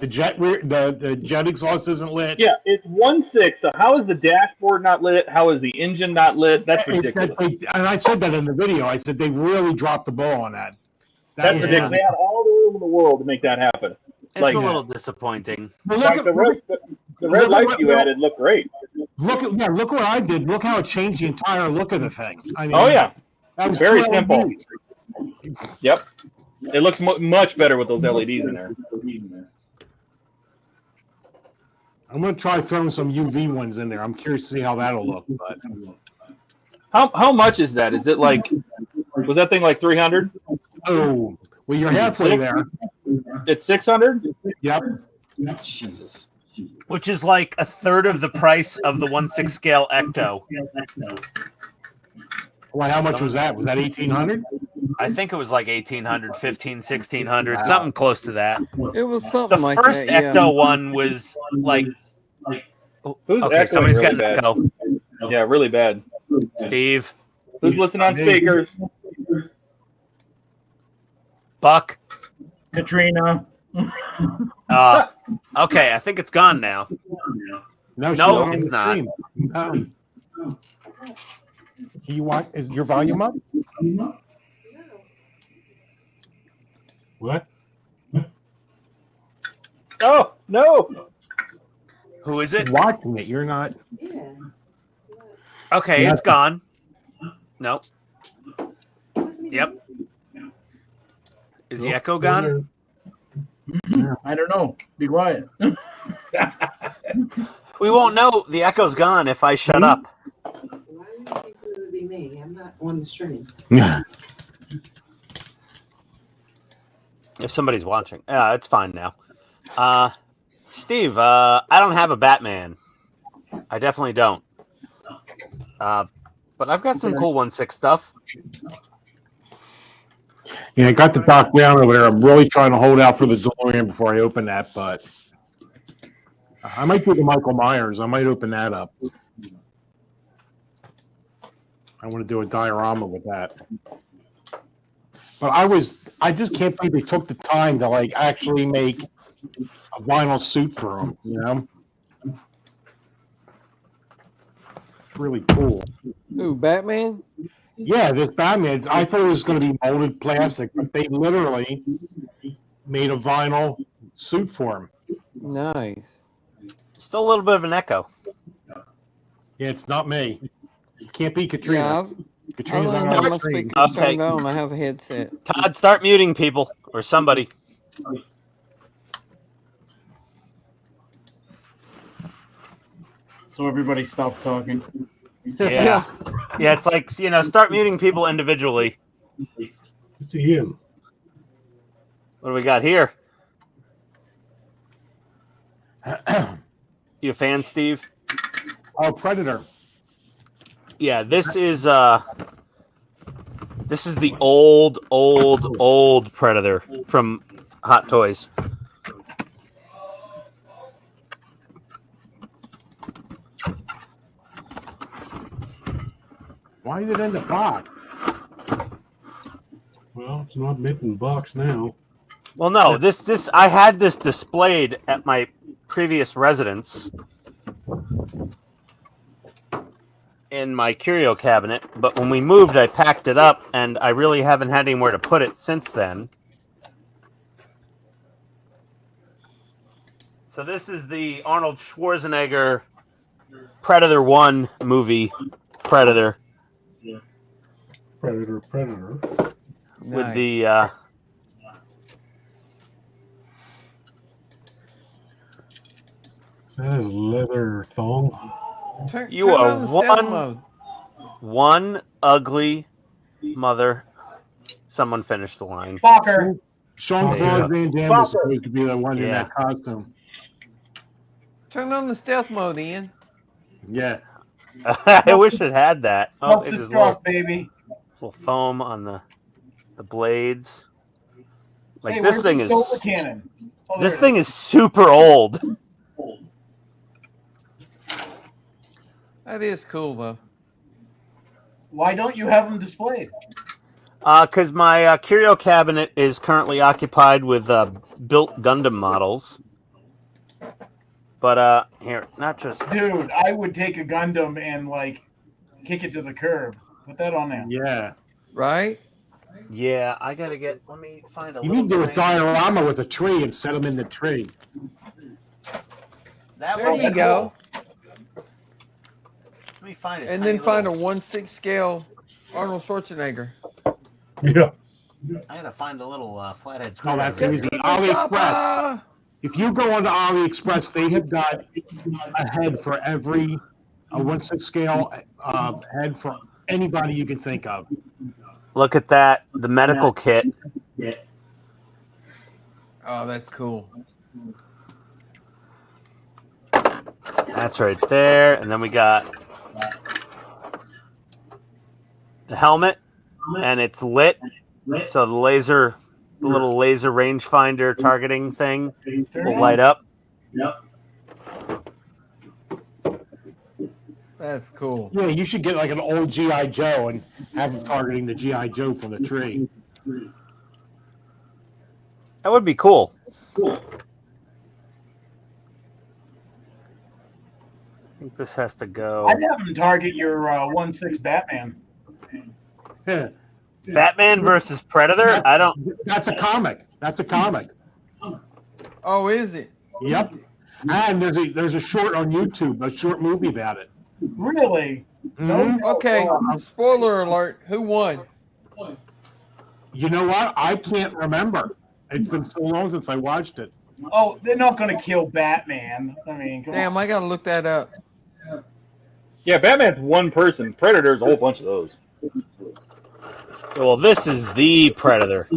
jet exhaust isn't lit. Yeah, it's 1/6. So how is the dashboard not lit? How is the engine not lit? That's ridiculous. And I said that in the video. I said they really dropped the ball on that. That's ridiculous. They had all the room in the world to make that happen. It's a little disappointing. Like the red lights you added look great. Look what I did. Look how it changed the entire look of the thing. I mean, Oh yeah, that was very 2 simple. LEDs. Yep, it looks much better with those LEDs in there. I'm gonna try throwing some UV ones in there. I'm curious to see how that'll look. But how much is that? Is it like was that thing like 300? Oh, well, you're halfway there. It's 600. Yep. Jesus. Which is like a third of the price of the 1/6 scale Ecto. Well, how much was that? Was that 1,800? I think it was like 1,800, 1,500, 1,600, something close to that. It was something The like first that. Yeah. Ecto one was like. Who's Okay, echoing somebody's really got an bad? echo. Yeah, really bad. Steve. Who's listening on speakers? Buck. Katrina. Okay, I think it's gone now. No, No, it's not. Is your volume up? What? Oh no! Who is it? Watching it, you're not. Okay, it's gone. Nope. Yep. Is the echo gone? I don't know. Be quiet. We won't know the echo's gone if I shut up. Why do you think it would be me? I'm not on the stream. Yeah. If somebody's watching. Yeah, it's fine now. Steve, I don't have a Batman. I definitely don't. But I've got some cool 1/6 stuff. Yeah, I got the Doc Brown over there. I'm really trying to hold out for the DeLorean before I open that, but I might do the Michael Myers. I might open that up. I want to do a diorama with that. But I just can't believe they took the time to like actually make a vinyl suit for him, you know? It's really cool. Ooh, Batman? Yeah, this Batman, I thought it was going to be molded plastic, but they literally made a vinyl suit for him. Nice. Still a little bit of an echo. Yeah, it's not me. It can't be Katrina. Yeah, Katrina's I on have the my screen. speakers Okay. turned on. I have a headset. Todd, start muting people or somebody. So everybody stop talking. Yeah. Yeah, it's like, start muting people individually. It's Ian. What do we got here? You a fan, Steve? Oh, Predator. Yeah, this is the old Predator from Hot Toys. Why did it end the box? Well, it's not mitten box now. Well, no, this I had this displayed at my previous residence in my curio cabinet, but when we moved, I packed it up, and I really haven't had anywhere to put it since then. So this is the Arnold Schwarzenegger Predator 1 movie, Predator. Predator. With Nice. the That is leather thong. You turn are on the stealth mode. one ugly mother. Someone finished the line. Fucker. Jean-Claude Van Damme was supposed to be the one in Yeah. that costume. Turn on the stealth mode, Ian. Yeah. I wish it had that. Oh, it is Self-destruct, baby. little foam on the blades. Like Hey, this where's thing the is solar cannon? Oh, this there it thing is super old. That is cool though. Why don't you have them displayed? Because my curio cabinet is currently occupied with built Gundam models. But here, not just Dude, I would take a Gundam and like kick it to the curb. Put that on there. Yeah. Right? yeah. I gotta get. Let me find a. You little need to do a thing. diorama with a tree and set them in the tree. That There would you be go. cool. Let me find it. And then find a 1/6 scale Arnold Schwarzenegger. Yeah. I gotta find a little flathead Oh, screwdriver. that's easy. AliExpress. Chopper! If you go onto AliExpress, they have got a head for every 1/6 scale head for anybody you can think of. Look at that. The medical kit. Oh, that's cool. That's right there. And then we got the helmet, and it's lit. So the little laser rangefinder targeting thing will light up. That's cool. Yeah, you should get like an old G.I. Joe and have them targeting the G.I. Joe from the tree. That would be cool. I think this has to go. I'd have them target your 1/6 Batman. Yeah. Batman versus Predator? I don't. That's a comic. That's a comic. Oh, is it? Yep. And there's a short on YouTube, a short movie about it. Really? Mhm. Okay. Spoiler alert. Who won? You know what? I can't remember. It's been so long since I watched it. Oh, they're not going to kill Batman. I mean, come Damn, on. I gotta look that up. Yeah, Batman's one person. Predator's a whole bunch of those. Well, this is the Predator.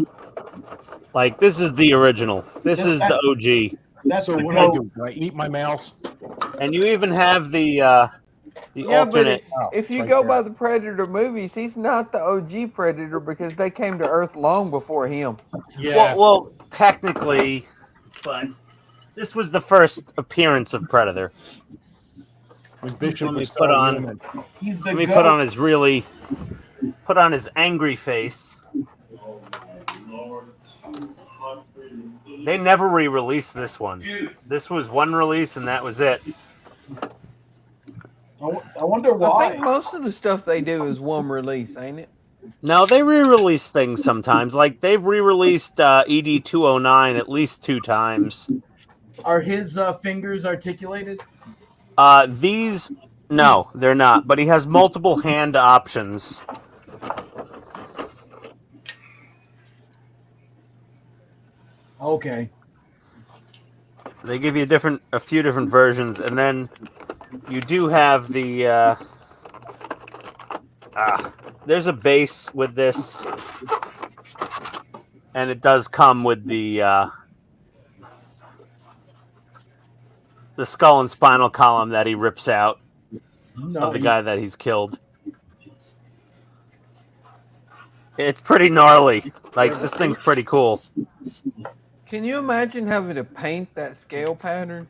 Like, this is the original. This is the OG. That's So the what do I goat. do? Do I eat my mouse? And you even have the Yeah, but alternate. if you right go there. by the Predator movies, he's not the OG Predator because they came to Earth long before him. Yeah. Well, technically, but this was the first appearance of Predator. When Bishop Let me was put still on. human. He's the Let me goat. put on his angry face. They never re-released this one. This was one release, and that was it. I wonder I why. think most of the stuff they do is one release, ain't it? No, they re-release things sometimes. Like they've re-released ED 209 at least 2 times. Are his fingers articulated? These, no, they're not. But he has multiple hand options. Okay. They give you a few different versions, and then you do have the. There's a base with this, and it does come with the skull and spinal column that he rips out of the guy that he's killed. It's pretty gnarly. Like, this thing's pretty cool. Can you imagine having to paint that scale pattern?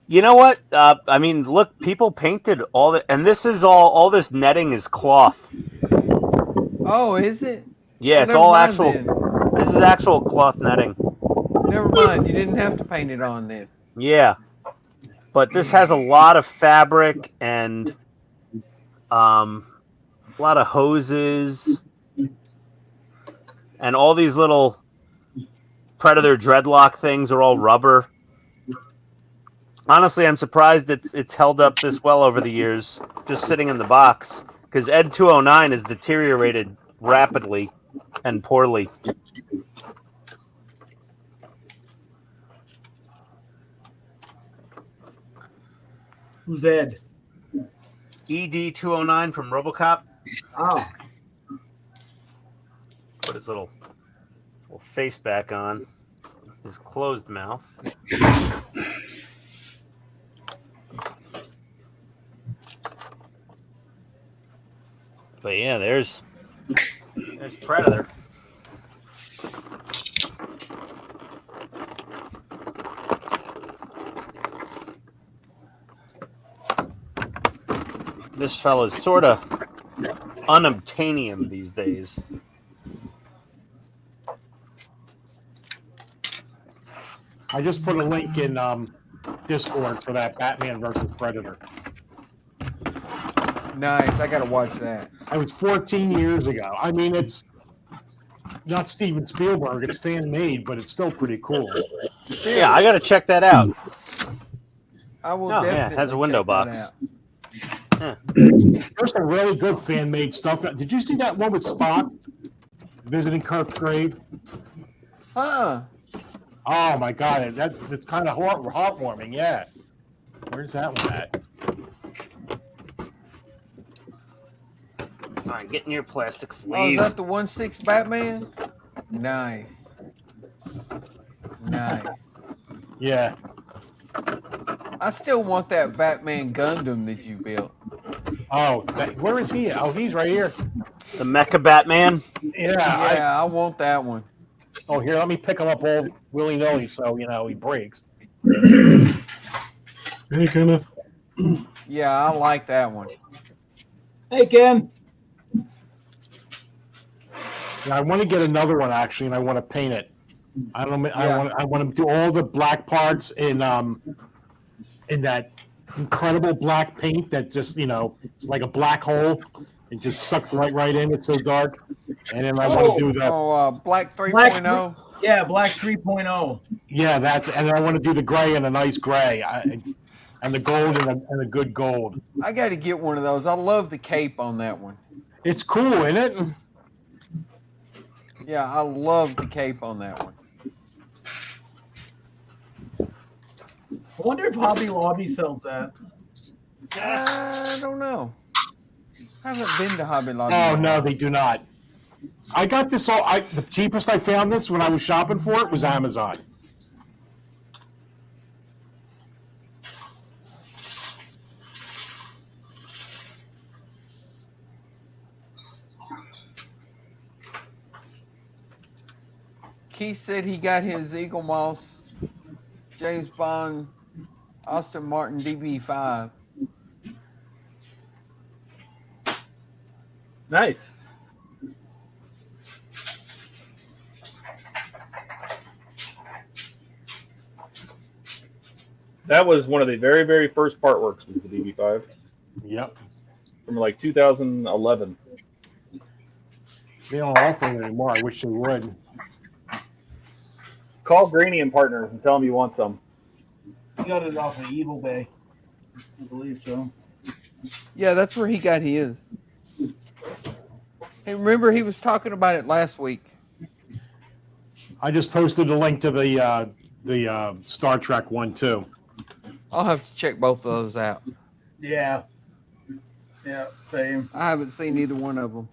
You know what? I mean, look, people painted all the, and this is all this netting is cloth. Oh, is it? Yeah, Well, it's never all mind actual. then. This is actual cloth netting. Never mind. You didn't have to paint it on then. Yeah, but this has a lot of fabric and a lot of hoses and all these little Predator dreadlock things are all rubber. Honestly, I'm surprised it's held up this well over the years, just sitting in the box, because Ed 209 has deteriorated rapidly and poorly. Who's Ed? ED 209 from RoboCop. Oh. Put his little face back on. His closed mouth. But yeah, there's Predator. This fella's sort of unobtainium these days. I just put a link in Discord for that Batman versus Predator. Nice. I gotta watch that. It was 14 years ago. I mean, it's not Steven Spielberg. It's fan made, but it's still pretty cool. Yeah, I got to check that out. I will Oh, definitely yeah, it has a window check that box. out. Yeah. There's some really good fan made stuff. Did you see that one with Spock visiting Kirk's grave? Huh? Oh my God, that's kind of heartwarming. Yeah. Where's that one at? All right, get in your plastic Oh, is sleeve. that the 1/6 Batman? Nice. Nice. Yeah. I still want that Batman Gundam that you built. Oh, where is he? Oh, he's right here. The Mecha Batman. Yeah, I want that one. Oh, here, let me pick him up all willy-nilly so, he breaks. Hey, Kenneth. Yeah, I like that one. Hey, Ken. Yeah, I want to get another one, actually, and I want to paint it. I want to do all the black parts in that incredible black paint that just, it's like a black hole. It just sucks right in. It's so dark. And then I want to do the Black 3.0. Yeah, Black 3.0. Yeah, and I want to do the gray and a nice gray, and the gold and a good gold. I got to get one of those. I love the cape on that one. It's cool, isn't it? Yeah, I love the cape on that one. I wonder if Hobby Lobby sells that. I don't know. I haven't been to Hobby Lobby. Oh, no, they do not. I got this the cheapest I found this when I was shopping for it was Amazon. Keith said he got his Eagle Moss, James Bond, Aston Martin DB5. Nice. That was one of the very, very first part works was the DB5. Yep. From like 2011. They don't offer it anymore. I wish they would. Call Greeny and Partners and tell them you want some. He got it off of Evil Bay. I believe so. Yeah, that's where he got his. Hey, remember he was talking about it last week. I just posted a link to the Star Trek one too. I'll have to check both of those out. Yeah. Yeah, same. I haven't seen either one of them.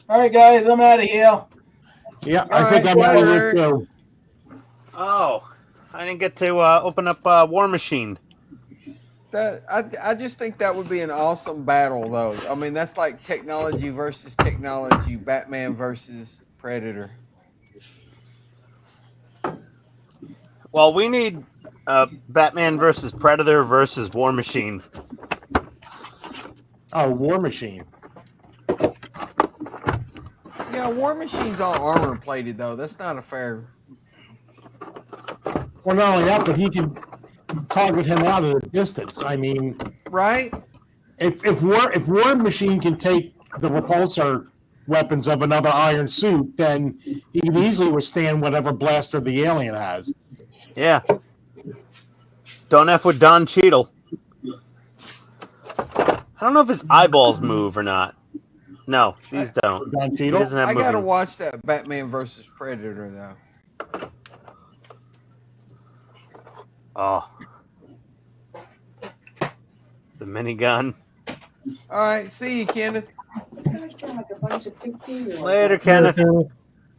All right, guys, I'm out of here. Yeah, All I think right, I'm out of bye, here Eric. too. Oh, I didn't get to open up War Machine. I just think that would be an awesome battle, though. I mean, that's like technology versus technology, Batman versus Predator. Well, we need Batman versus Predator versus War Machine. Oh, War Machine. Yeah, War Machine's all armor plated, though. That's not a fair. Well, not only that, but he can target him out at a distance. I mean, right? If War Machine can take the repulsor weapons of another iron suit, then he can easily withstand whatever blaster the alien has. Yeah. Don't F with Don Cheadle. I don't know if his eyeballs move or not. No, these don't. Don He Cheadle? doesn't have I gotta moving. watch that Batman versus Predator, though. Oh. The minigun. All right, see you, Kenneth. You guys sound like a bunch of 15-year-olds. Later, Kenneth.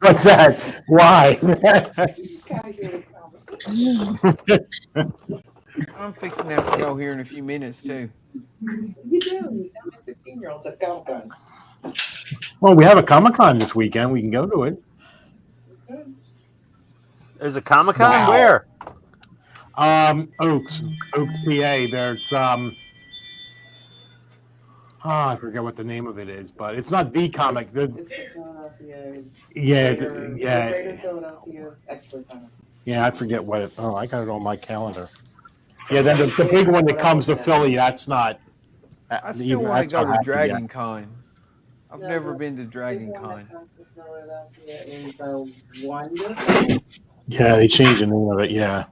What's that? Why? You just gotta hear this conversation. I'm fixing to have to go here in a few minutes too. You do. You sound like 15-year-olds at Comic-Con. Well, we have a Comic-Con this weekend. We can go to it. There's a Comic-Con? Wow. Where? Oaks, PA. There's I forget what the name of it is, but it's not the comic. It's the Philadelphia. Yeah, Greater Philadelphia Expo Center. Yeah, I forget what it. Oh, I got it on my calendar. Yeah, then the big one that comes to Philly, that's not. I still want to go to Dragon Con. I've never been to Dragon Con. Yeah, they changed the name of it. Yeah.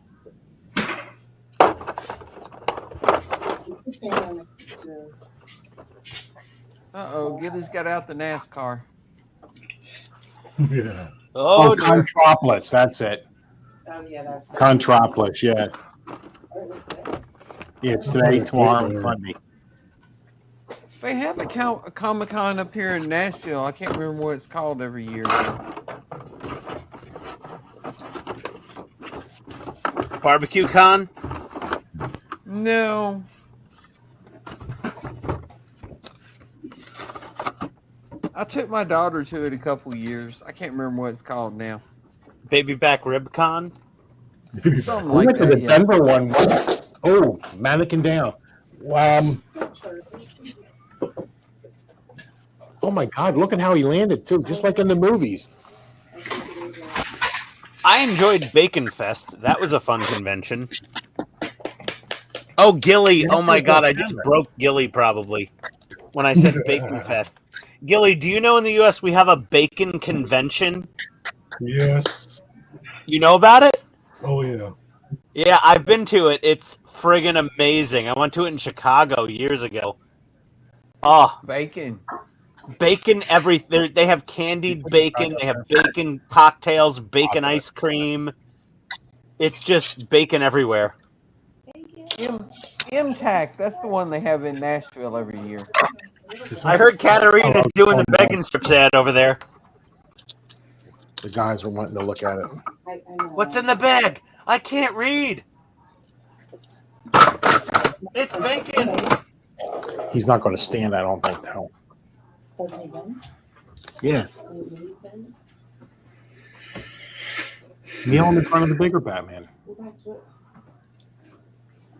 Gilly's got out the NASCAR. Yeah. Oh, Contropolis. That's it. Oh yeah, that's Contropolis. Yeah. Yeah, it's today, tomorrow, and Sunday. They have a Comic-Con up here in Nashville. I can't remember what it's called every year. Barbecue Con? No. I took my daughter to it a couple years. I can't remember what it's called now. Baby Back Rib Con? Something I like went to that, the Denver one. Oh, mannequin down. Oh my God! Look at how he landed too, just like in the movies. I enjoyed Bacon Fest. That was a fun convention. Oh, Gilly. Oh my God, I just broke Gilly probably when I said Bacon Fest. Gilly, do you know in the U.S. we have a bacon convention? Yes. You know about it? Oh, yeah. Yeah, I've been to it. It's friggin' amazing. I went to it in Chicago years ago. Oh, bacon. Bacon, everything. They have candied bacon. They have bacon cocktails, bacon ice cream. It's just bacon everywhere. MTAC, that's the one they have in Nashville every year. I heard Katarina doing the bacon strips ad over there. The guys are wanting to look at it. What's in the bag? I can't read. It's bacon. He's not going to stand, I don't think, though. Doesn't he win? Yeah. Kneel in front of the bigger Batman. Well, that's what I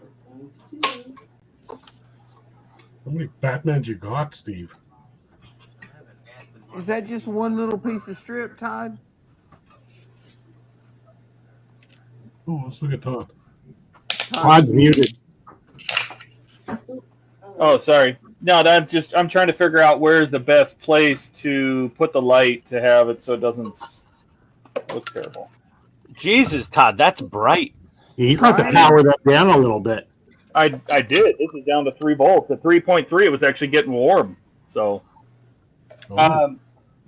was going to do. How many Batmans you got, Steve? Is that just one little piece of strip, Todd? Oh, let's look at Todd. Todd's muted. Oh, sorry. No, I'm trying to figure out where's the best place to put the light to have it so it doesn't look terrible. Jesus, Todd, that's bright. You have to power that down a little bit. I did. This is down to 3 volts. At 3.3, it was actually getting warm. So, but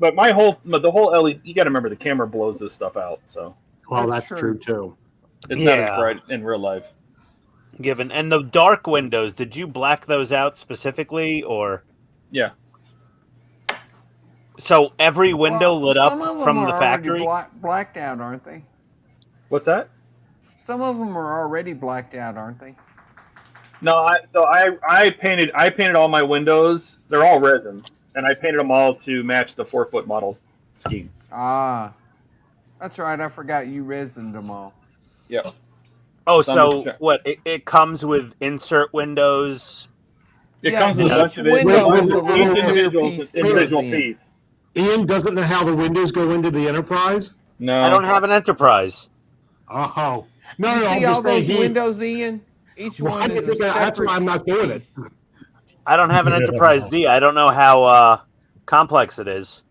the whole LED, you got to remember the camera blows this stuff out. So, well, that's true too. It's not as bright in real life. Given and the dark windows, did you black those out specifically, or? Yeah. So every window lit up from the factory. Blacked out, aren't they? What's that? Some of them are already blacked out, aren't they? No, I painted all my windows. They're all resin, and I painted them all to match the 4-foot model scheme. Ah, that's right. I forgot you resined them all. Yep. Oh, so what? It comes with insert windows. It comes with a bunch of individual piece. Ian doesn't know how the windows go into the Enterprise. No, I don't have an Enterprise. Oh, no, you no. see all those windows, Ian? Each one is a separate. That's why I'm not doing it. I don't have an Enterprise D. I don't know how complex it is.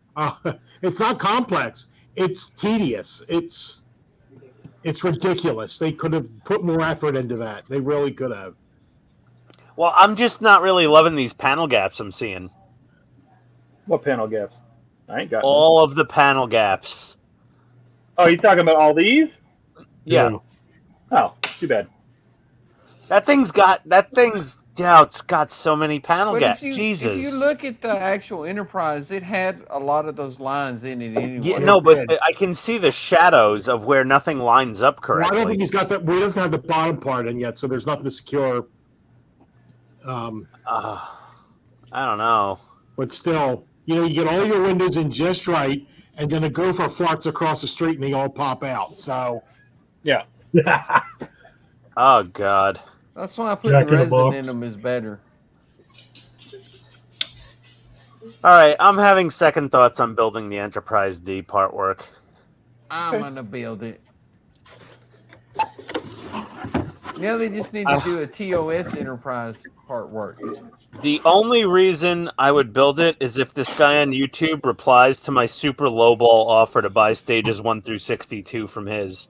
It's not complex. It's tedious. It's ridiculous. They could have put more effort into that. They really could have. Well, I'm just not really loving these panel gaps I'm seeing. What panel gaps? I ain't got all of the panel gaps. Oh, you talking about all these? Yeah. Oh, too bad. That thing's Yeah, it's got so many panel But gaps. if Jesus. you look at the actual Enterprise, it had a lot of those lines in it anyway. Yeah, no, but I can see the shadows of where nothing lines up Well, I correctly. don't think he's got that. Well, he doesn't have the bottom part in yet, so there's nothing to secure. I don't know. But still, you get all your windows in just right, and then a gopher farts across the street and they all pop out. So, yeah. Oh God. That's why I put resin in them is better. All right, I'm having second thoughts on building the Enterprise D part work. I'm gonna build it. Now they just need to do a TOS Enterprise part work. The only reason I would build it is if this guy on YouTube replies to my super lowball offer to buy stages 1 through 62 from his.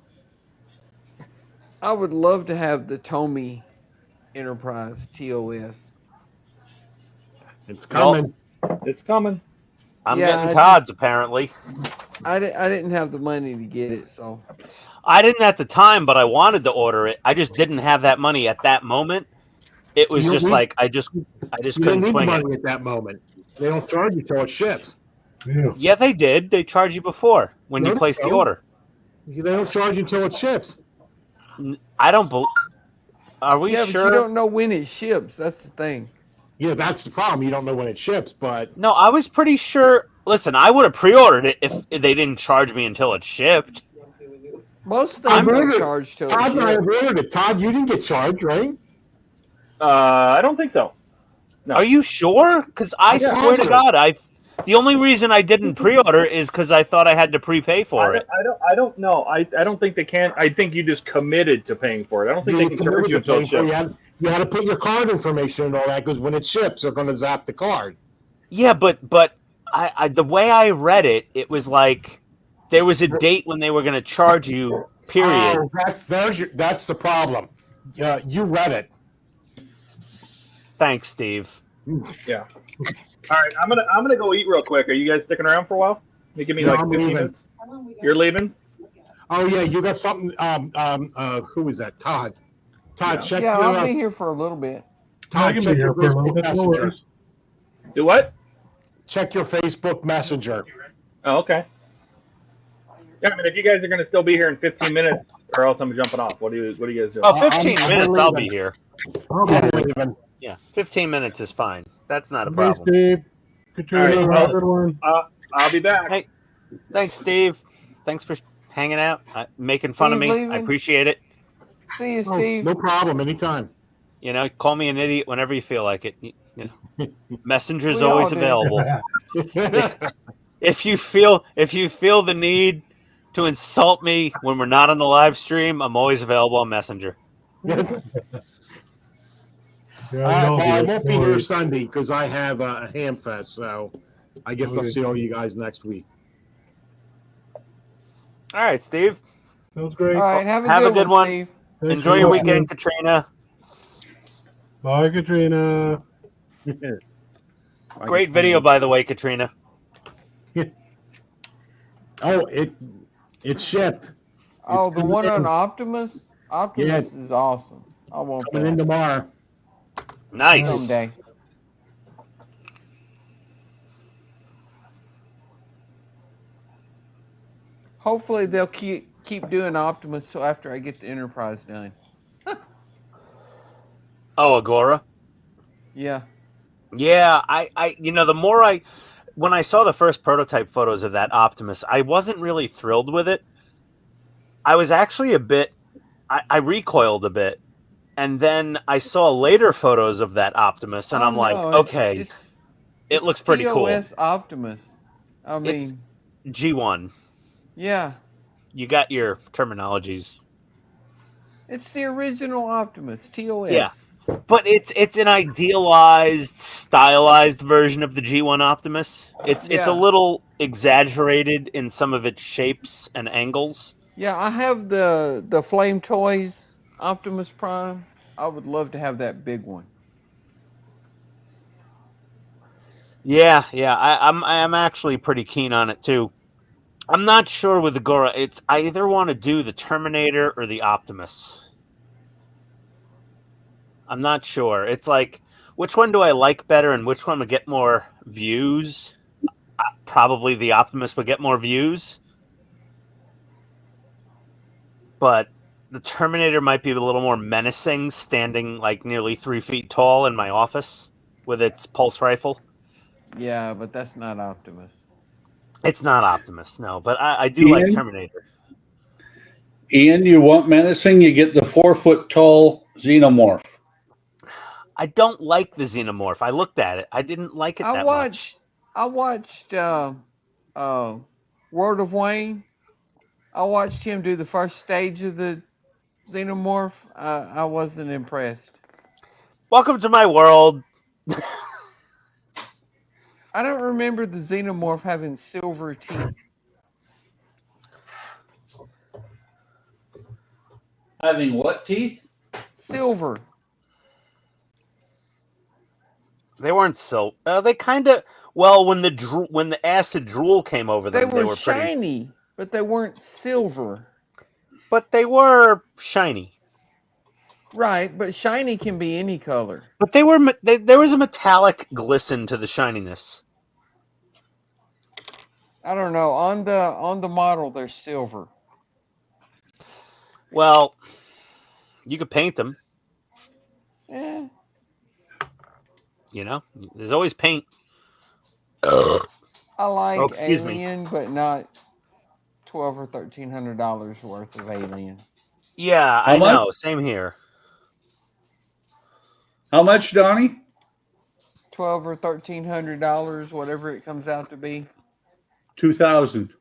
I would love to have the Tomy Enterprise TOS. It's coming. It's coming. I'm getting Todd's, apparently. I didn't have the money to get it, so. I didn't at the time, but I wanted to order it. I just didn't have that money at that moment. It was just like I just couldn't swing it at that moment. They don't charge you till it ships. Yeah, they did. They charge you before when you place the order. They don't charge you until it ships. I don't believe. Are we sure? sure? But you don't know when it ships. That's the thing. Yeah, that's the problem. You don't know when it ships, but no, I was pretty sure. Listen, I would have pre-ordered it if they didn't charge me until it shipped. Most things don't charge till Todd and I it have ordered it. Todd, you didn't get charged, right? I don't think so. No. Are you sure? Because I swear to God, the only reason I didn't pre-order is because I thought I had to prepay for it. I don't know. I don't think they can. I think you just committed to paying for it. I don't think they can charge you until it ships. You had to put your card information and all that because when it ships, they're going to zap the card. Yeah, but I the way I read it, it was like there was a date when they were going to charge you. Period. Oh, that's the problem. You read it. Thanks, Steve. Yeah. All right, I'm gonna go eat real quick. Are you guys sticking around for a while? You give me like 15 minutes. You're leaving? Oh yeah, you got something. Who is that? Todd. Todd, check. Yeah, I'll be here for a little bit. Todd, check your Facebook Messenger. Do what? Check your Facebook Messenger. Oh, okay. Yeah, I mean, if you guys are gonna still be here in 15 minutes, or else I'm jumping off. What do you guys do? Oh, 15 minutes, I'll be here. I'll be leaving. Yeah, 15 minutes is fine. That's not a Hey, problem. Steve. Katrina, All right, good one. I'll be back. Hey, thanks, Steve. Thanks for hanging out, making fun of me. Steve, I appreciate it. See you, Steve. No problem. Anytime. You know, call me an idiot whenever you feel like it. You know, Messenger's We all always do. available. If you feel the need to insult me when we're not on the live stream, I'm always available on Messenger. Well, I won't be here Sunday because I have a ham fest, so I guess I'll see all you guys next week. All right, Steve. Sounds great. All right, have Have a a good one. Steve. Thanks Enjoy for your watching. weekend, Katrina. Bye, Katrina. Great video, by the way, Katrina. Oh, it shipped. Oh, It's the coming one in. on Optimus? Optimus is awesome. I want Coming in that tomorrow. Nice. someday. Hopefully they'll keep doing Optimus so after I get the Enterprise done. Oh, Agora. Yeah. Yeah, I the more when I saw the first prototype photos of that Optimus, I wasn't really thrilled with it. I was actually I recoiled a bit. And then I saw later photos of that Optimus, and I'm like, okay, it looks pretty cool. TOS Optimus. I mean, It's G1. yeah. You got your terminologies. It's the original Optimus, TOS. Yeah. But it's an idealized, stylized version of the G1 Optimus. It's Yeah. a little exaggerated in some of its shapes and angles. Yeah, I have the Flame Toys Optimus Prime. I would love to have that big one. Yeah, I'm actually pretty keen on it too. I'm not sure with the Agora. I either want to do the Terminator or the Optimus. I'm not sure. It's like, which one do I like better and which one would get more views? Probably the Optimus would get more views. But the Terminator might be a little more menacing, standing like nearly 3 feet tall in my office with its pulse rifle. Yeah, but that's not Optimus. It's not Optimus, no, but I do like Terminator. Ian, you want menacing? You get the 4 foot tall Xenomorph. I don't like the Xenomorph. I looked at it. I didn't like it that much. I watched World of Wayne. I watched him do the first stage of the Xenomorph. I wasn't impressed. Welcome to my world. I don't remember the Xenomorph having silver teeth. Having what teeth? Silver. They weren't so. They kind of. Well, when the acid drool came over them, They were shiny, pretty, but they weren't silver. But they were shiny. Right, but shiny can be any color. But they were. There was a metallic glisten to the shininess. I don't know. On the model, they're silver. Well, you could paint them. Yeah. You know, there's always paint. I like excuse me. Alien, but not $1,200 or $1,300 worth of Alien. Yeah, I know. Same here. How much, Donnie? $1,200 or $1,300, whatever it comes out to be. 2,000.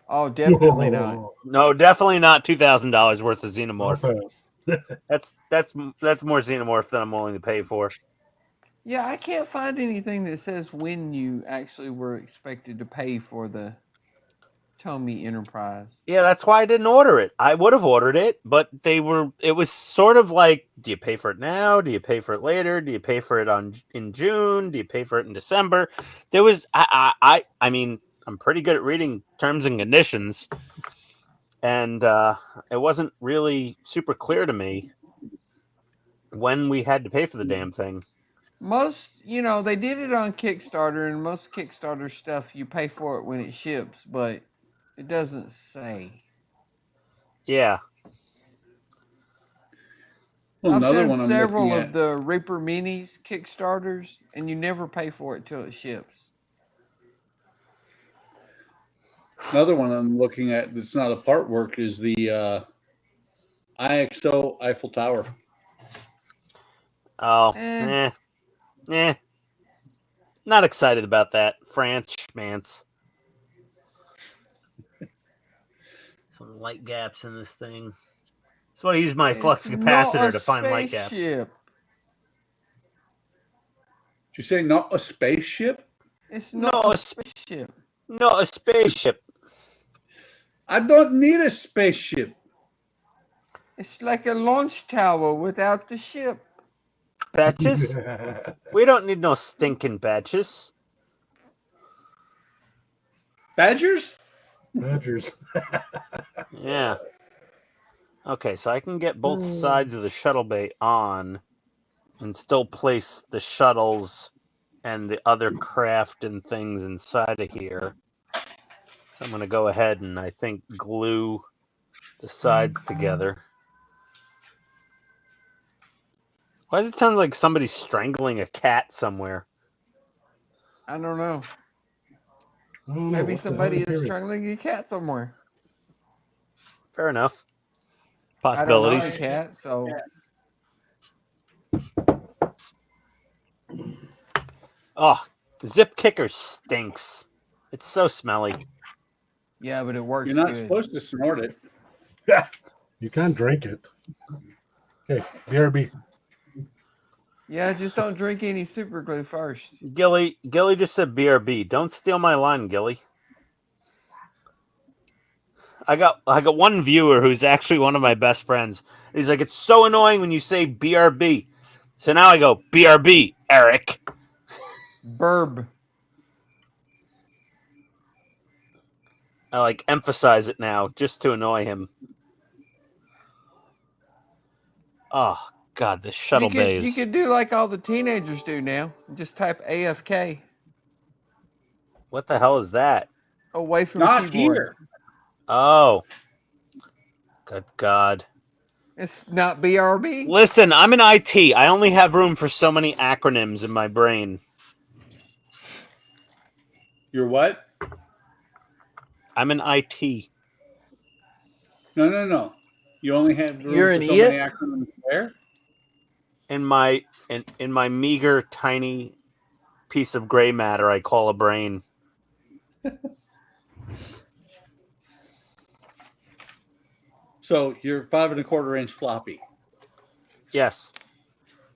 Oh, definitely not. No, definitely not $2,000 worth of Xenomorph. That's more Xenomorph than I'm willing to pay for. Yeah, I can't find anything that says when you actually were expected to pay for the Tomy Enterprise. Yeah, that's why I didn't order it. I would have ordered it, but it was sort of like, do you pay for it now? Do you pay for it later? Do you pay for it in June? Do you pay for it in December? There was, I mean, I'm pretty good at reading terms and conditions, and it wasn't really super clear to me when we had to pay for the damn thing. Most, they did it on Kickstarter, and most Kickstarter stuff, you pay for it when it ships, but it doesn't say. Yeah. Well, I've another done one I'm several looking of at. the Reaper Minis Kickstarters, and you never pay for it till it ships. Another one I'm looking at that's not a part work is the IXO Eiffel Tower. Oh, not excited about that. France. Some light gaps in this thing. That's why I use my flux capacitor to find light gaps. Did you say not a spaceship? It's not a spaceship. Not a spaceship. I don't need a spaceship. It's like a launch tower without the ship. Batches? We don't need no stinking batches. Badgers? Badgers. Yeah. Okay, so I can get both sides of the shuttle bay on and still place the shuttles and the other craft and things inside of here. So I'm going to go ahead and I think glue the sides together. Why does it sound like somebody's strangling a cat somewhere? I don't know. Maybe somebody is strangling a cat somewhere. Fair enough. Possibilities. I don't know a cat, so. Oh, Zip Kicker stinks. It's so smelly. Yeah, but it works. You're not good. supposed to snort it. You can't drink it. Okay, BRB. Yeah, just don't drink any super glue first. Gilly just said BRB. Don't steal my line, Gilly. I got one viewer who's actually one of my best friends. He's like, it's so annoying when you say BRB. So now I go, BRB, Eric. Burb. I like emphasize it now just to annoy him. Oh, God, this shuttle bay is. You could do like all the teenagers do now. Just type AFK. What the hell is that? Away from Not the keyboard. here. Oh. Good God. It's not BRB. Listen, I'm in IT. I only have room for so many acronyms in my brain. You're what? I'm in IT. No. You only have room You're for an so idiot? many acronyms where? In my meager, tiny piece of gray matter I call a brain. So you're 5 1/4 inch floppy. Yes.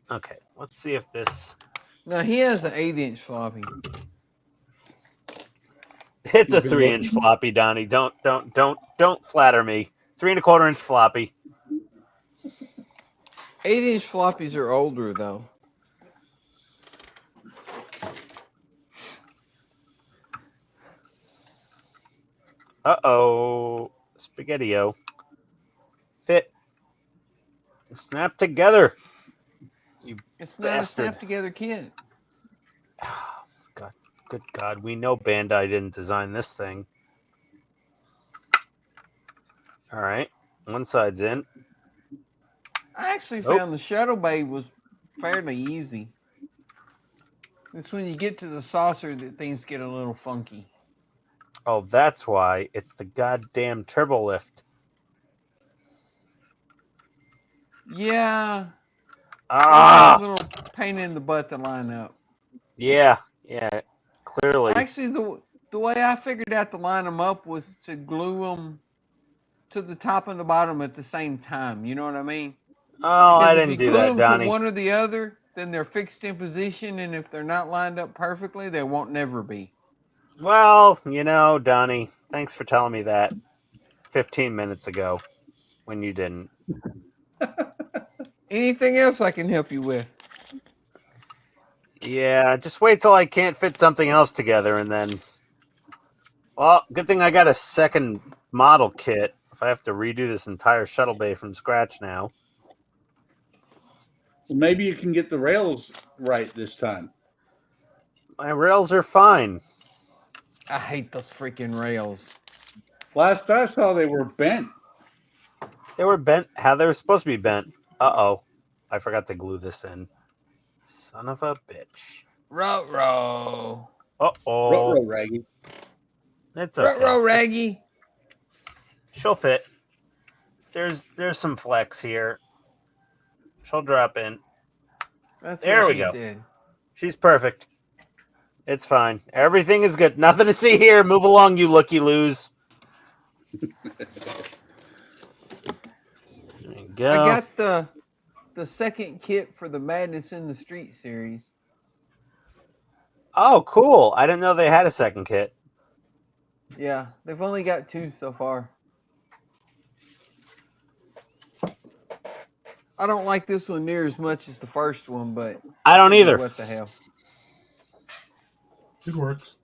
Okay. Let's see if this. No, he has an 8-inch floppy. It's a You've been 3-inch looking? floppy, Donnie. Don't flatter me. 3 1/4 inch floppy. 8-inch floppies are older though. Uh-oh. Spaghetti-o. Fit. Snap together. You It's not bastard. a snap together kit. God, good God. We know Bandai didn't design this thing. All right. One side's in. I actually Nope. found the shuttle bay was fairly easy. It's when you get to the saucer that things get a little funky. Oh, that's why. It's the goddamn turbo lift. Yeah. Ah! It's a little pain in the butt to line up. Yeah. Clearly. Actually, the way I figured out to line them up was to glue them to the top and the bottom at the same time. You know what I mean? Oh, I Because if didn't you do glue that, them to Donnie. one or the other, then they're fixed in position, and if they're not lined up perfectly, they won't never be. Well, Donnie, thanks for telling me that 15 minutes ago when you didn't. Anything else I can help you with? Yeah, just wait till I can't fit something else together and then. Well, good thing I got a second model kit if I have to redo this entire shuttle bay from scratch now. Well, maybe you can get the rails right this time. My rails are fine. I hate those freaking rails. Last I saw, they were bent. They were bent how they were supposed to be bent. Uh-oh. I forgot to glue this in. Son of a bitch. Ruh-roh. Uh-oh. Ruh-roh, Raggy. It's okay. Ruh-roh, Raggy. She'll fit. There's some flex here. She'll drop in. That's There what we she go. said. She's perfect. It's fine. Everything is good. Nothing to see here. Move along, you looky-loos. There you go. I got the second kit for the Madness in the Street series. Oh, cool. I didn't know they had a second kit. Yeah, they've only got 2 so far. I don't like this one near as much as the first one, but I don't either. What the hell? It works.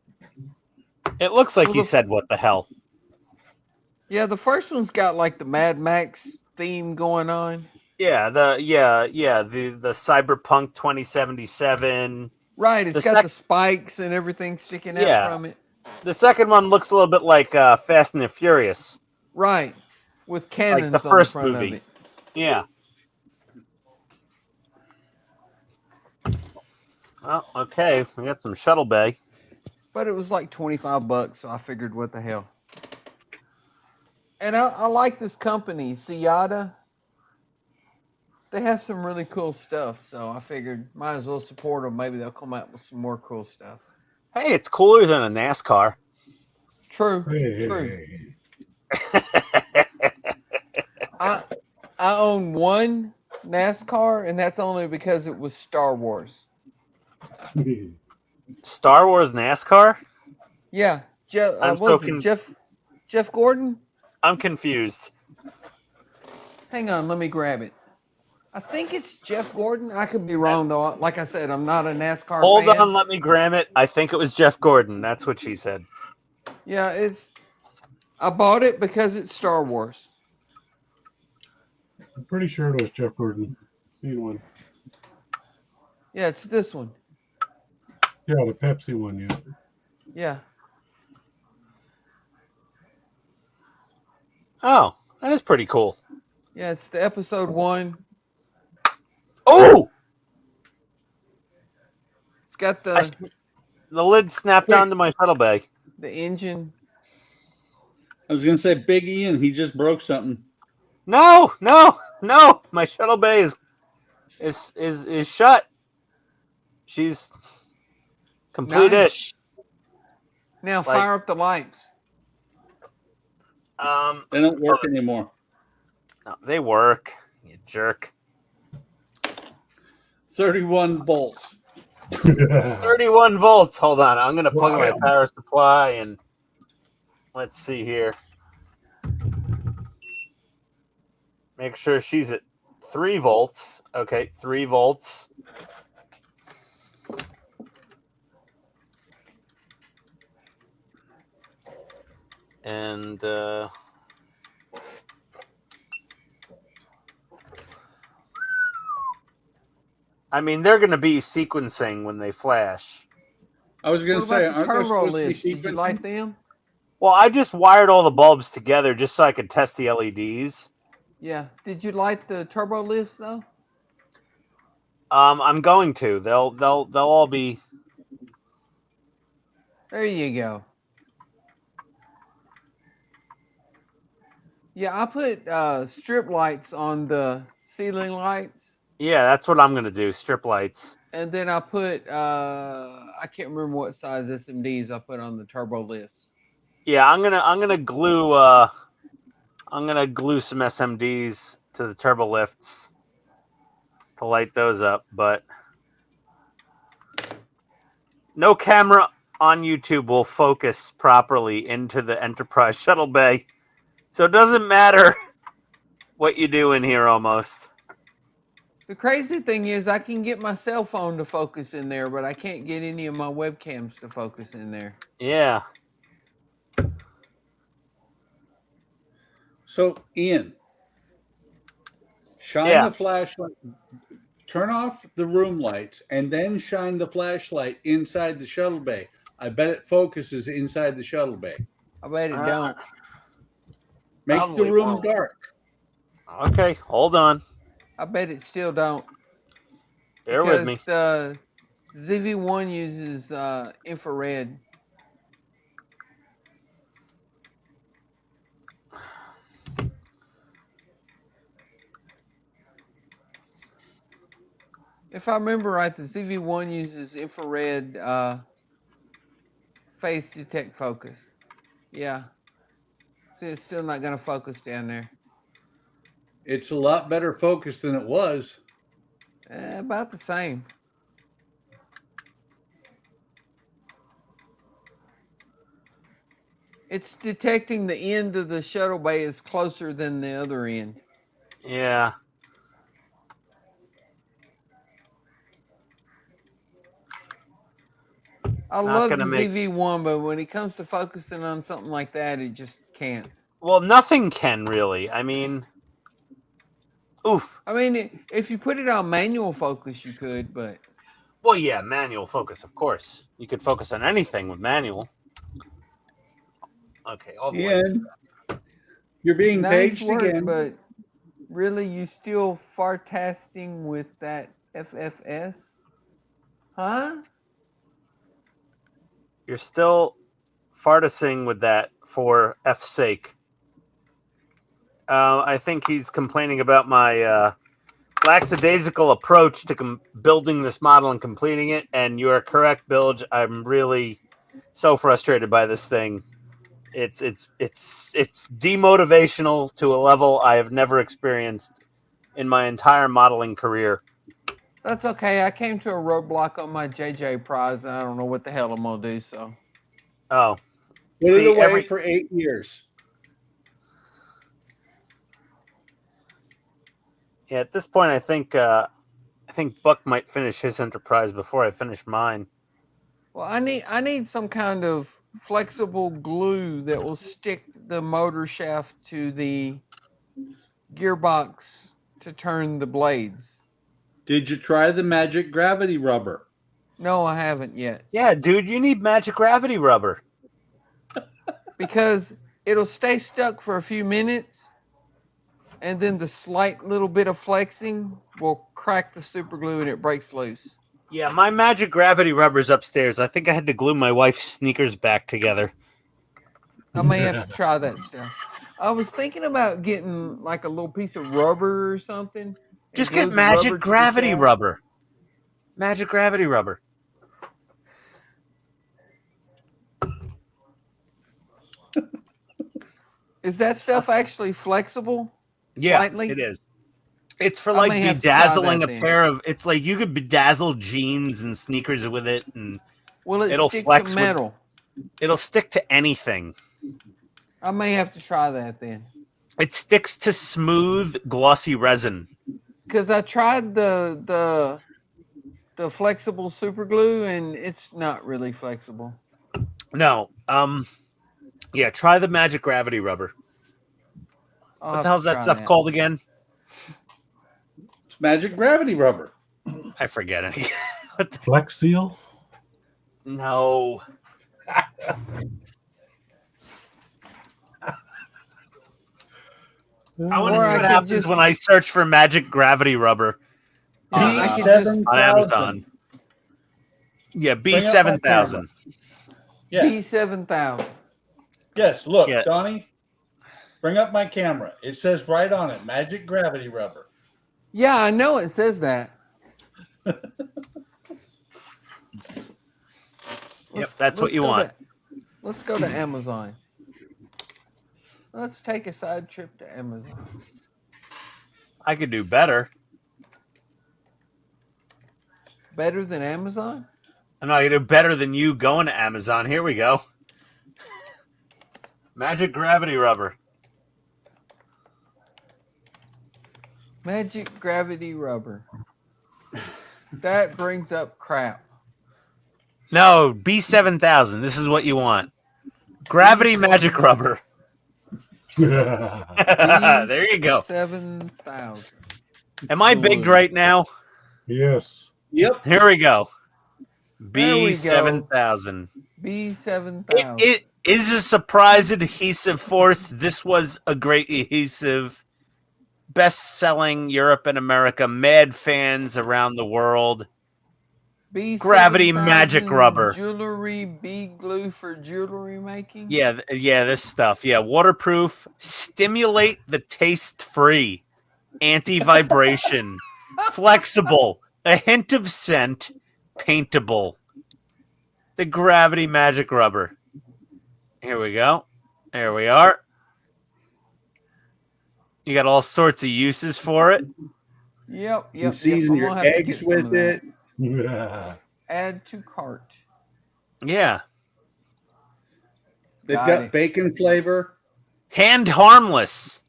It looks like you said what the hell. Yeah, the first one's got like the Mad Max theme going on. Yeah, the Cyberpunk 2077. Right, it's got the spikes and everything sticking out from it. The second one looks a little bit like Fast and the Furious. Right, with cannons like the first on the front movie. of it. Yeah. Well, okay, we got some shuttle bay. But it was like $25, so I figured, what the hell. And I like this company, Ciata. They have some really cool stuff, so I figured might as well support them. Maybe they'll come out with some more cool stuff. Hey, it's cooler than a NASCAR. True, true. I own one NASCAR, and that's only because it was Star Wars. Star Wars NASCAR? Yeah, Jeff Gordon? I'm confused. Hang on, let me grab it. I think it's Jeff Gordon. I could be wrong, though. Like I said, I'm not a NASCAR Hold fan. on, let me grab it. I think it was Jeff Gordon. That's what she said. Yeah, I bought it because it's Star Wars. I'm pretty sure it was Jeff Gordon. Seen one. Yeah, it's this one. Yeah, the Pepsi one. Yeah. Yeah. Oh, that is pretty cool. Yeah, it's the episode 1. Oh, It's got the lid snapped onto my shuttle bay. The engine. I was gonna say Big Ian. He just broke something. No. My shuttle bay is shut. She's complete-ish. Now fire up the lights. They don't work anymore. No, they work. You jerk. 31 volts. 31 volts. Hold on. I'm going to plug in my power supply and let's see here. Make sure she's at 3 volts. Okay, 3 volts. And I mean, they're going to be sequencing when they flash. I was going to say, aren't they supposed to be sequencing? Did you light them? Well, I just wired all the bulbs together just so I could test the LEDs. Yeah. Did you light the turbo lifts though? I'm going to. They'll all be. There you go. Yeah, I put strip lights on the ceiling lights. Yeah, that's what I'm gonna do. Strip lights. And then I put I can't remember what size SMDs I put on the turbo lifts. Yeah, I'm gonna glue some SMDs to the turbo lifts to light those up, but no camera on YouTube will focus properly into the Enterprise shuttle bay. So it doesn't matter what you do in here almost. The crazy thing is I can get my cell phone to focus in there, but I can't get any of my webcams to focus in there. Yeah. So, Ian, shine the flashlight, turn off the room lights, and then shine the flashlight inside the shuttle bay. I bet it focuses inside the shuttle bay. I bet it don't. Make Probably the room won't. dark. Okay, hold on. I bet it still don't. Bear with me. The ZV-1 uses infrared. If I remember right, the ZV-1 uses infrared phase detect focus. Yeah. See, it's still not going to focus down there. It's a lot better focus than it was. About the same. It's detecting the end of the shuttle bay is closer than the other end. Yeah. I love the ZV-1, but when it comes to focusing on something like that, it just can't. Well, nothing can really. I mean, oof. I mean, if you put it on manual focus, you could, but... Well, yeah, manual focus, of course. You could focus on anything with manual. Okay, all the way. Ian, you're being nice paged work, again. But really, you still fartasting with that FFS? Huh? You're still fartasing with that for F's sake. I think he's complaining about my lackadaisical approach to building this model and completing it. And you are correct, Bilge. I'm really so frustrated by this thing. It's demotivational to a level I have never experienced in my entire modeling career. That's okay. I came to a roadblock on my JJ prize, and I don't know what the hell I'm gonna do. So. Oh. Put it away for 8 years. Yeah, at this point, I think Buck might finish his Enterprise before I finish mine. Well, I need some kind of flexible glue that will stick the motor shaft to the gearbox to turn the blades. Did you try the magic gravity rubber? No, I haven't yet. Yeah, dude, you need magic gravity rubber. Because it'll stay stuck for a few minutes, and then the slight little bit of flexing will crack the super glue and it breaks loose. Yeah, my magic gravity rubber's upstairs. I think I had to glue my wife's sneakers back together. I may have to try that stuff. I was thinking about getting like a little piece of rubber or something. and Just glue get the magic rubber to the gravity shaft. rubber. Magic gravity rubber. Is that stuff actually flexible? Yeah, Slightly? it is. It's for I like may have to try bedazzling that a then. pair of. It's like you could bedazzle jeans and sneakers with it, and Will it it'll stick flex to with- metal? it'll stick to anything. I may have to try that then. It sticks to smooth, glossy resin. Because I tried the flexible super glue and it's not really flexible. No, yeah. Try the magic gravity rubber. I'll What have the hell's to that try stuff called again? It's magic gravity rubber. I forget it. Flex Seal? No. I want to Or see I what could happens just- when I search for magic gravity rubber I could just- B7000. on Amazon. Yeah, B7000. Yeah. B7000. Yes. Look, Yeah. Donnie. Bring up my camera. It says right on it, magic gravity rubber. Yeah, I know it says that. That's what you go want. Let's go to Amazon. Let's take a side trip to Amazon. I could do better. Better than Amazon? I'm not gonna do better than you going to Amazon. Here we go. Magic gravity rubber. Magic gravity rubber. That brings up crap. No, B7000. This is what you want. Gravity magic rubber. There you go. 7,000. Am I big right now? Yes. Yep. Here we go. There we go. B7000. B7000. It is a surprise adhesive force. This was a great adhesive. Best-selling Europe and America. Mad fans around the world. Gravity magic rubber. Jewelry, bead glue for jewelry making. Yeah, this stuff. Yeah, waterproof. Stimulate the taste-free. Anti-vibration. Flexible. A hint of scent. Paintable. The gravity magic rubber. Here we go. There we are. You got all sorts of uses for it. Yep. You can season I'm your gonna have to eggs get some of with that. it. Yeah. Add to cart. Yeah. They've Got got it. bacon flavor. Hand harmless.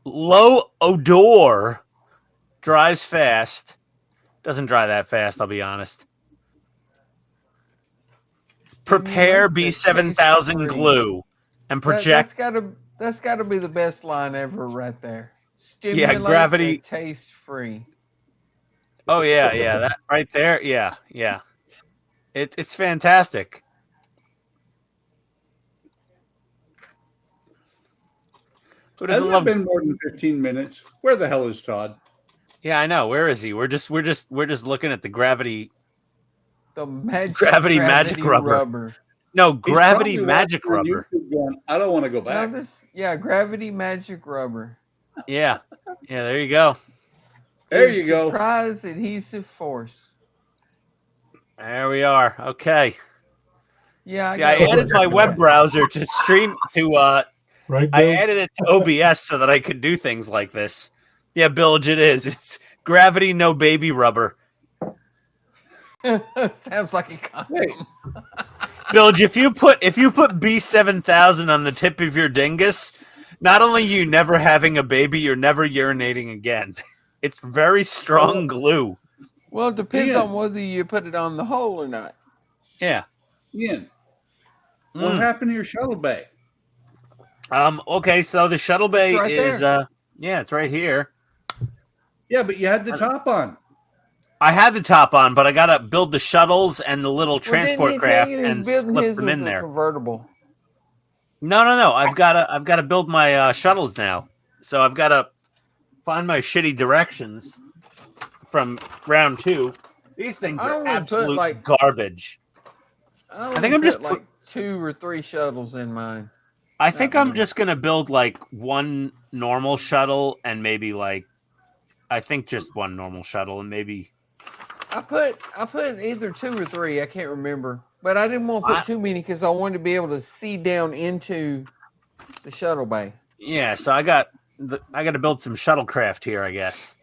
Low odor. Dries fast. Doesn't dry that fast, I'll be honest. Prepare Stimulate the B7000 taste-free. glue and project. That's gotta be the best line ever right there. Stimulate gravity- the taste free. Oh yeah, that right there. Yeah. It's fantastic. Who doesn't Hasn't love? been more than 15 minutes. Where the hell is Todd? Yeah, I know. Where is he? We're just looking at the gravity. The magic Gravity magic rubber. No, He's gravity probably magic watching on rubber. YouTube going, I don't want to go back. Gravity magic rubber. Yeah. There you go. There you go. Surprise adhesive force. There we are. Okay. Yeah. See, I added my web browser to stream to. Right, I Bill? added it to OBS so that I could do things like this. Yeah, Bilge, it is. It's gravity, no baby rubber. Sounds like a condom. Bilge, if you put B7000 on the tip of your dingus, not only are you never having a baby, you're never urinating again. It's very strong glue. Well, it depends Ian. on whether you put it on the hole or not. Yeah. Ian, what happened to your shuttle bay? Okay, so the shuttle bay It's right is there. yeah, it's right here. Yeah, but you had the top on. I had the top on, but I gotta build the shuttles and the little transport craft and slip them in there. Convertible. No. I've gotta build my shuttles now. So I've gotta find my shitty directions from round 2. These things are absolute garbage. I think I'm just like 2 or 3 shuttles in mine. I think I'm just gonna build like one normal shuttle and maybe like I think just one normal shuttle and maybe I put either 2 or 3, I can't remember. But I didn't want to put too many because I wanted to be able to see down into the shuttle bay. Yeah, so I got to build some shuttlecraft here, I guess.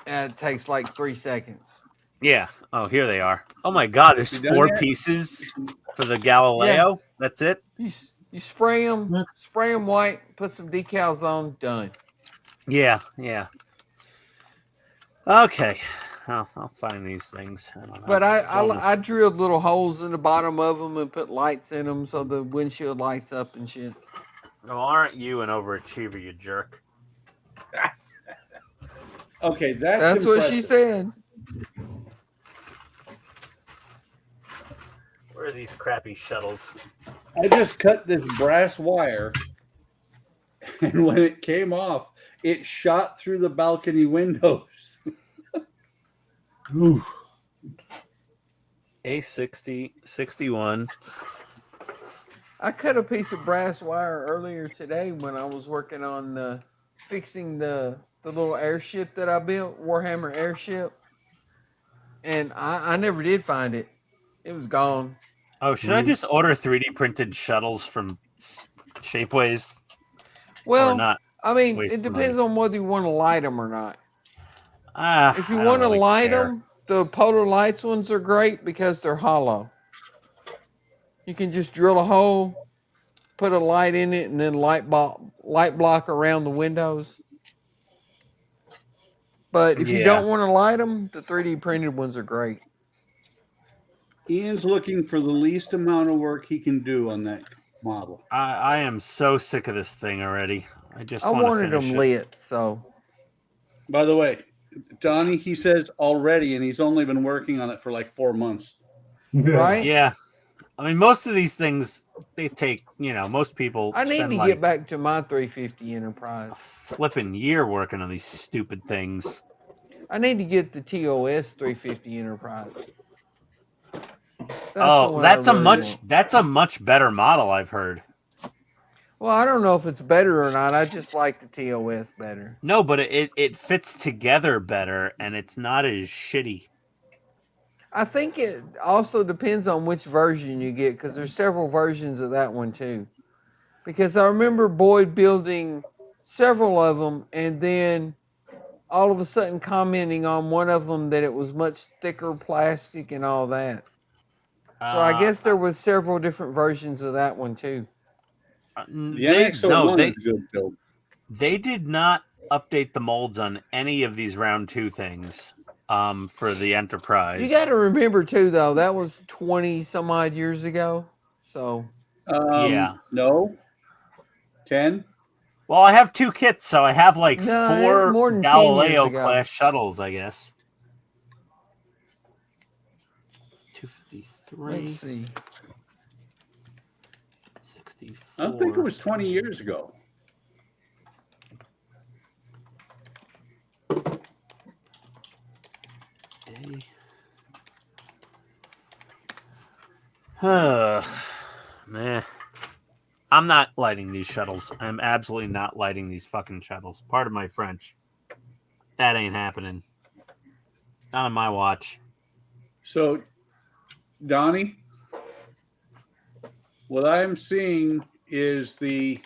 It takes like 3 seconds. Yeah. Oh, here they are. Oh my God, there's 4 pieces for the Galileo. Yeah. That's it. You spray them white, put some decals on, done. Yeah. Okay. I'll find these things. I don't know. But I drilled little holes in the bottom of them and put lights in them so the windshield lights up and shit. Oh, aren't you an overachiever, you jerk? Okay, that's what she said. Where are these crappy shuttles? I just cut this brass wire, and when it came off, it shot through the balcony windows. Ooh. A60, 61. I cut a piece of brass wire earlier today when I was working on fixing the little airship that I built, Warhammer airship. And I never did find it. It was gone. Oh, should I just order 3D printed shuttles from Shapeways? Well, not I mean, it depends on whether you want to light them or not. If you I want to really light care. them, the Polar Lights ones are great because they're hollow. You can just drill a hole, put a light in it, and then light block around the windows. But if you don't want to light them, the 3D printed ones are great. Ian's looking for the least amount of work he can do on that model. I am so sick of this thing already. I wanted them lit, so. By the way, Donnie, he says already, and he's only been working on it for like 4 months. Right? Yeah. I mean, most of these things, they take, most people I need spend to like get back to my 350 Enterprise. a flipping year working on these stupid things. I need to get the TOS 350 Enterprise. That's a much better model, I've heard. Well, I don't know if it's better or not. I just like the TOS better. No, but it fits together better, and it's not as shitty. I think it also depends on which version you get, because there's several versions of that one too. Because I remember Boyd building several of them, and then all of a sudden commenting on one of them that it was much thicker plastic and all that. So I guess there was several different versions of that one too. They did not update the molds on any of these round 2 things for the Enterprise. You got to remember too, though, that was 20 some odd years ago. So no, 10. Well, I have 2 kits, so I have like 4 more than Galileo class shuttles, I guess. 253. Let's see. 64. I think it was 20 years ago. Man. I'm not lighting these shuttles. I'm absolutely not lighting these fucking shuttles. Pardon my French. That ain't happening. Not on my watch. So, Donnie, what I'm seeing is the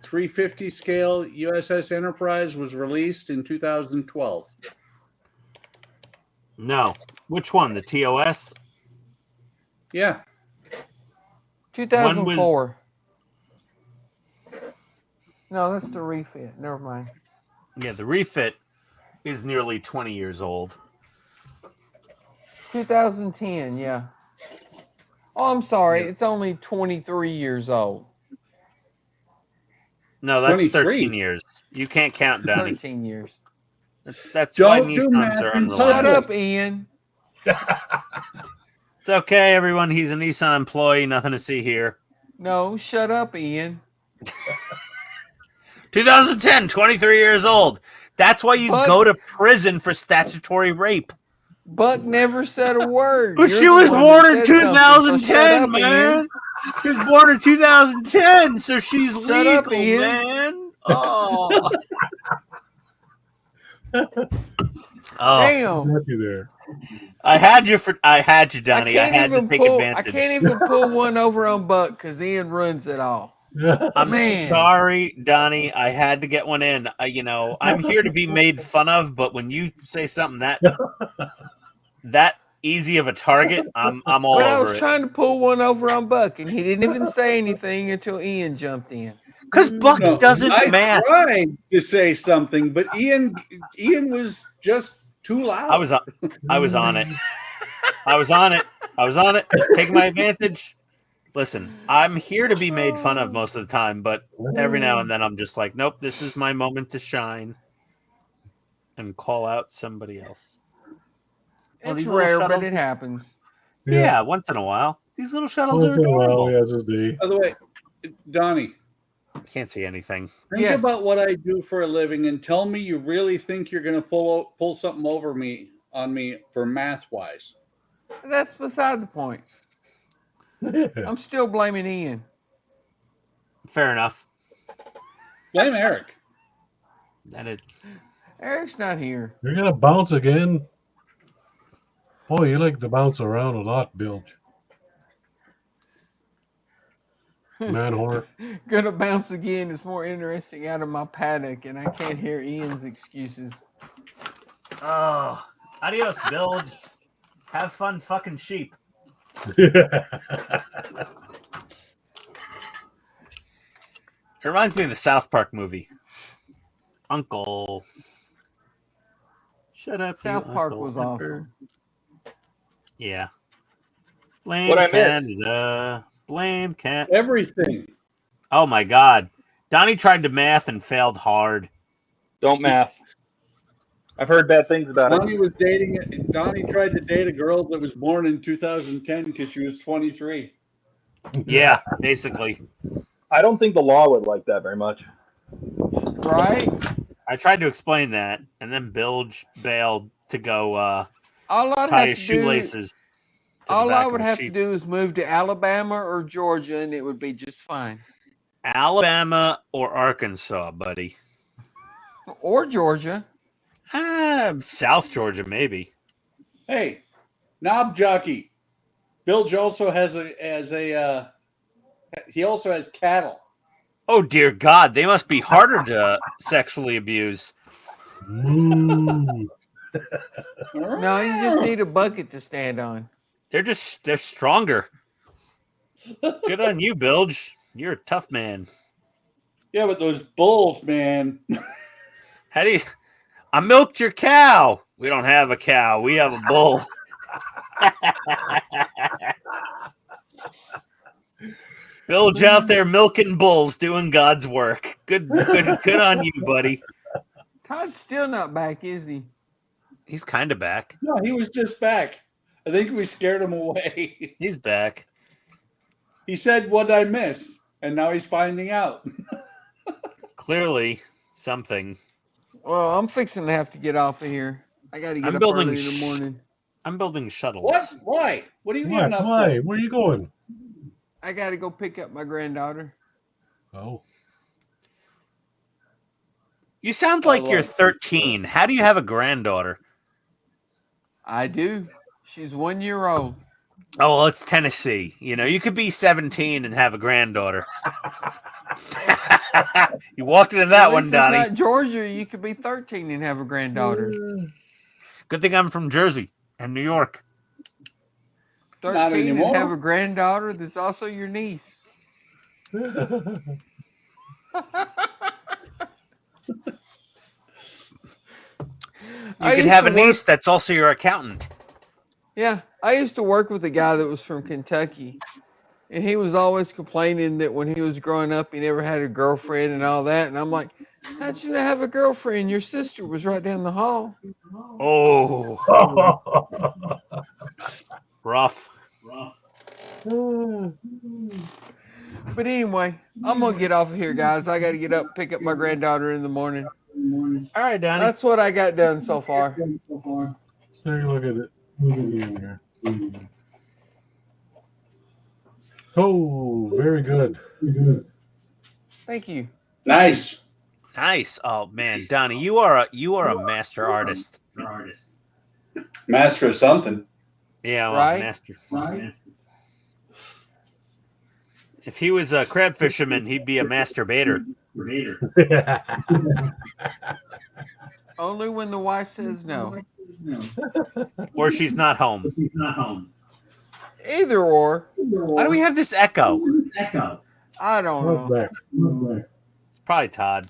350 scale USS Enterprise was released in 2012. No. Which one? The TOS? Yeah. 2004. No, that's the refit. Never mind. Yeah, the refit is nearly 20 years old. 2010, yeah. Oh, I'm sorry. It's only 23 years old. No, that's 23. 13 years. You can't count, Donnie. 13 years. That's why Don't do Nissans math are in unreliable. Shut up, Ian. It's okay, everyone. He's a Nissan employee. Nothing to see here. No, shut up, Ian. 2010, 23 years old. That's why you Buck- go to prison for statutory rape. Buck never said a word. But You're she the was one born that in said something, so shut 2010, up, man. Ian. She was born in 2010, so she's Shut legal, up, Ian. man. Oh. Oh, Damn. Got you there. I had you, Donnie. I had to take I advantage. can't even pull one over on Buck because Ian runs it all. I'm Man. sorry, Donnie. I had to get one in. I'm here to be made fun of, but when you say something that easy of a target, I'm all But I over was it. trying to pull one over on Buck, and he didn't even say anything until Ian jumped in. Because Buck doesn't I math. tried to say something, but Ian was just too loud. I was on it. I was on it. Taking my advantage. Listen, I'm here to be made fun of most of the time, but every now and then I'm just like, nope, this is my moment to shine and call out somebody else. Well, It's these little rare, but shuttles- it happens. Yeah, once in a while. These little shuttles Once are in a while, adorable. he has his day. By the way, Donnie, Can't see anything. think Yes. about what I do for a living and tell me you really think you're going to pull something over on me for math wise. That's beside the point. I'm still blaming Ian. Fair enough. Blame Eric. That is. Eric's not here. You're gonna bounce again. Oh, you like to bounce around a lot, Bilge. Man whore. Gonna bounce again. It's more interesting out of my paddock, and I can't hear Ian's excuses. Oh, adios, Bilge. Have fun fucking sheep. It reminds me of the South Park movie. Uncle. Shut up. South you Park Uncle was Hunter. awesome. Yeah. Blame What I missed? Canada. Blame Canada. Everything. Oh my God. Donnie tried to math and failed hard. Don't math. I've heard bad things about it. Donnie tried to date a girl that was born in 2010 because she was 23. Yeah, basically. I don't think the law would like that very much. Right? I tried to explain that, and then Bilge bailed to go All I'd tie have his to do, shoelaces. to the all back I of would a have to sheep. do is move to Alabama or Georgia, and it would be just fine. Alabama or Arkansas, buddy. Or Georgia. South Georgia, maybe. Hey, knob jockey. Bilge also has he also has cattle. Oh dear God, they must be harder to sexually abuse. Mm. No, you just need a bucket to stand on. They're stronger. Good on you, Bilge. You're a tough man. Yeah, but those bulls, man. How do you? I milked your cow. We don't have a cow. We have a bull. Bilge out there milking bulls, doing God's work. Good on you, buddy. Todd's still not back, is he? He's kind of back. No, he was just back. I think we scared him away. He's back. He said, "What'd I miss?" And now he's finding out. Clearly, something. Well, I'm fixing to have to get off of here. I got to get I'm up building early in the morning. I'm building shuttles. What? Why? What are you What? getting up Why? for? Where are you going? I got to go pick up my granddaughter. Oh. You sound like you're love 13. How do you have a granddaughter? I do. She's 1 year old. Oh, well, it's Tennessee. You know, you could be 17 and have a granddaughter. You walked into that At one, least Donnie. It's not Georgia. You could be 13 and have a granddaughter. Good thing I'm from Jersey and New York. 13 and anymore. have a granddaughter that's also your niece. You could have a niece that's also your accountant. Yeah, I used to work with a guy that was from Kentucky, And he was always complaining that when he was growing up, he never had a girlfriend and all that. And I'm like, how'd you not have a girlfriend? Your sister was right down the hall. Oh, rough. But anyway, I'm going to get off of here, guys. I got to get up, pick up my granddaughter in the morning. All right, Donnie. That's what I got done so far. Let's take a look at it. Look at the end here. Oh, very good. Thank you. Nice. Nice. Oh man, Donnie, you are a master artist. Master of something. Yeah, well, Right? master. If he was a crab fisherman, he'd be a masturbator. Only when the wife says no. Or she's not home. Either or. Why do we have this echo? I don't know. It's probably Todd.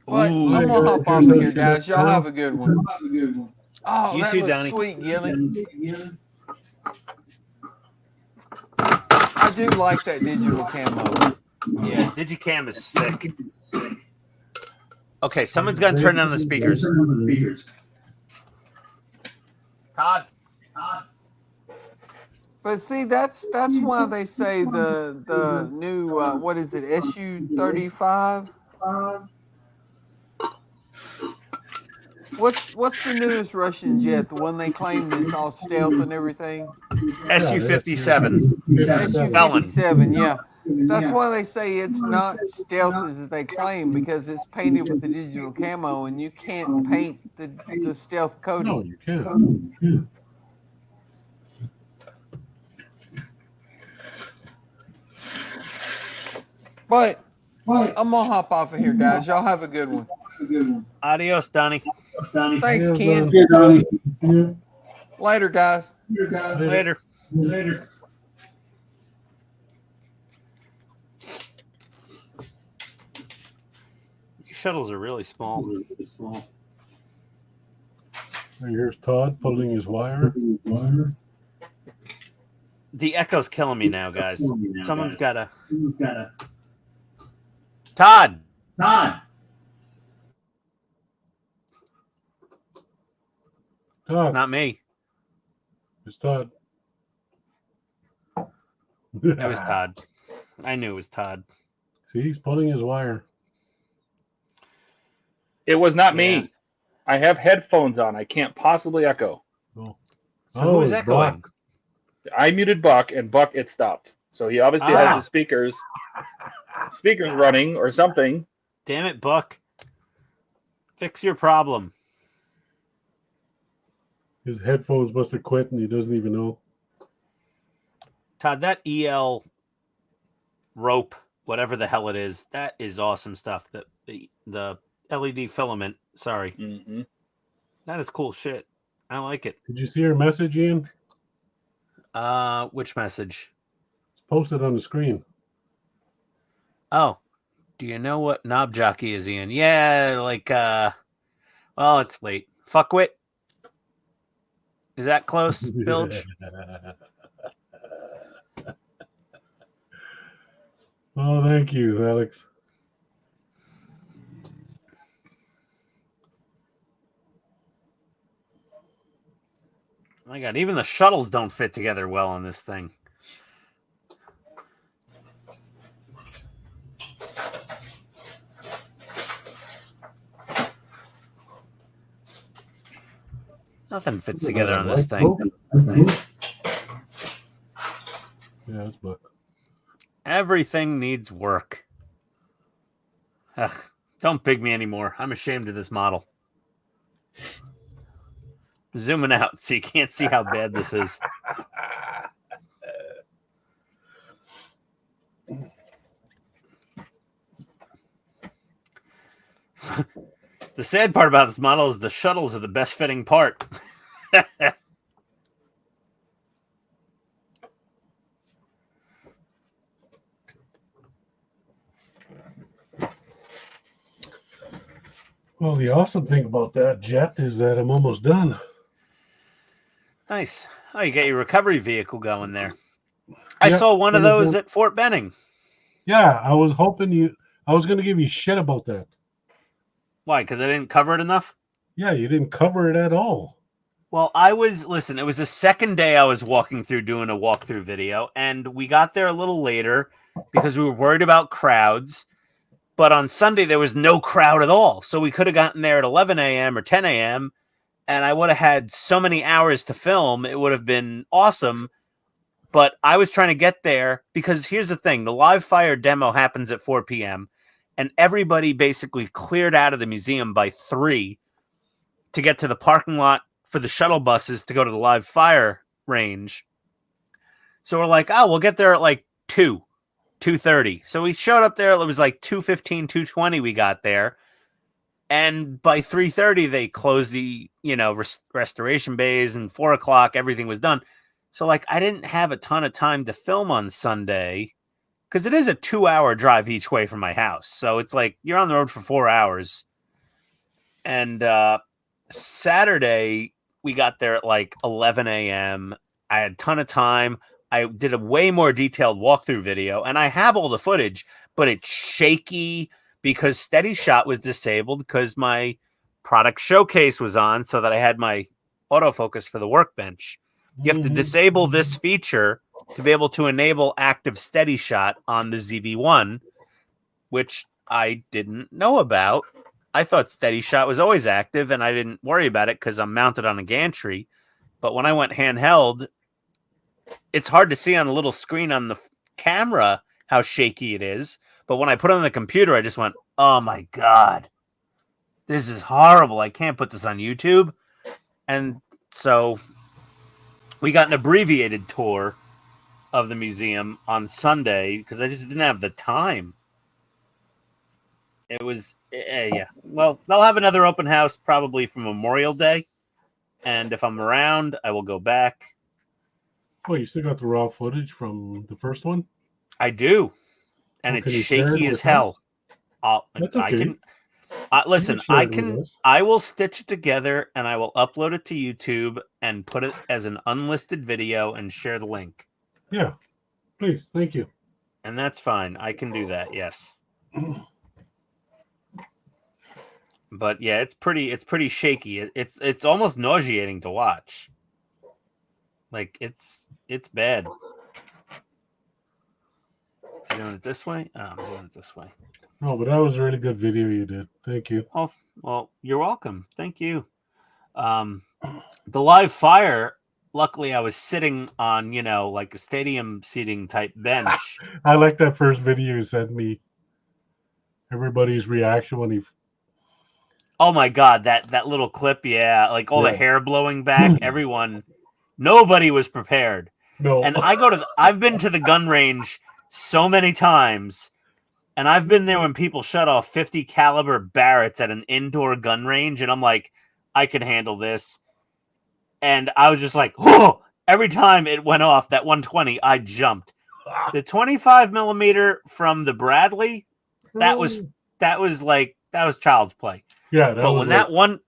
But Ooh. I'm going to hop off of here, guys. Y'all have a good one. Oh, You that too, looks Donnie. sweet, Gilly. I do like that digital camo. Yeah, Digicam is sick. Okay, someone's got to turn down the speakers. Todd. But see, that's why they say the new what is it, SU-35? What's the newest Russian jet? The one they claim is all stealth and everything? SU-57. SU-57, yeah. That's why they say it's not stealth as they claim, because it's painted with the digital camo, and you can't paint the stealth coating. No, you can't. But I'm gonna hop off of here, guys. Y'all have a good one. Adios, Donnie. Thanks, Ken. Later, guys. Later. These shuttles are really small. And here's Todd pulling his wire. The echo's killing me now, guys. Someone's got to... Todd! Todd. Not me. It's Todd. It was Todd. I knew it was Todd. See, he's pulling his wire. It was not Yeah. me. I have headphones on. I can't possibly echo. Oh. So who's it's echoing? Buck. I muted Buck, and Buck, it stopped. So he obviously has the speakers running or something. Damn it, Buck. Fix your problem. His headphones must have quit and he doesn't even know. Todd, that EL rope, whatever the hell it is, that is awesome stuff. The LED filament, sorry. Mm-hmm. That is cool shit. I like it. Did you see her message, Ian? Which message? It's posted on the screen. Oh, do you know what knob jockey is, Ian? Yeah, like, well, it's late. Fuckwit? Is that close, Bilge? Oh, thank you, Alex. My God, even the shuttles don't fit together well on this thing. Nothing fits together on this thing. Yeah, it's Buck. Everything needs work. Ugh, don't big me anymore. I'm ashamed of this model. Zooming out so you can't see how bad this is. The sad part about this model is the shuttles are the best fitting part. Well, the awesome thing about that jet is that I'm almost done. Nice. Oh, you get your recovery vehicle going there. I Yeah, saw one of it was those one- at Fort Benning. Yeah, I was hoping I was going to give you shit about that. Why? Because I didn't cover it enough? Yeah, you didn't cover it at all. Well, listen, it was the second day I was walking through doing a walkthrough video, and we got there a little later because we were worried about crowds. But on Sunday, there was no crowd at all. So we could have gotten there at 11 a.m. or 10 a.m., and I would have had so many hours to film. It would have been awesome. But I was trying to get there because here's the thing. The live fire demo happens at 4 p.m., and everybody basically cleared out of the museum by 3 to get to the parking lot for the shuttle buses to go to the live fire range. So we're like, oh, we'll get there at like 2:30. So we showed up there. It was like 2:15, 2:20 we got there. And by 3:30, they closed the, restoration bays, and 4 o'clock, everything was done. So like, I didn't have a ton of time to film on Sunday because it is a 2-hour drive each way from my house. So it's like you're on the road for 4 hours. And Saturday, we got there at like 11 a.m. I had a ton of time. I did a way more detailed walkthrough video, and I have all the footage, but it's shaky because Steady Shot was disabled because my product showcase was on so that I had my autofocus for the workbench. You have to disable this feature to be able to enable active Steady Shot on the ZV-1, which I didn't know about. I thought Steady Shot was always active, and I didn't worry about it because I'm mounted on a gantry. But when I went handheld, it's hard to see on the little screen on the camera how shaky it is. But when I put it on the computer, I just went, oh my God, this is horrible. I can't put this on YouTube. And so we got an abbreviated tour of the museum on Sunday because I just didn't have the time. It was, yeah. Well, they'll have another open house probably for Memorial Day. And if I'm around, I will go back. Oh, you still got the raw footage from the first one? I do. And Oh, it's can you share it shaky with as hell. That's I okay. can listen, share it with us. I will stitch it together and I will upload it to YouTube and put it as an unlisted video and share the link. Yeah, please. Thank you. And that's fine. I can do that. Yes. But yeah, it's pretty shaky. It's almost nauseating to watch. Like it's bad. You doing it this way? Oh, I'm doing it this way. Oh, but that was a really good video you did. Thank you. Oh, well, you're welcome. Thank you. The live fire, luckily I was sitting on, like a stadium seating type bench. I like that first video you sent me. Everybody's reaction when he... Oh my God, that little clip, yeah. Like all the hair blowing back, nobody was prepared. No. And I've been to the gun range so many times, and I've been there when people shut off 50 caliber Barretts at an indoor gun range, and I'm like, I could handle this. And I was just like, whoa! Every time it went off, that 120, I jumped. The 25 millimeter from the Bradley, that was child's play. Yeah, but when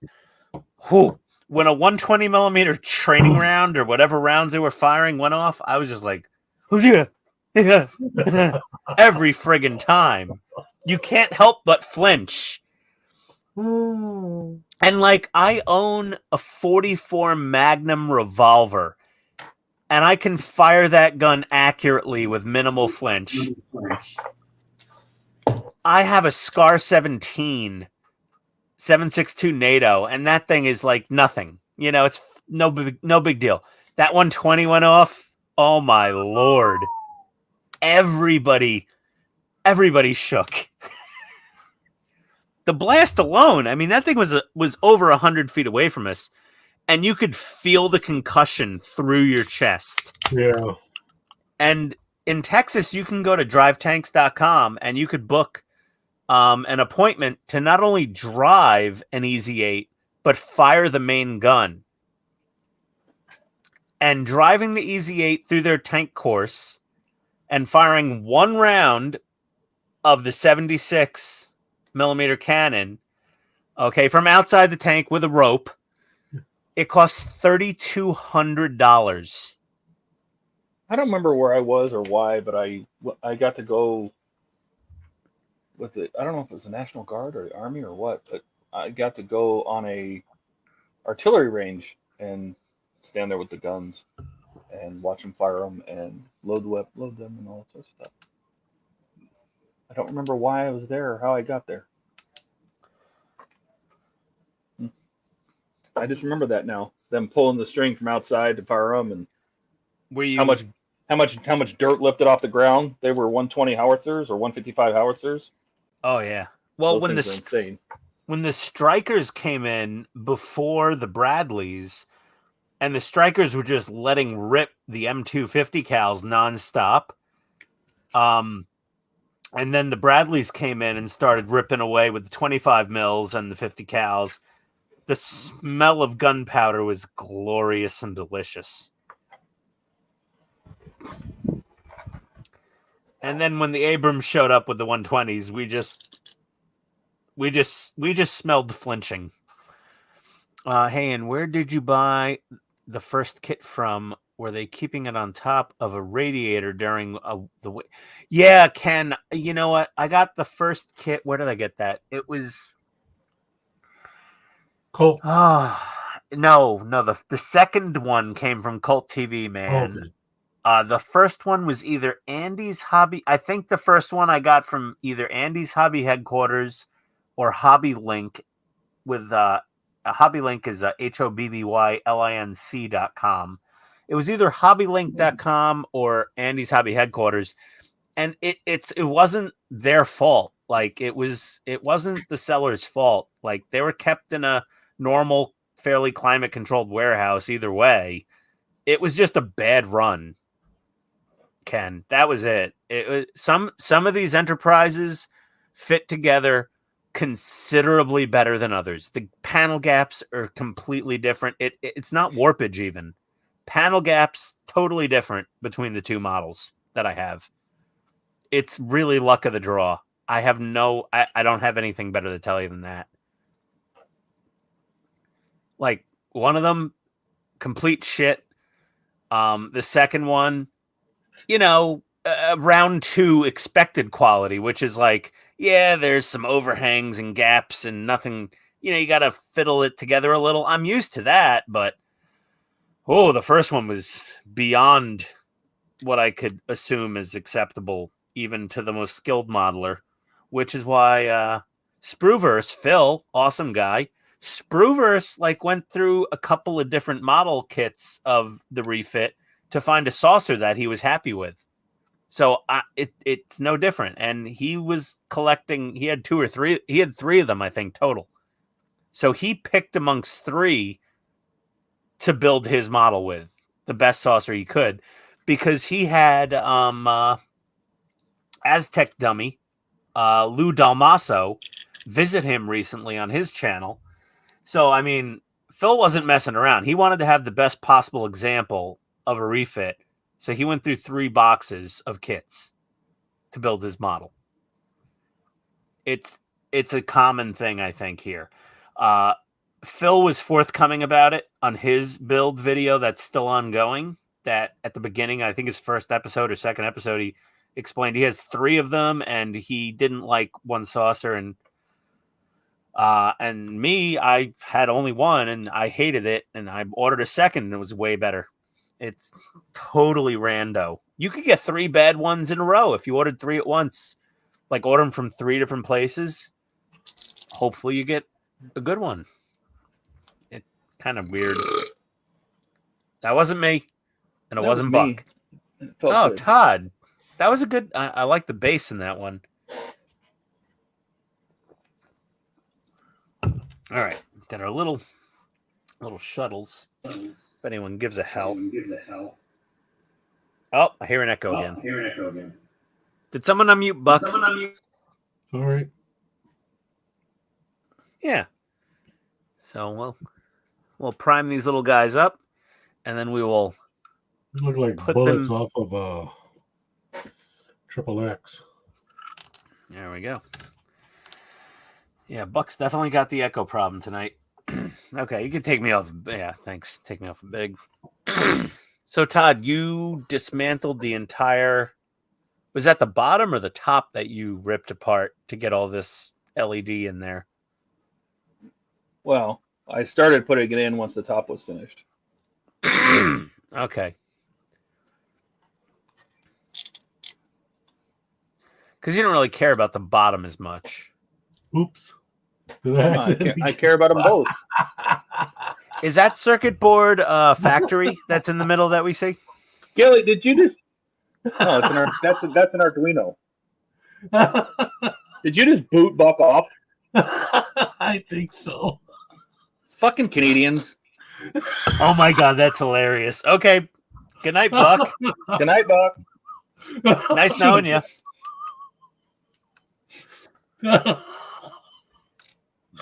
when a 120 millimeter training round or whatever rounds they were firing went off, I was just like, oh yeah. Every friggin' time. You can't help but flinch. And like, I own a 44 Magnum revolver, and I can fire that gun accurately with minimal flinch. I have a Scar 17 7.62 NATO, and that thing is like nothing. It's no big deal. That 120 went off. Oh my Lord. Everybody shook. The blast alone, I mean, that thing was over 100 feet away from us, and you could feel the concussion through your chest. Yeah. And in Texas, you can go to drivetanks.com and you could book an appointment to not only drive an EZ8, but fire the main gun. And driving the EZ8 through their tank course and firing one round of the 76 millimeter cannon, okay, from outside the tank with a rope, It costs $3,200. I don't remember where I was or why, but I got to go with it. I don't know if it was the National Guard or the Army or what, but I got to go on a artillery range and stand there with the guns and watch them fire them and load them and all that sort of stuff. I don't remember why I was there or how I got there. I just remember that now. Them pulling the string from outside to fire them, and Were you how much dirt lifted off the ground. They were 120 howitzers or 155 howitzers. Oh yeah. Well, Those things are insane. When the Strikers came in before the Bradleys, and the Strikers were just letting rip the M250 cals nonstop. And then the Bradleys came in and started ripping away with the 25 mils and the 50 cals. The smell of gunpowder was glorious and delicious. And then when the Abrams showed up with the 120s, we just smelled flinching. Hey, and where did you buy the first kit from? Were they keeping it on top of a radiator during the? Yeah, Ken. You know what? I got the first kit. Where did I get that? It was Colt. no. The second one came from Cult TV, man. Okay. The first one was either Andy's Hobby. I think the first one I got from either Andy's Hobby Headquarters or Hobby Link. With a Hobby Link is HOBBYLINC.com. It was either hobbylink.com or Andy's Hobby Headquarters, and it wasn't their fault. Like it wasn't the seller's fault. Like they were kept in a normal, fairly climate controlled warehouse. Either way, it was just a bad run. Ken, that was it. It was some of these enterprises fit together considerably better than others. The panel gaps are completely different. It's not warpage even. Panel gaps totally different between the two models that I have. It's really luck of the draw. I don't have anything better to tell you than that. Like one of them, complete shit. The second one, round 2 expected quality, which is like, yeah, there's some overhangs and gaps and nothing, you got to fiddle it together a little. I'm used to that, but the first one was beyond what I could assume is acceptable, even to the most skilled modeler, which is why Spruverse, Phil, awesome guy, Spruverse went through a couple of different model kits of the refit to find a saucer that he was happy with. So it's no different. And he was collecting, he had 3 of them, I think, total. So he picked amongst 3 to build his model with, the best saucer he could, because he had Aztec dummy Lou Dalmaso visit him recently on his channel. So, I mean, Phil wasn't messing around. He wanted to have the best possible example of a refit. So he went through 3 boxes of kits to build his model. It's a common thing, I think, here. Phil was forthcoming about it on his build video that's still ongoing. That at the beginning, I think his first episode or second episode, he explained he has 3 of them and he didn't like one saucer. And me, I had only one and I hated it. And I ordered a second and it was way better. It's totally rando. You could get 3 bad ones in a row if you ordered 3 at once. Like order them from 3 different places. Hopefully you get a good one. It's kind of weird. That wasn't me. And it wasn't Buck. Oh, good. Todd. That was a good... I like the bass in that one. All right. Got our little shuttles. If anyone gives a hell. Oh, I hear an echo again. Did someone unmute Buck? Sorry. Yeah. So we'll prime these little guys up, and then we will look like put bullets them off of XXX. There we go. Yeah, Buck's definitely got the echo problem tonight. Okay, you can take me off. Yeah, thanks. Take me off a big. So, Todd, you dismantled the entire. Was that the bottom or the top that you ripped apart to get all this LED in there? Well, I started putting it in once the top was finished. Okay. Because you don't really care about the bottom as much. Oops. I care about them both. Is that circuit board factory that's in the middle that we see? Gilly, did you just? No, that's an Arduino. Did you just boot Buck off? I think so. Fucking Canadians. Oh my god, that's hilarious. Okay. Good night, Buck. Good night, Buck. Nice knowing you.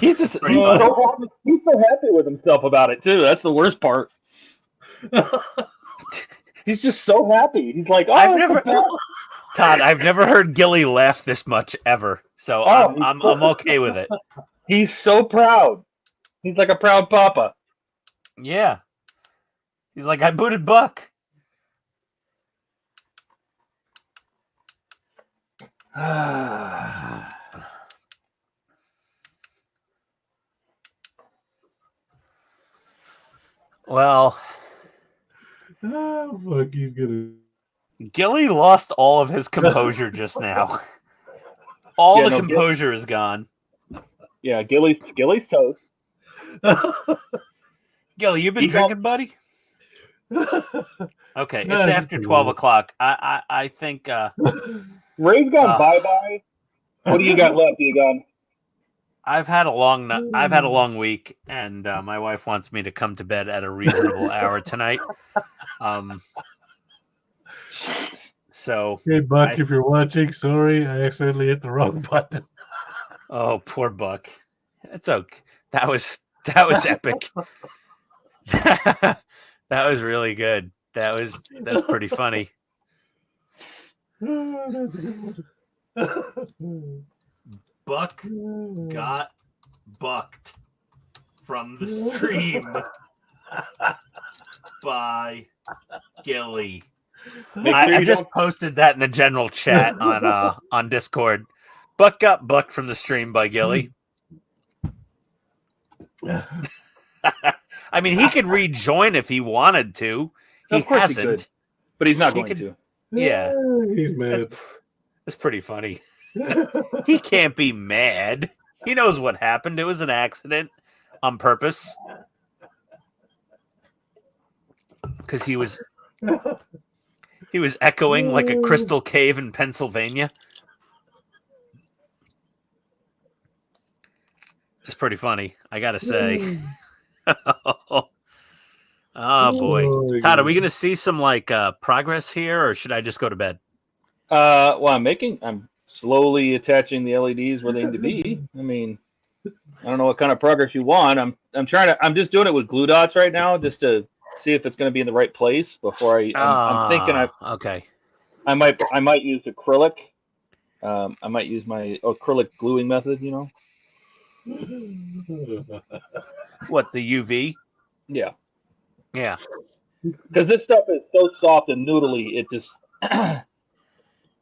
He's so happy with himself about it too. That's the worst part. He's just so happy. He's like, oh, Todd, I've never heard Gilly laugh this much ever. So I'm okay with it. He's so proud. He's like a proud papa. Yeah. He's like, I booted Buck. Well, fuck, he's gonna. Gilly lost all of his composure just now. All the composure is gone. Yeah, Gilly's toast. Gilly, you been drinking, buddy? Okay, it's after 12 o'clock. I think Ray's gone bye-bye. What do you got left, Egon? I've had a long week, and my wife wants me to come to bed at a reasonable hour tonight. So, hey Buck, if you're watching, sorry, I accidentally hit the wrong button. Oh, poor Buck. It's okay. That was epic. That was really good. That's pretty funny. Oh, that's a good one. Buck got bucked from the stream by Gilly. I just posted that in the general chat on Discord. Buck got bucked from the stream by Gilly. I mean, he could rejoin if he wanted to. He hasn't, but he's not going to. Yeah, he's mad. That's pretty funny. He can't be mad. He knows what happened. It was an accident on purpose. Because he was echoing like a crystal cave in Pennsylvania. It's pretty funny, I gotta say. Oh boy. Todd, are we gonna see some progress here, or should I just go to bed? Well, I'm slowly attaching the LEDs where they need to be. I mean, I don't know what kind of progress you want. I'm just doing it with glue dots right now, just to see if it's going to be in the right place before I'm thinking okay. I might use acrylic. I might use my acrylic gluing method, What, the UV? Yeah. Yeah. Because this stuff is so soft and noodly, it just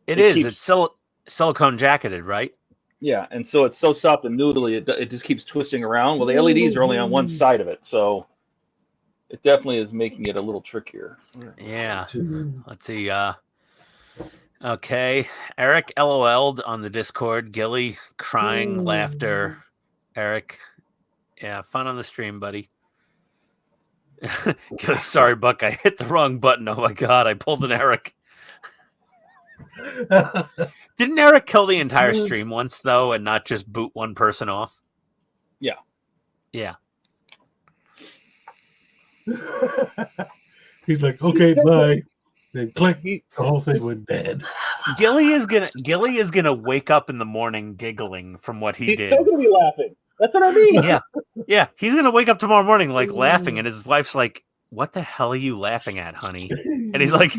it's silicone jacketed, right? Yeah, and so it's so soft and noodly, it just keeps twisting around. Well, the LEDs are only on one side of it, so it definitely is making it a little trickier. Yeah. Let's see. Okay. Eric LOL'd on the Discord. Gilly crying, laughter. Eric. Yeah, fun on the stream, buddy. Gilly, sorry, Buck. I hit the wrong button. Oh my god, I pulled an Eric. Didn't Eric kill the entire stream once, though, and not just boot one person off? Yeah. Yeah. He's like, okay, bye. Then click, the whole thing went dead. Gilly is gonna wake up in the morning giggling from what he did. He's still gonna be laughing. That's what I mean. Yeah. He's gonna wake up tomorrow morning laughing, and his wife's like, "What the hell are you laughing at, honey?" And he's like,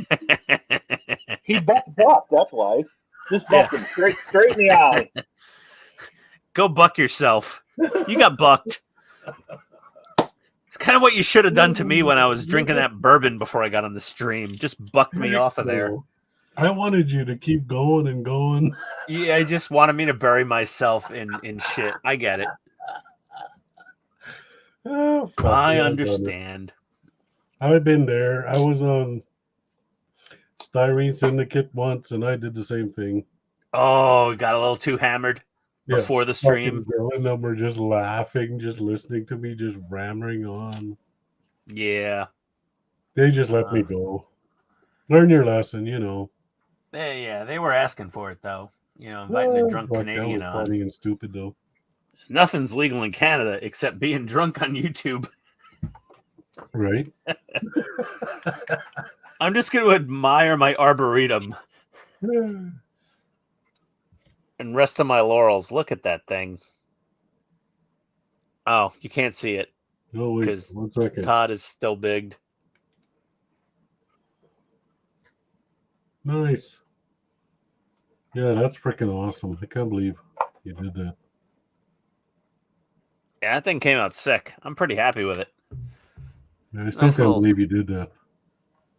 "He bucked Buck. That's why. Just bucked him straight in the eye. Go buck yourself. You got bucked." It's kind of what you should have done to me when I was drinking that bourbon before I got on the stream. Just bucked me off of there. I wanted you to keep going and going. Yeah, I just wanted me to bury myself in shit. I get it. Oh, fuck, I yeah, understand. I've been there. I was on Styrene Syndicate once, and I did the same thing. Oh, got a little too hammered before the stream. Girl and them were just laughing, just listening to me, just rammering on. Yeah. They just let me go. Learn your lesson, you know. Yeah, they were asking for it, though. You know, inviting a drunk Canadian that was on. funny and stupid, though. Nothing's legal in Canada except being drunk on YouTube. Right? I'm just going to admire my arboretum and rest of my laurels. Look at that thing. Oh, you can't see it. No, wait, 1 second. Todd is still big. Nice. Yeah, that's freaking awesome. I can't believe you did that. Yeah, that thing came out sick. I'm pretty happy with it. Yeah, I still can't believe you did that.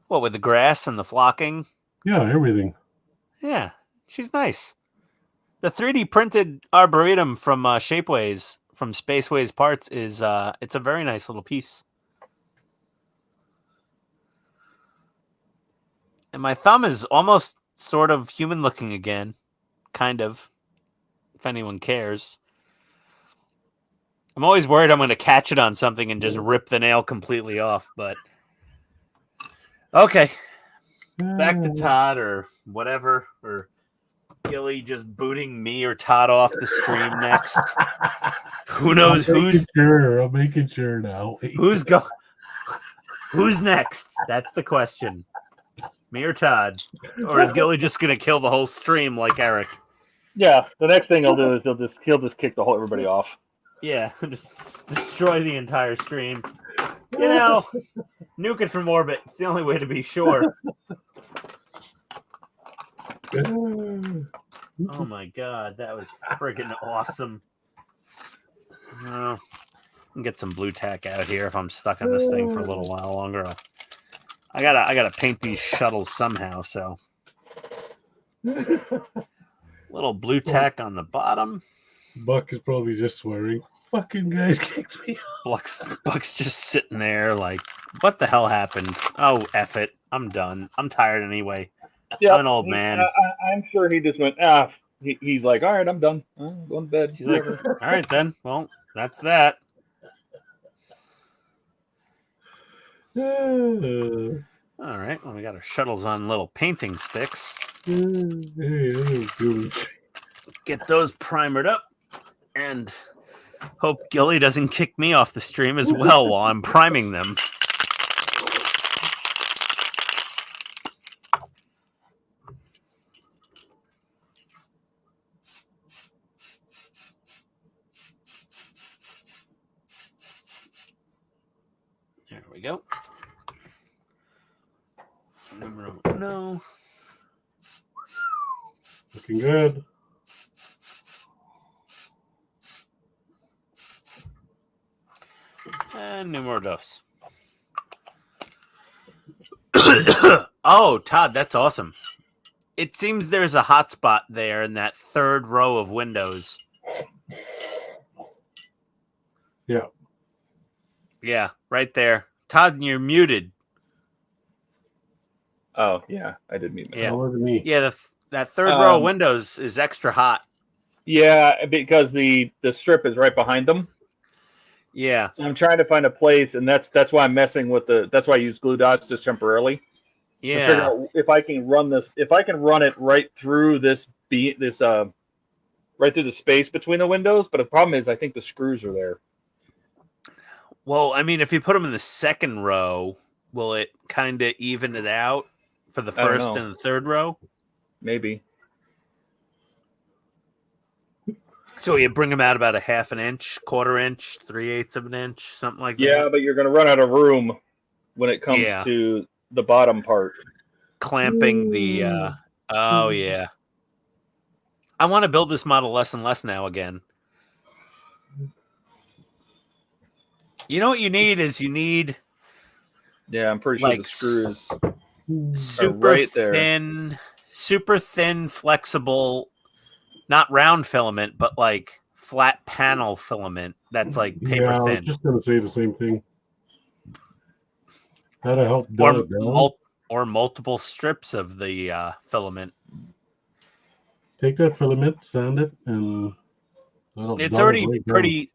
What, with the grass and the flocking? Yeah, everything. Yeah, she's nice. The 3D printed arboretum from Shapeways, from Spaceways Parts, is it's a very nice little piece. And my thumb is almost sort of human looking again. Kind of. If anyone cares. I'm always worried I'm going to catch it on something and just rip the nail completely off, but okay. Back to Todd or whatever, or Gilly just booting me or Todd off the stream next. Who knows who's sure. I'm making sure now. Who's next? That's the question. Me or Todd? Or is Gilly just going to kill the whole stream like Eric? Yeah, the next thing he'll do is he'll just kick the whole everybody off. Yeah, just destroy the entire stream. You know, nuke it from orbit. It's the only way to be sure. Oh my god, that was friggin' awesome. I can get some blue tack out here if I'm stuck on this thing for a little while longer. I gotta paint these shuttles somehow, so little blue tack on the bottom. Buck is probably just swearing. Fucking guys kicked me off. Buck's just sitting there like, what the hell happened? Oh, F it. I'm done. I'm tired anyway. Yeah, I'm an old man. I'm sure he just went, he's like, all right, I'm done. I'm going to bed. He's like, all right then. Well, that's that. All right. Well, we got our shuttles on little painting sticks. Get those primered up. And hope Gilly doesn't kick me off the stream as well while I'm priming them. There we go. Numero uno. Looking good. And numero dos. Oh, Todd, that's awesome. It seems there's a hotspot there in that third row of windows. Yeah. Yeah, right there. Todd, you're muted. Oh, yeah, I did mute myself. Yeah, yeah, that third row of windows is extra hot. Yeah, because the strip is right behind them. Yeah. So I'm trying to find a place, and that's why I'm messing with that's why I use glue dots just temporarily. Yeah. To figure out if I can run this, if I can run it right through right through the space between the windows. But the problem is, I think the screws are there. Well, I mean, if you put them in the second row, will it kind of even it out for the first and the third row? Maybe. So you bring them out about a half an inch, quarter inch, 3/8 of an inch, something like that. Yeah, but you're going to run out of room when it comes to the bottom part. Clamping the. Oh yeah. I want to build this model less and less now again. You know what you need is Yeah, I'm pretty sure like the screws super right there. super thin, flexible, not round filament, but like flat panel filament that's like paper Yeah, I was thin. just gonna say the same thing. That'll help dull it down. Or multiple strips of the filament. Take that filament, sand it, and that'll It's dull it already right down. pretty.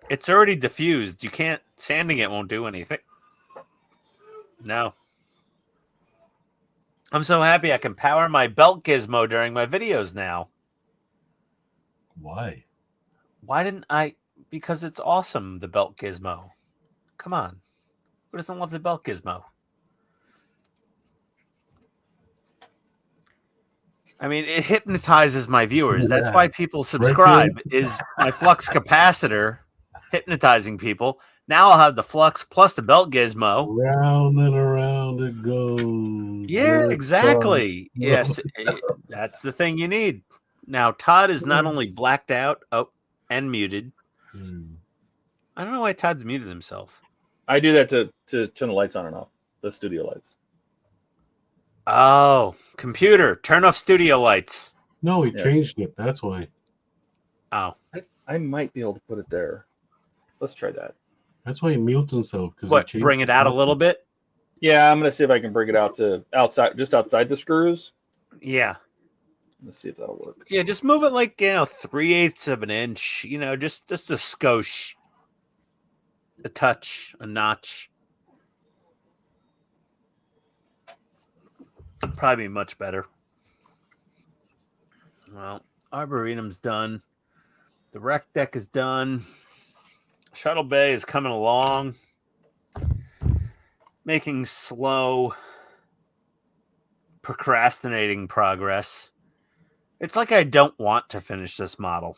It's already diffused. You can't sanding it won't do anything. No. I'm so happy I can power my belt gizmo during my videos now. Why? Why didn't I? Because it's awesome, the belt gizmo. Come on. Who doesn't love the belt gizmo? I mean, it hypnotizes my viewers. That's why people subscribe, is my flux capacitor hypnotizing people. Now I'll have the flux plus the belt gizmo. Round and around it goes. Yeah, Let's exactly. go. Yes, that's the thing you need. Now, Todd is not only blacked out and muted. I don't know why Todd's muted himself. I do that to turn the lights on and off, the studio lights. Oh, computer, turn off studio lights. No, he changed it. That's why. Oh. I might be able to put it there. Let's try that. That's why he mutes himself. What, bring it out a little bit? Yeah, I'm going to see if I can bring it out to just outside the screws. Yeah. Let's see if that'll work. Yeah, just move it like, 3/8 of an inch. Just a skosh. A touch, a notch. Probably much better. Well, Arboretum's done. The rec deck is done. Shuttle Bay is coming along. Making slow, procrastinating progress. It's like I don't want to finish this model.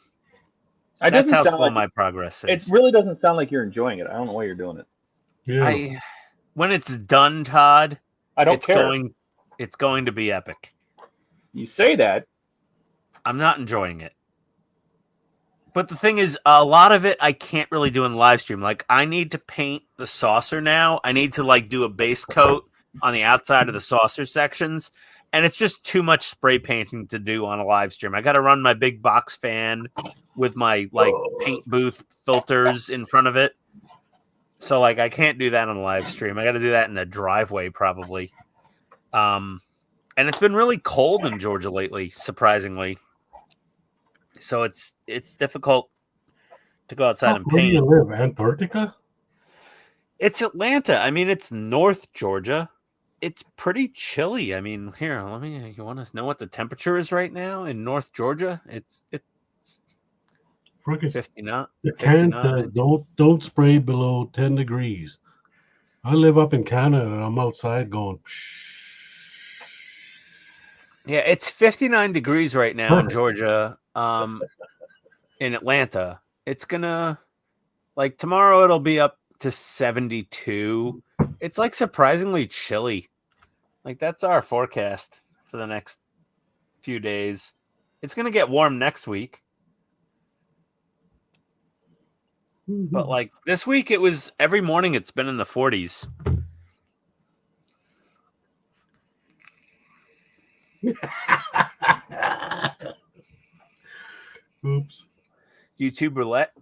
That's how slow my progress is. It really doesn't sound like you're enjoying it. I don't know why you're doing it. Yeah. When it's done, Todd, I don't care. It's going to be epic. You say that. I'm not enjoying it. But the thing is, a lot of it I can't really do in live stream. Like, I need to paint the saucer now. I need to, do a base coat on the outside of the saucer sections. And it's just too much spray painting to do on a live stream. I got to run my big box fan with my, paint booth filters in front of it. So, I can't do that on a live stream. I got to do that in a driveway, probably. And it's been really cold in Georgia lately, surprisingly. So it's difficult to go outside and paint. Where do you live? Antarctica? It's Atlanta. I mean, it's North Georgia. It's pretty chilly. I mean, here, you want to know what the temperature is right now in North Georgia? It's 59. The can says don't spray below 10 degrees. I live up in Canada and I'm outside going Yeah, it's 59 degrees right now in Georgia. In Atlanta, it's gonna tomorrow it'll be up to 72. It's surprisingly chilly. That's our forecast for the next few days. It's gonna get warm next week. But this week it was every morning it's been in the 40s. Oops. YouTube roulette,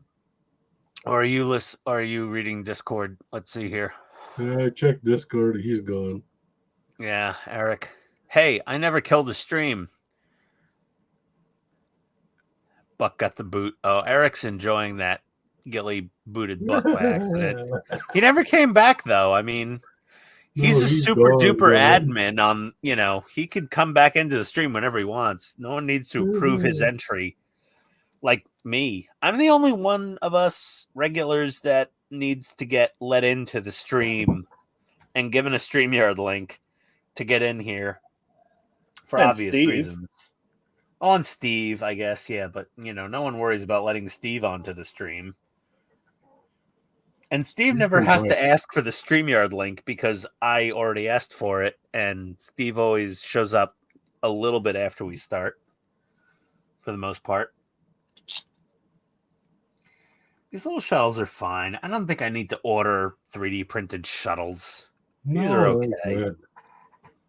or are you reading Discord? Let's see here. Yeah, I checked Discord. He's gone. Yeah, Eric. Hey, I never killed a stream. Buck got the boot. Oh, Eric's enjoying that Gilly booted Buck by accident. He never came back though. I mean, he's a super duper admin on, he could come back into the stream whenever he wants. No one needs to approve his entry. Like me. I'm the only one of us regulars that needs to get let into the stream and given a StreamYard link to get in here for obvious reasons. On Steve, I guess, yeah, but no one worries about letting Steve onto the stream. And Steve never has to ask for the StreamYard link because I already asked for it, and Steve always shows up a little bit after we start, for the most part. These little shuttles are fine. I don't think I need to order 3D printed shuttles. These No, are they're okay. good.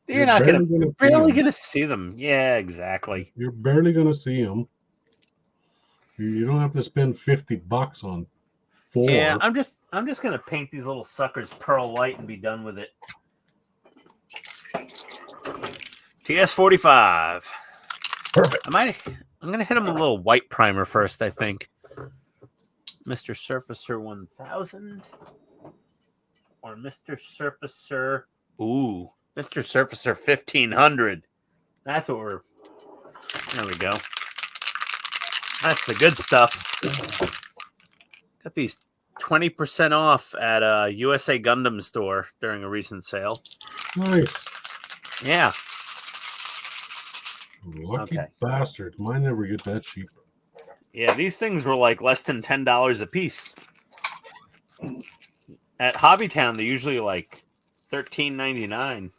You're not barely you're see barely them. gonna see them. Yeah, exactly. You're barely gonna see them. You don't have to spend $50 on 4. Yeah, I'm just gonna paint these little suckers pearl white and be done with it. TS45. Perfect. I'm gonna hit him a little white primer first, I think. Mr. Surfacer 1000 or Mr. Surfacer. Ooh, Mr. Surfacer 1500. That's what we're. There we go. That's the good stuff. Got these 20% off at a USA Gundam store during a recent sale. Nice. Yeah. Lucky bastards. Mine never get that cheap. Yeah, these things were like less than $10 a piece. At Hobbytown, they're usually like $13.99.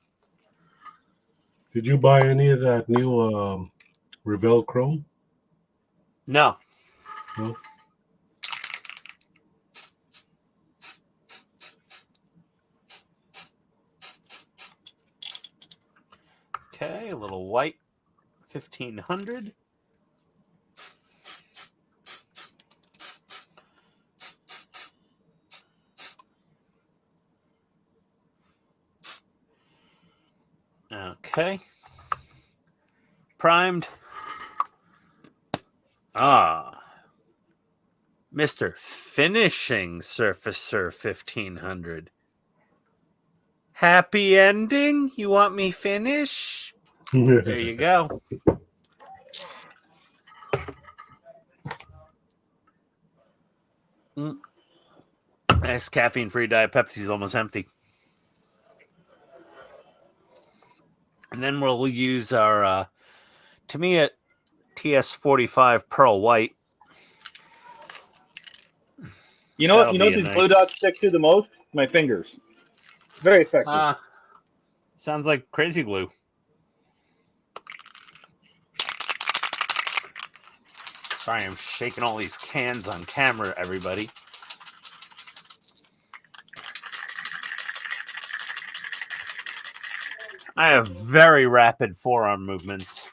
Did you buy any of that new Rebel Chrome? No. No. Okay, a little white 1500. Okay. Primed. Mr. Finishing Surfacer 1500. Happy ending? You want me finish? There you go. Nice caffeine-free Diet Pepsi's almost empty. And then we'll use our, to me, at TS45 Pearl White. You know what these blue dots stick to the most? My fingers. Very effective. Sounds like crazy glue. Sorry, I'm shaking all these cans on camera, everybody. I have very rapid forearm movements.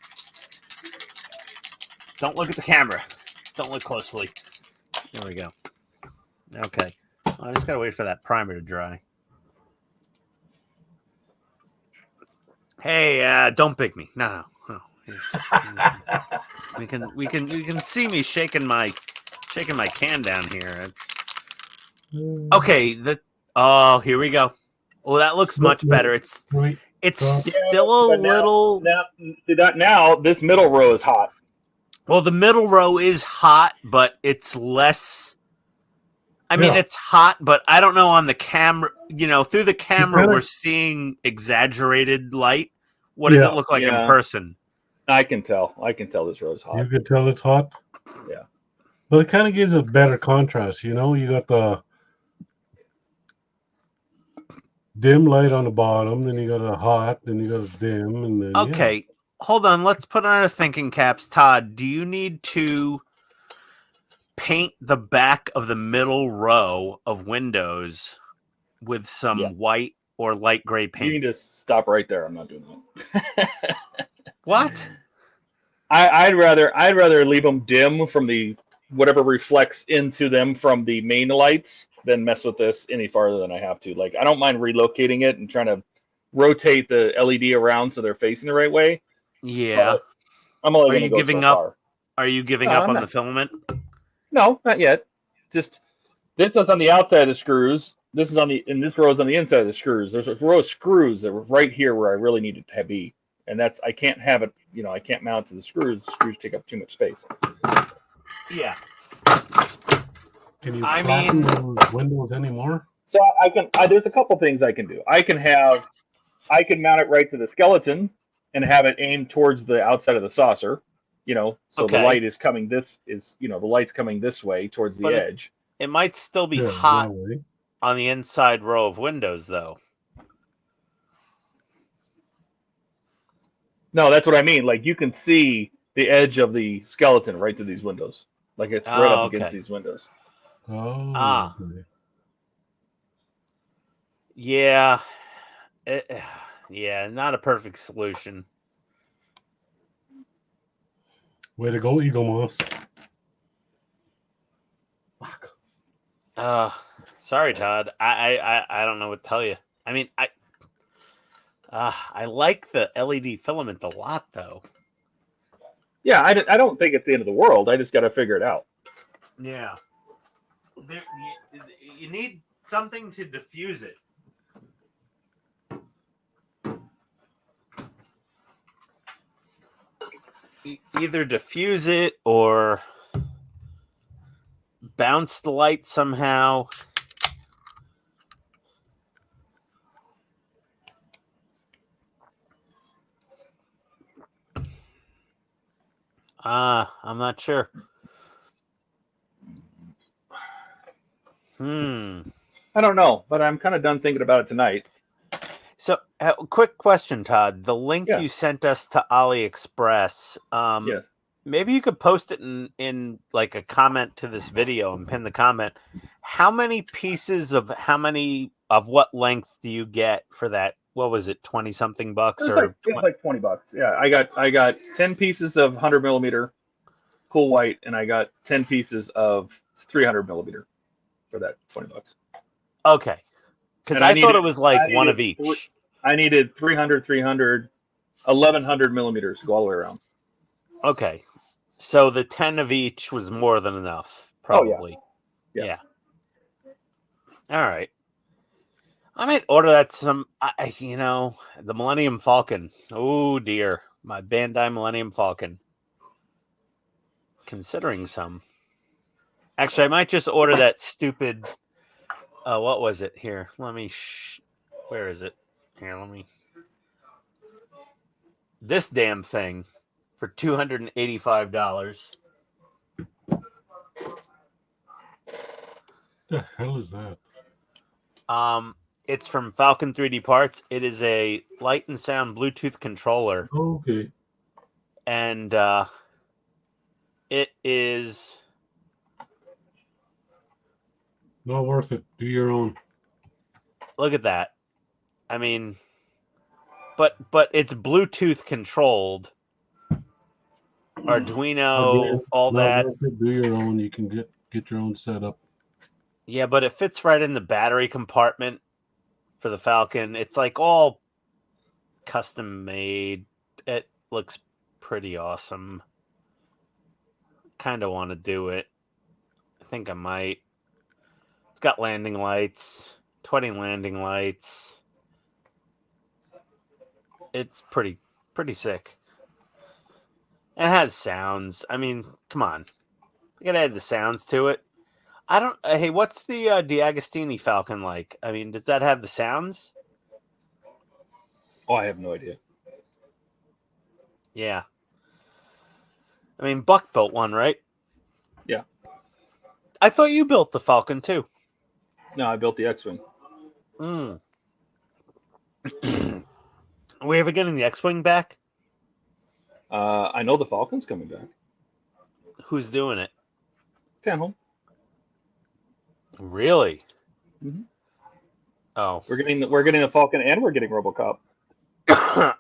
Don't look at the camera. Don't look closely. There we go. Okay. I just gotta wait for that primer to dry. Hey, don't pick me. No. We can see me shaking my can down here. Okay. Here we go. Oh, that looks much better. It's still a little. Now this middle row is hot. Well, the middle row is hot, but it's less. I mean, it's hot, but I don't know on the camera. You know, through the camera, we're seeing exaggerated light. What does it look like in person? I can tell. This row is hot. You can tell it's hot? Yeah. But it kind of gives a better contrast, you know? You got the dim light on the bottom, then you got a hot, then you got a dim, and then okay. Hold on, let's put on our thinking caps. Todd, do you need to paint the back of the middle row of windows with some white or light gray paint? You can just stop right there. I'm not doing that. What? I'd rather leave them dim from the whatever reflects into them from the main lights than mess with this any farther than I have to. Like, I don't mind relocating it and trying to rotate the LED around so they're facing the right way. Yeah. I'm only Are you giving up? Are you giving up on the filament? No, not yet. Just this is on the outside of the screws. This is on the, and this row is on the inside of the screws. There's a row of screws that were right here where I really needed to be, and that's, I can't have it. You know, I can't mount it to the screws. The screws take up too much space. Yeah. Can you flatten those windows anymore? So I can. There's a couple things I can do. I can mount it right to the skeleton and have it aimed towards the outside of the saucer. You know, so the light is coming. The light's coming this way towards the edge. It might still be hot on the inside row of windows, though. No, that's what I mean. Like, you can see the edge of the skeleton right through these windows. Like, it's right up against these windows. Oh. Ah. Okay. Yeah. Yeah, not a perfect solution. Way to go, Eagle Moss. Sorry, Todd. I don't know what to tell you. I mean, I like the LED filament a lot, though. Yeah, I don't think it's the end of the world. I just got to figure it out. Yeah. You need something to diffuse it. Either diffuse it or bounce the light somehow. I'm not sure. I don't know, but I'm kind of done thinking about it tonight. So, quick question, Todd. The link Yeah. you sent us to AliExpress, Yes. maybe you could post it in like a comment to this video and pin the comment. How many pieces of what length do you get for that? What was it, 20 something bucks? It Or was like $20. Yeah, I got 10 pieces of 100 millimeter cool white, and I got 10 pieces of 300 millimeter for that $20. Okay. Because I thought it was like one of each. I needed 300, 300, 1100 millimeters to go all the way around. Okay. So the 10 of each was more than enough, probably. Oh, yeah. All right. I might order that the Millennium Falcon. Oh, dear. My Bandai Millennium Falcon. Considering some. Actually, I might just order that stupid... what was it? Here, let me... Where is it? Here, let me... This damn thing for $285. The hell is that? It's from Falcon 3D Parts. It is a light and sound Bluetooth controller. Okay. And it is... Not worth it. Do your own. Look at that. I mean, but it's Bluetooth controlled. Arduino, all that. Do your own. You can get your own setup. Yeah, but it fits right in the battery compartment for the Falcon. It's like all custom made. It looks pretty awesome. Kind of want to do it. I think I might. It's got landing lights, 20 landing lights. It's pretty sick. And it has sounds. I mean, come on. You gotta add the sounds to it. Hey, what's the DiAgostini Falcon like? I mean, does that have the sounds? Oh, I have no idea. Yeah. I mean, Buck built one, right? Yeah. I thought you built the Falcon too. No, I built the X-Wing. Are we ever getting the X-Wing back? I know the Falcon's coming back. Who's doing it? Panel. Really? Mm-hmm. Oh, we're getting the Falcon, and we're getting RoboCop.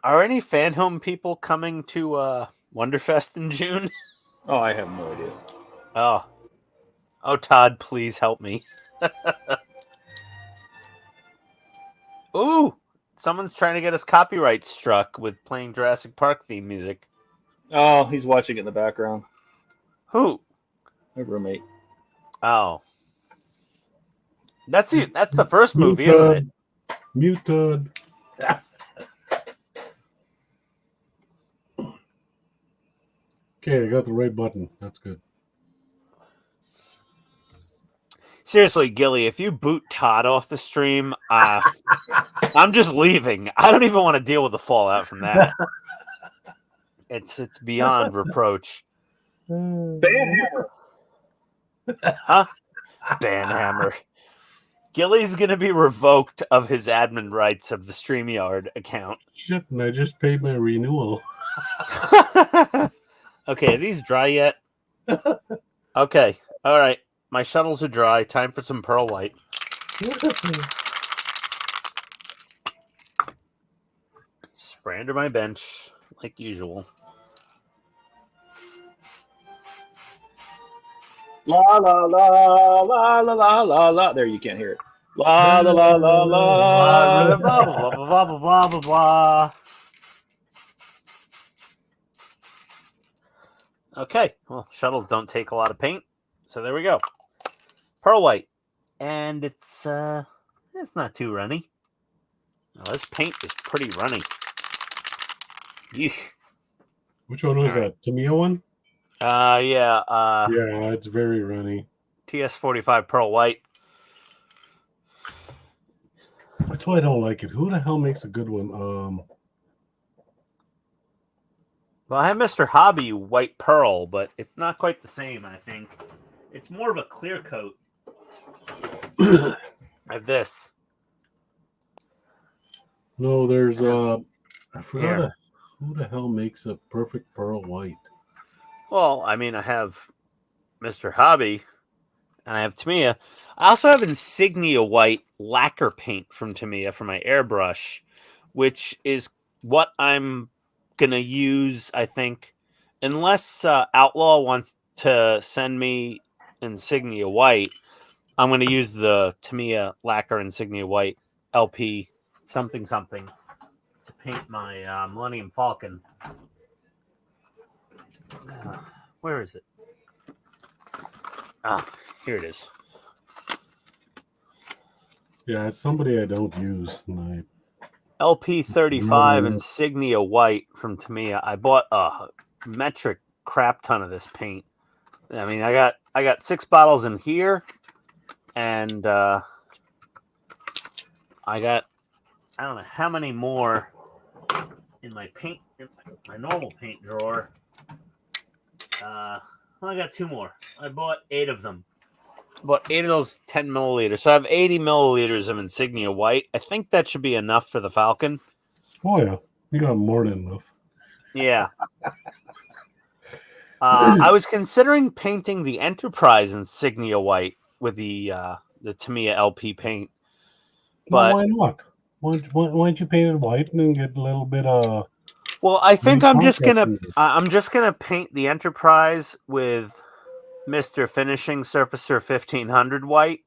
Are any fan home people coming to Wonderfest in June? Oh, I have no idea. Oh, Todd, please help me. Ooh, someone's trying to get us copyright struck with playing Jurassic Park theme music. Oh, he's watching it in the background. Who? My roommate. Oh. That's the first movie, isn't it? Muted. Okay, I got the right button. That's good. Seriously, Gilly, if you boot Todd off the stream, I'm just leaving. I don't even want to deal with the fallout from that. It's beyond reproach. Banhammer. Huh? Banhammer. Gilly's going to be revoked of his admin rights of the StreamYard account. Shit, and I just paid my renewal. Okay, are these dry yet? Okay, all right. my shuttles are dry. Time for some pearl white. Spray under my bench, like usual. La la la la la la la la. There, you can't hear it. La la la la la. Blah, blah, blah, blah, blah, blah, blah, blah. Okay, well, shuttles don't take a lot of paint, so there we go. Pearl white, and it's not too runny. Well, this paint is pretty runny. Yeesh. Which one was that? Tamiya one? Yeah. Yeah, it's very runny. TS45 pearl white. That's why I don't like it. Who the hell makes a good one? Well, I have Mr. Hobby white pearl, but it's not quite the same, I think. It's more of a clear coat. I have this. No, there's I forgot who the hell makes a perfect pearl white. Well, I mean, I have Mr. Hobby, and I have Tamiya. I also have Insignia white lacquer paint from Tamiya for my airbrush, which is what I'm going to use, I think, unless Outlaw wants to send me Insignia white. I'm going to use the Tamiya lacquer Insignia white LP something to paint my Millennium Falcon. Where is it? Ah, here it is. Yeah, it's somebody I don't use. And LP35 Insignia white from Tamiya. I bought a metric crap ton of this paint. I mean, I got 6 bottles in here, and I got, I don't know how many more in my paint, in my normal paint drawer. I got 2 more. I bought 8 of them. Bought 8 of those 10 milliliters. So I have 80 milliliters of Insignia white. I think that should be enough for the Falcon. Oh yeah, you got more than enough. Yeah. I was considering painting the Enterprise Insignia white with the Tamiya LP paint. But well, why not? Why don't you paint it white and then get a little bit of? Well, I think I'm just gonna paint the Enterprise with Mr. Finishing Surfacer 1500 white,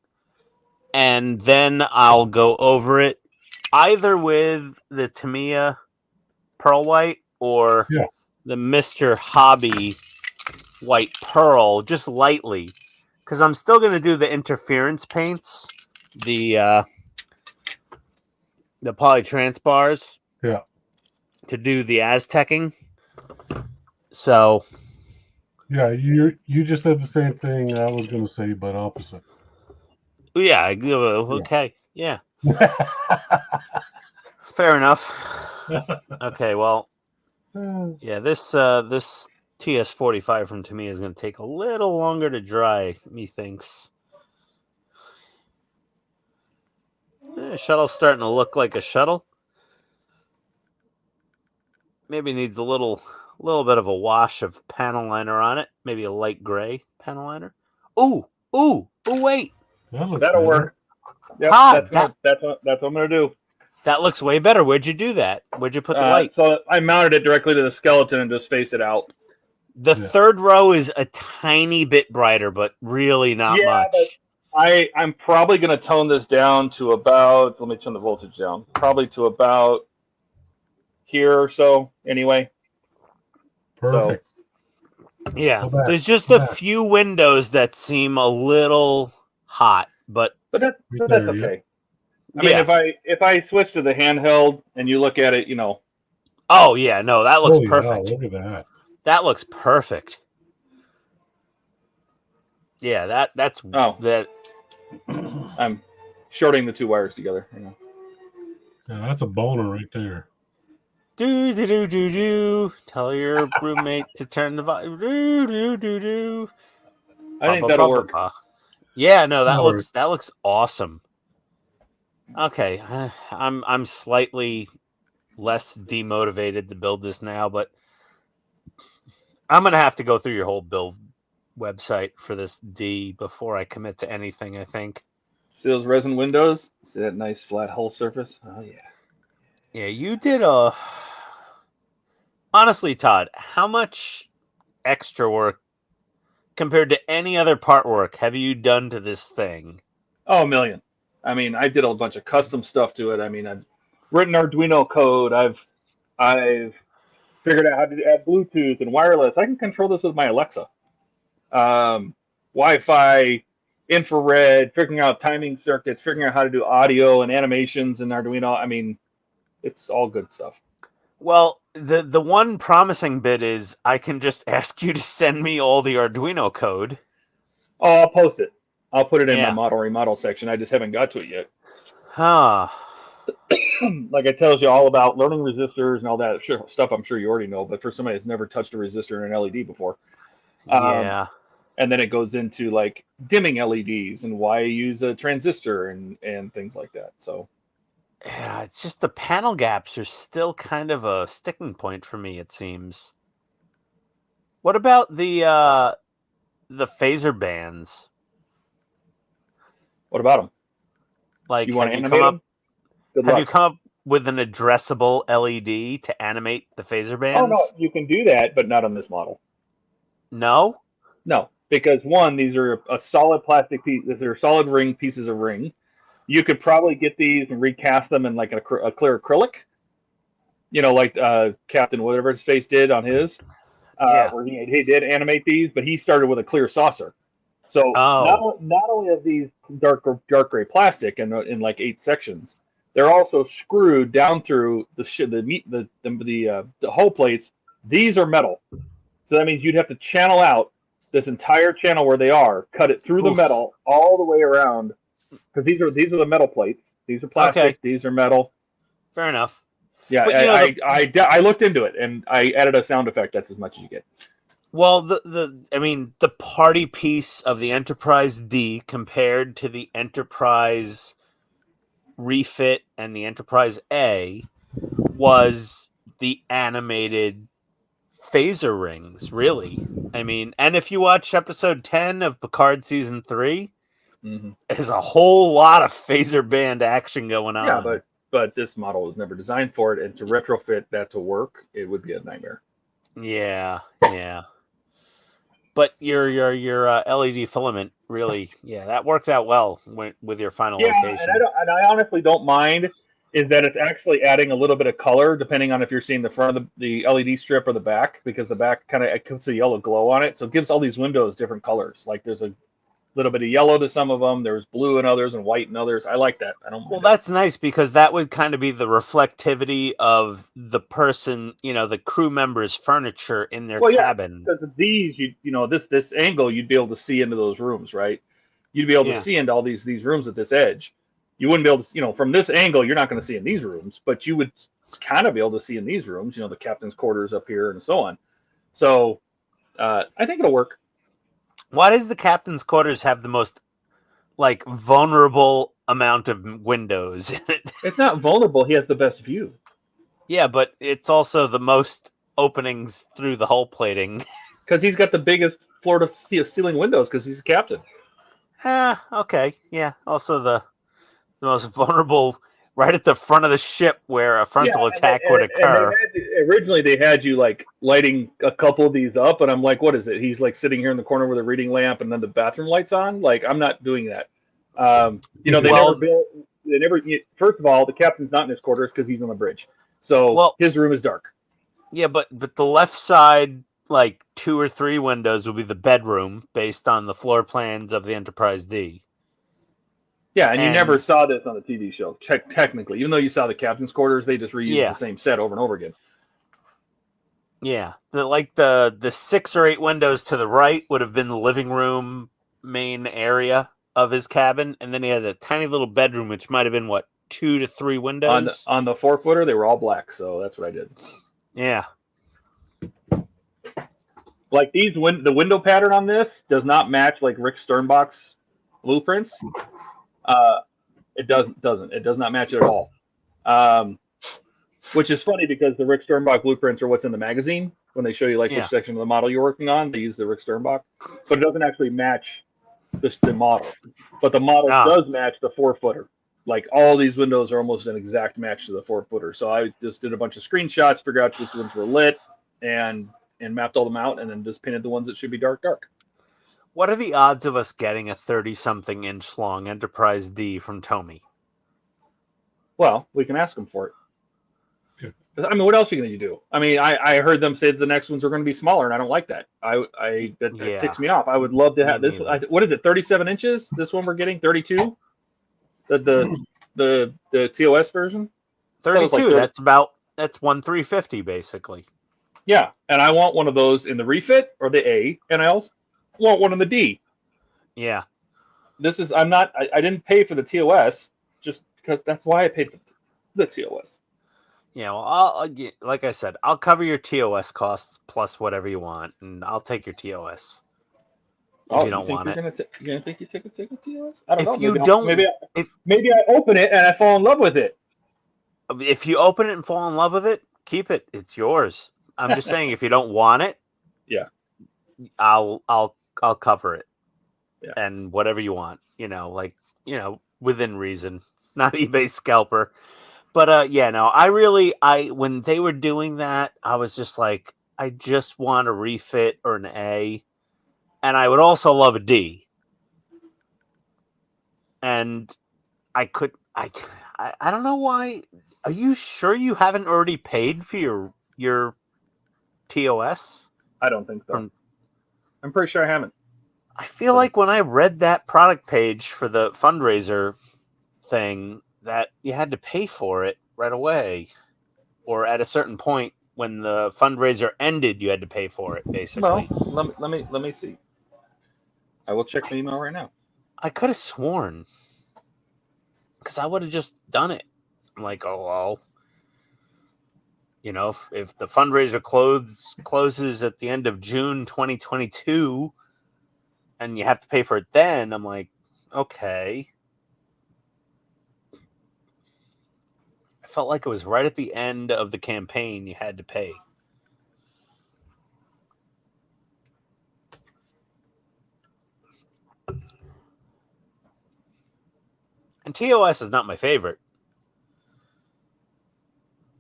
and then I'll go over it either with the Tamiya pearl white or the Mr. Hobby white pearl, just lightly, because I'm still gonna do the interference paints, the polytrans bars. Yeah. To do the Aztecing. So yeah, you just said the same thing I was going to say, but opposite. Yeah, okay. Yeah. Fair enough. Okay, well, yeah, this TS45 from Tamiya is going to take a little longer to dry, methinks. Shuttle's starting to look like a shuttle. Maybe needs a little bit of a wash of panel liner on it. Maybe a light gray panel liner. Ooh, wait. That'll work. Yep, Todd, that's what I'm going to do. That looks way better. Where'd you do that? Where'd you put the light? So I mounted it directly to the skeleton and just faced it out. The third row is a tiny bit brighter, but really not much. But I'm probably going to tone this down to about, let me turn the voltage down, probably to about here or so anyway. Perfect. So, yeah, there's just a few windows that seem a little hot, but that's okay. I mean, if I switch to the handheld and you look at it, you know. Oh yeah, no, that looks perfect. Look at that. That looks perfect. Yeah, that's that. I'm shorting the 2 wires together. Yeah, that's a boner right there. Do. Tell your roommate to turn the volume. Do. I think that'll work. Yeah, no, that looks awesome. Okay, I'm slightly less demotivated to build this now, but I'm gonna have to go through your whole build website for this D before I commit to anything, I think. See those resin windows? See that nice flat hull surface? Oh, yeah. Yeah, you did a... Honestly, Todd, how much extra work compared to any other part work have you done to this thing? Oh, a million. I mean, I did a bunch of custom stuff to it. I mean, I've written Arduino code. I've figured out how to add Bluetooth and wireless. I can control this with my Alexa. Wi-Fi, infrared, figuring out timing circuits, figuring out how to do audio and animations in Arduino. I mean, it's all good stuff. Well, the one promising bit is I can just ask you to send me all the Arduino code. Oh, I'll post it. I'll put it in Yeah. my model remodel section. I just haven't got to it yet. Huh. Like it tells you all about learning resistors and all that stuff I'm sure you already know, but for somebody that's never touched a resistor in an LED before. Yeah. And then it goes into like dimming LEDs and why you use a transistor and things like that. So Yeah, it's just the panel gaps are still kind of a sticking point for me, it seems. What about the phaser bands? What about them? Like, You want to have you animate come them? up? Good Have luck. you come up with an addressable LED to animate the phaser bands? Oh no, you can do that, but not on this model. No? No, because one, these are a solid plastic piece. They're solid ring pieces of ring. You could probably get these and recast them in like a clear acrylic. You know, like Captain whatever his face did on his, Yeah. where he did animate these, but he started with a clear saucer. So Oh. not only are these dark gray plastic in like 8 sections, they're also screwed down through the hull plates. These are metal, so that means you'd have to channel out this entire channel where they are, cut it through the Oof. metal all the way around, because these are the metal plates. These are plastic. Okay. These are metal. Fair enough. Yeah, But, you know, I looked into it and I added a sound effect. That's as much as you get. Well, the party piece of the Enterprise D compared to the Enterprise refit and the Enterprise A was the animated phaser rings, really. I mean, and if you watch episode 10 of Picard season 3, there's a whole lot of phaser band action going on. Yeah, but this model was never designed for it, and to retrofit that to work, it would be a nightmare. Yeah. But your LED filament really, that worked out well with your final location. And I honestly don't mind. Is that it's actually adding a little bit of color depending on if you're seeing the front of the LED strip or the back, because the back kind of puts a yellow glow on it, so it gives all these windows different colors. Like there's a little bit of yellow to some of them, there's blue in others and white in others. I like that. I don't. Well, that's nice because that would kind of be the reflectivity of the person, the crew member's furniture in their cabin. Because of these, this angle, you'd be able to see into those rooms, right? You'd be able to see into all these rooms at this edge. You wouldn't be able to, from this angle, you're not going to see in these rooms, but you would kind of be able to see in these rooms, the captain's quarters up here and so on. So I think it'll work. Why does the captain's quarters have the most vulnerable amount of windows in it? It's not vulnerable. He has the best view. Yeah, but it's also the most openings through the hull plating. Because he's got the biggest floor to ceiling windows because he's the captain. Okay. Yeah. Also the most vulnerable right at the front of the ship where a frontal attack would occur. Originally, they had you lighting a couple of these up, and I'm like, what is it? He's sitting here in the corner with a reading lamp, and then the bathroom lights on. I'm not doing that. First of all, the captain's not in his quarters because he's on the bridge, so his room is dark. Yeah, but the left side, 2 or 3 windows will be the bedroom based on the floor plans of the Enterprise D. Yeah, and you never saw this on the TV show, technically. Even though you saw the captain's quarters, they just reused the same set over and over again. Yeah, the 6 or 8 windows to the right would have been the living room main area of his cabin, and then he had a tiny little bedroom, which might have been 2 to 3 windows. On the 4-footer, they were all black, so that's what I did. Yeah. The window pattern on this does not match Rick Sternbach's blueprints. It doesn't. It does not match it at all. Which is funny because the Rick Sternbach blueprints are what's in the magazine. When they show you like Yeah. which section of the model you're working on, they use the Rick Sternbach, but it doesn't actually match the model. But the model does match the 4-footer. Like all these windows are almost an exact match to the 4-footer. So I just did a bunch of screenshots, figured out which ones were lit, and mapped all them out, and then just painted the ones that should be dark. What are the odds of us getting a 30-something inch long Enterprise D from Tomy? Well, we can ask them for it. I mean, what else are you going to do? I mean, I heard them say that the next ones are going to be smaller, and I don't like that. That ticks me off. I would love to have this. What is it? 37 inches? This one we're getting 32. The TOS version. 32. That's 1/350 basically. Yeah, and I want one of those in the refit or the A, and I also want one in the D. Yeah. This is. I didn't pay for the TOS just because that's why I paid for the TOS. Yeah, well, like I said, I'll cover your TOS costs plus whatever you want, and I'll take your TOS if you don't want it. You're gonna think you take a TOS? I don't know. If you don't, maybe I open it and I fall in love with it. If you open it and fall in love with it, keep it. It's yours. I'm just saying, if you don't want it, yeah, I'll cover it, yeah, and whatever you want. Within reason, not eBay scalper. But when they were doing that, I was just like, I just want a refit or an A, and I would also love a D. And I don't know why. Are you sure you haven't already paid for your TOS? I don't think so. I'm pretty sure I haven't. I feel like when I read that product page for the fundraiser thing, that you had to pay for it right away, or at a certain point when the fundraiser ended, you had to pay for it. Basically, well, let me see. I will check the email right now. I could have sworn because I would have just done it. I'm like, oh well, if the fundraiser closes at the end of June 2022, and you have to pay for it then, I'm like, okay. Felt like it was right at the end of the campaign you had to pay. And TOS is not my favorite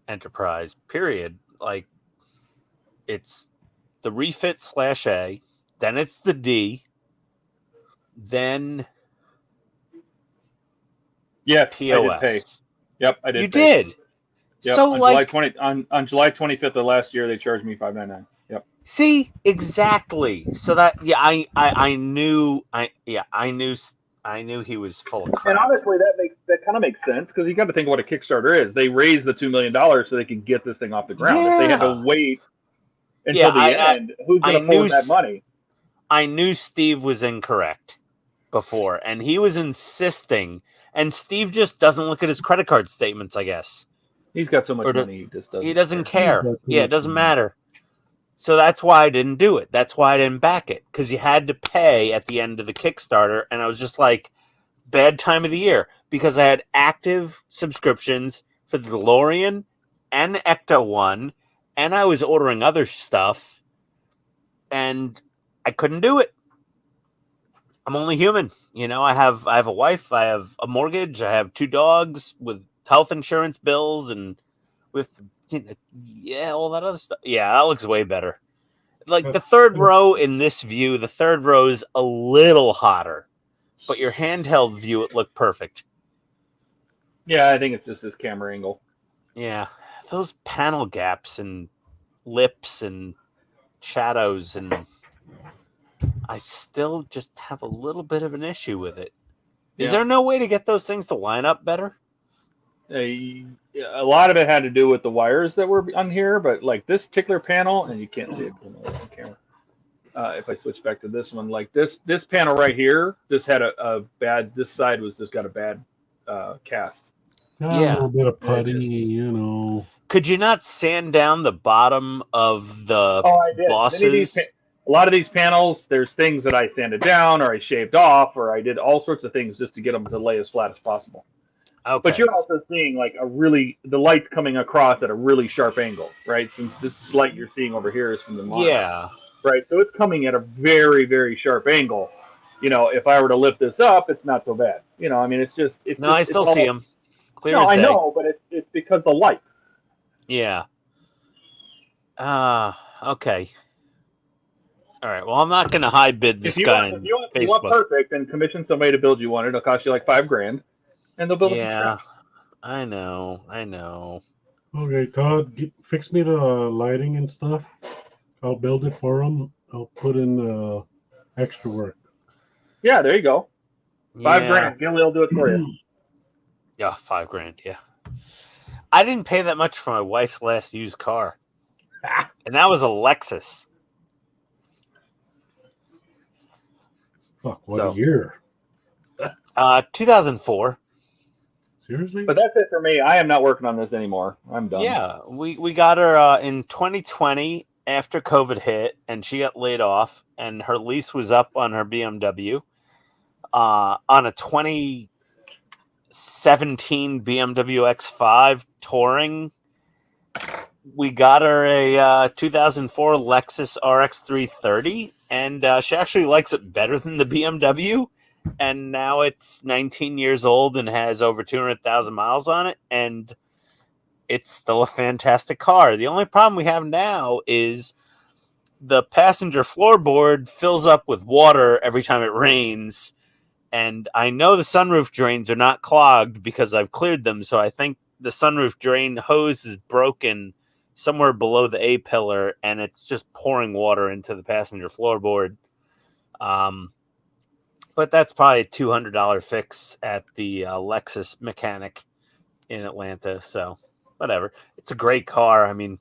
Enterprise, period. Like, it's the refit /A, then it's the D, then yes, TOS. I did pay. Yep, I did. You did. Yep. So on July 25th of last year, they charged me $5.99. Yep. See, exactly. So that I knew he was full of crap. And honestly, that kind of makes sense because you got to think what a Kickstarter is. They raised the $2 million so they could get this thing off the ground. Yeah. If they had to wait until the end, who's going to afford that money? I knew Steve was incorrect before, and he was insisting. And Steve just doesn't look at his credit card statements, I guess. He's got so much money, he just doesn't. He doesn't care. Yeah, it doesn't matter. So that's why I didn't do it. That's why I didn't back it, because you had to pay at the end of the Kickstarter, and I was just like, bad time of the year, because I had active subscriptions for the DeLorean and Ecto one, and I was ordering other stuff, and I couldn't do it. I'm only human. I have a wife, I have a mortgage, I have 2 dogs with health insurance bills, and with all that other stuff. Yeah, that looks way better. Like the third row in this view, the third row is a little hotter, but your handheld view, it looked perfect. Yeah, I think it's just this camera angle. Yeah, those panel gaps and lips and shadows, and I still just have a little bit of an issue with it. Is there no way to get those things to line up better? A lot of it had to do with the wires that were on here, but like this particular panel, and you can't see it on the camera. If I switch back to this one, like this panel right here, just had a bad. This side was just got a bad cast. A little bit of putty, Could you not sand down the bottom of the bosses? A lot of these panels, there's things that I sanded down, or I shaved off, or I did all sorts of things just to get them to lay as flat as possible. Okay. But you're also seeing like the light coming across at a really sharp angle, right? Since this light you're seeing over here is from the monitor. Yeah. Right. So it's coming at a very, very sharp angle. If I were to lift this up, it's not so bad. I mean, it's just. No, I still see them. Clear as I day. know, but it's because the light. Yeah. Okay. All right. Well, I'm not going to high bid this guy on If you Facebook. want perfect, then commission somebody to build you one. It'll cost you like $5,000, and they'll build it from Yeah, scratch. I know. Okay, Todd, fix me the lighting and stuff. I'll build it for them. I'll put in extra work. Yeah, there you go. Yeah. $5,000. Gilly will do it for you. Yeah, $5,000. Yeah. I didn't pay that much for my wife's last used car, and that was a Lexus. Fuck, what year? 2004. Seriously? But that's it for me. I am not working on this anymore. I'm done. Yeah, we got her in 2020 after COVID hit, and she got laid off, and her lease was up on her BMW. On a 2017 BMW X5 Touring, we got her a 2004 Lexus RX 330, and she actually likes it better than the BMW. And now it's 19 years old and has over 200,000 miles on it, and it's still a fantastic car. The only problem we have now is the passenger floorboard fills up with water every time it rains, and I know the sunroof drains are not clogged because I've cleared them, so I think the sunroof drain hose is broken somewhere below the A-pillar, and it's just pouring water into the passenger floorboard. But that's probably a $200 fix at the Lexus mechanic in Atlanta. So whatever. It's a great car. I mean,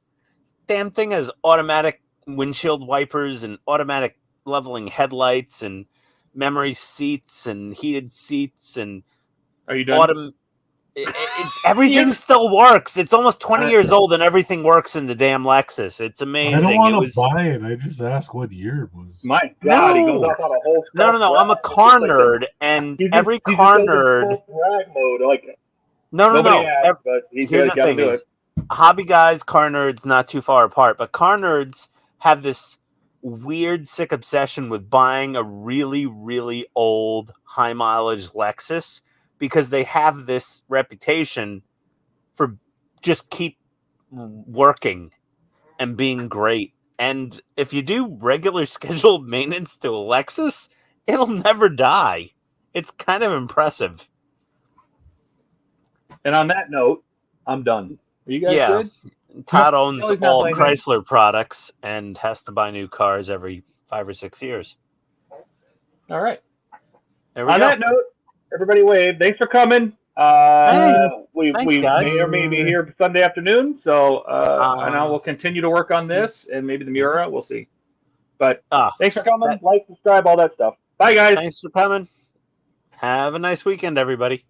damn thing has automatic windshield wipers and automatic leveling headlights and memory seats and heated seats and Are you done? Everything still works. It's almost 20 years old and everything works in the damn Lexus. It's amazing. I don't want to buy it. I just asked what year it was. My God, he goes off on a whole. No. I'm a car nerd, and every car nerd. Mode, like no. has, but he's Here's the thing: is hobby guys, car nerds, not too far apart. But car nerds have this weird, sick obsession with buying a really, really old, high mileage Lexus, because they have this reputation for just keep working and being great. And if you do regular scheduled maintenance to a Lexus, it'll never die. It's kind of impressive. And on that note, I'm done. Are you guys good? Todd owns all Chrysler products and has to buy new cars every 5 or 6 years. All right. There we on go. that note, everybody wave. Thanks for coming. We may or may be here Sunday afternoon, so and I will continue to work on this and maybe the Miura. We'll see. But thanks for coming. Like, subscribe, all that stuff. Bye, guys. Thanks for coming. Have a nice weekend, everybody.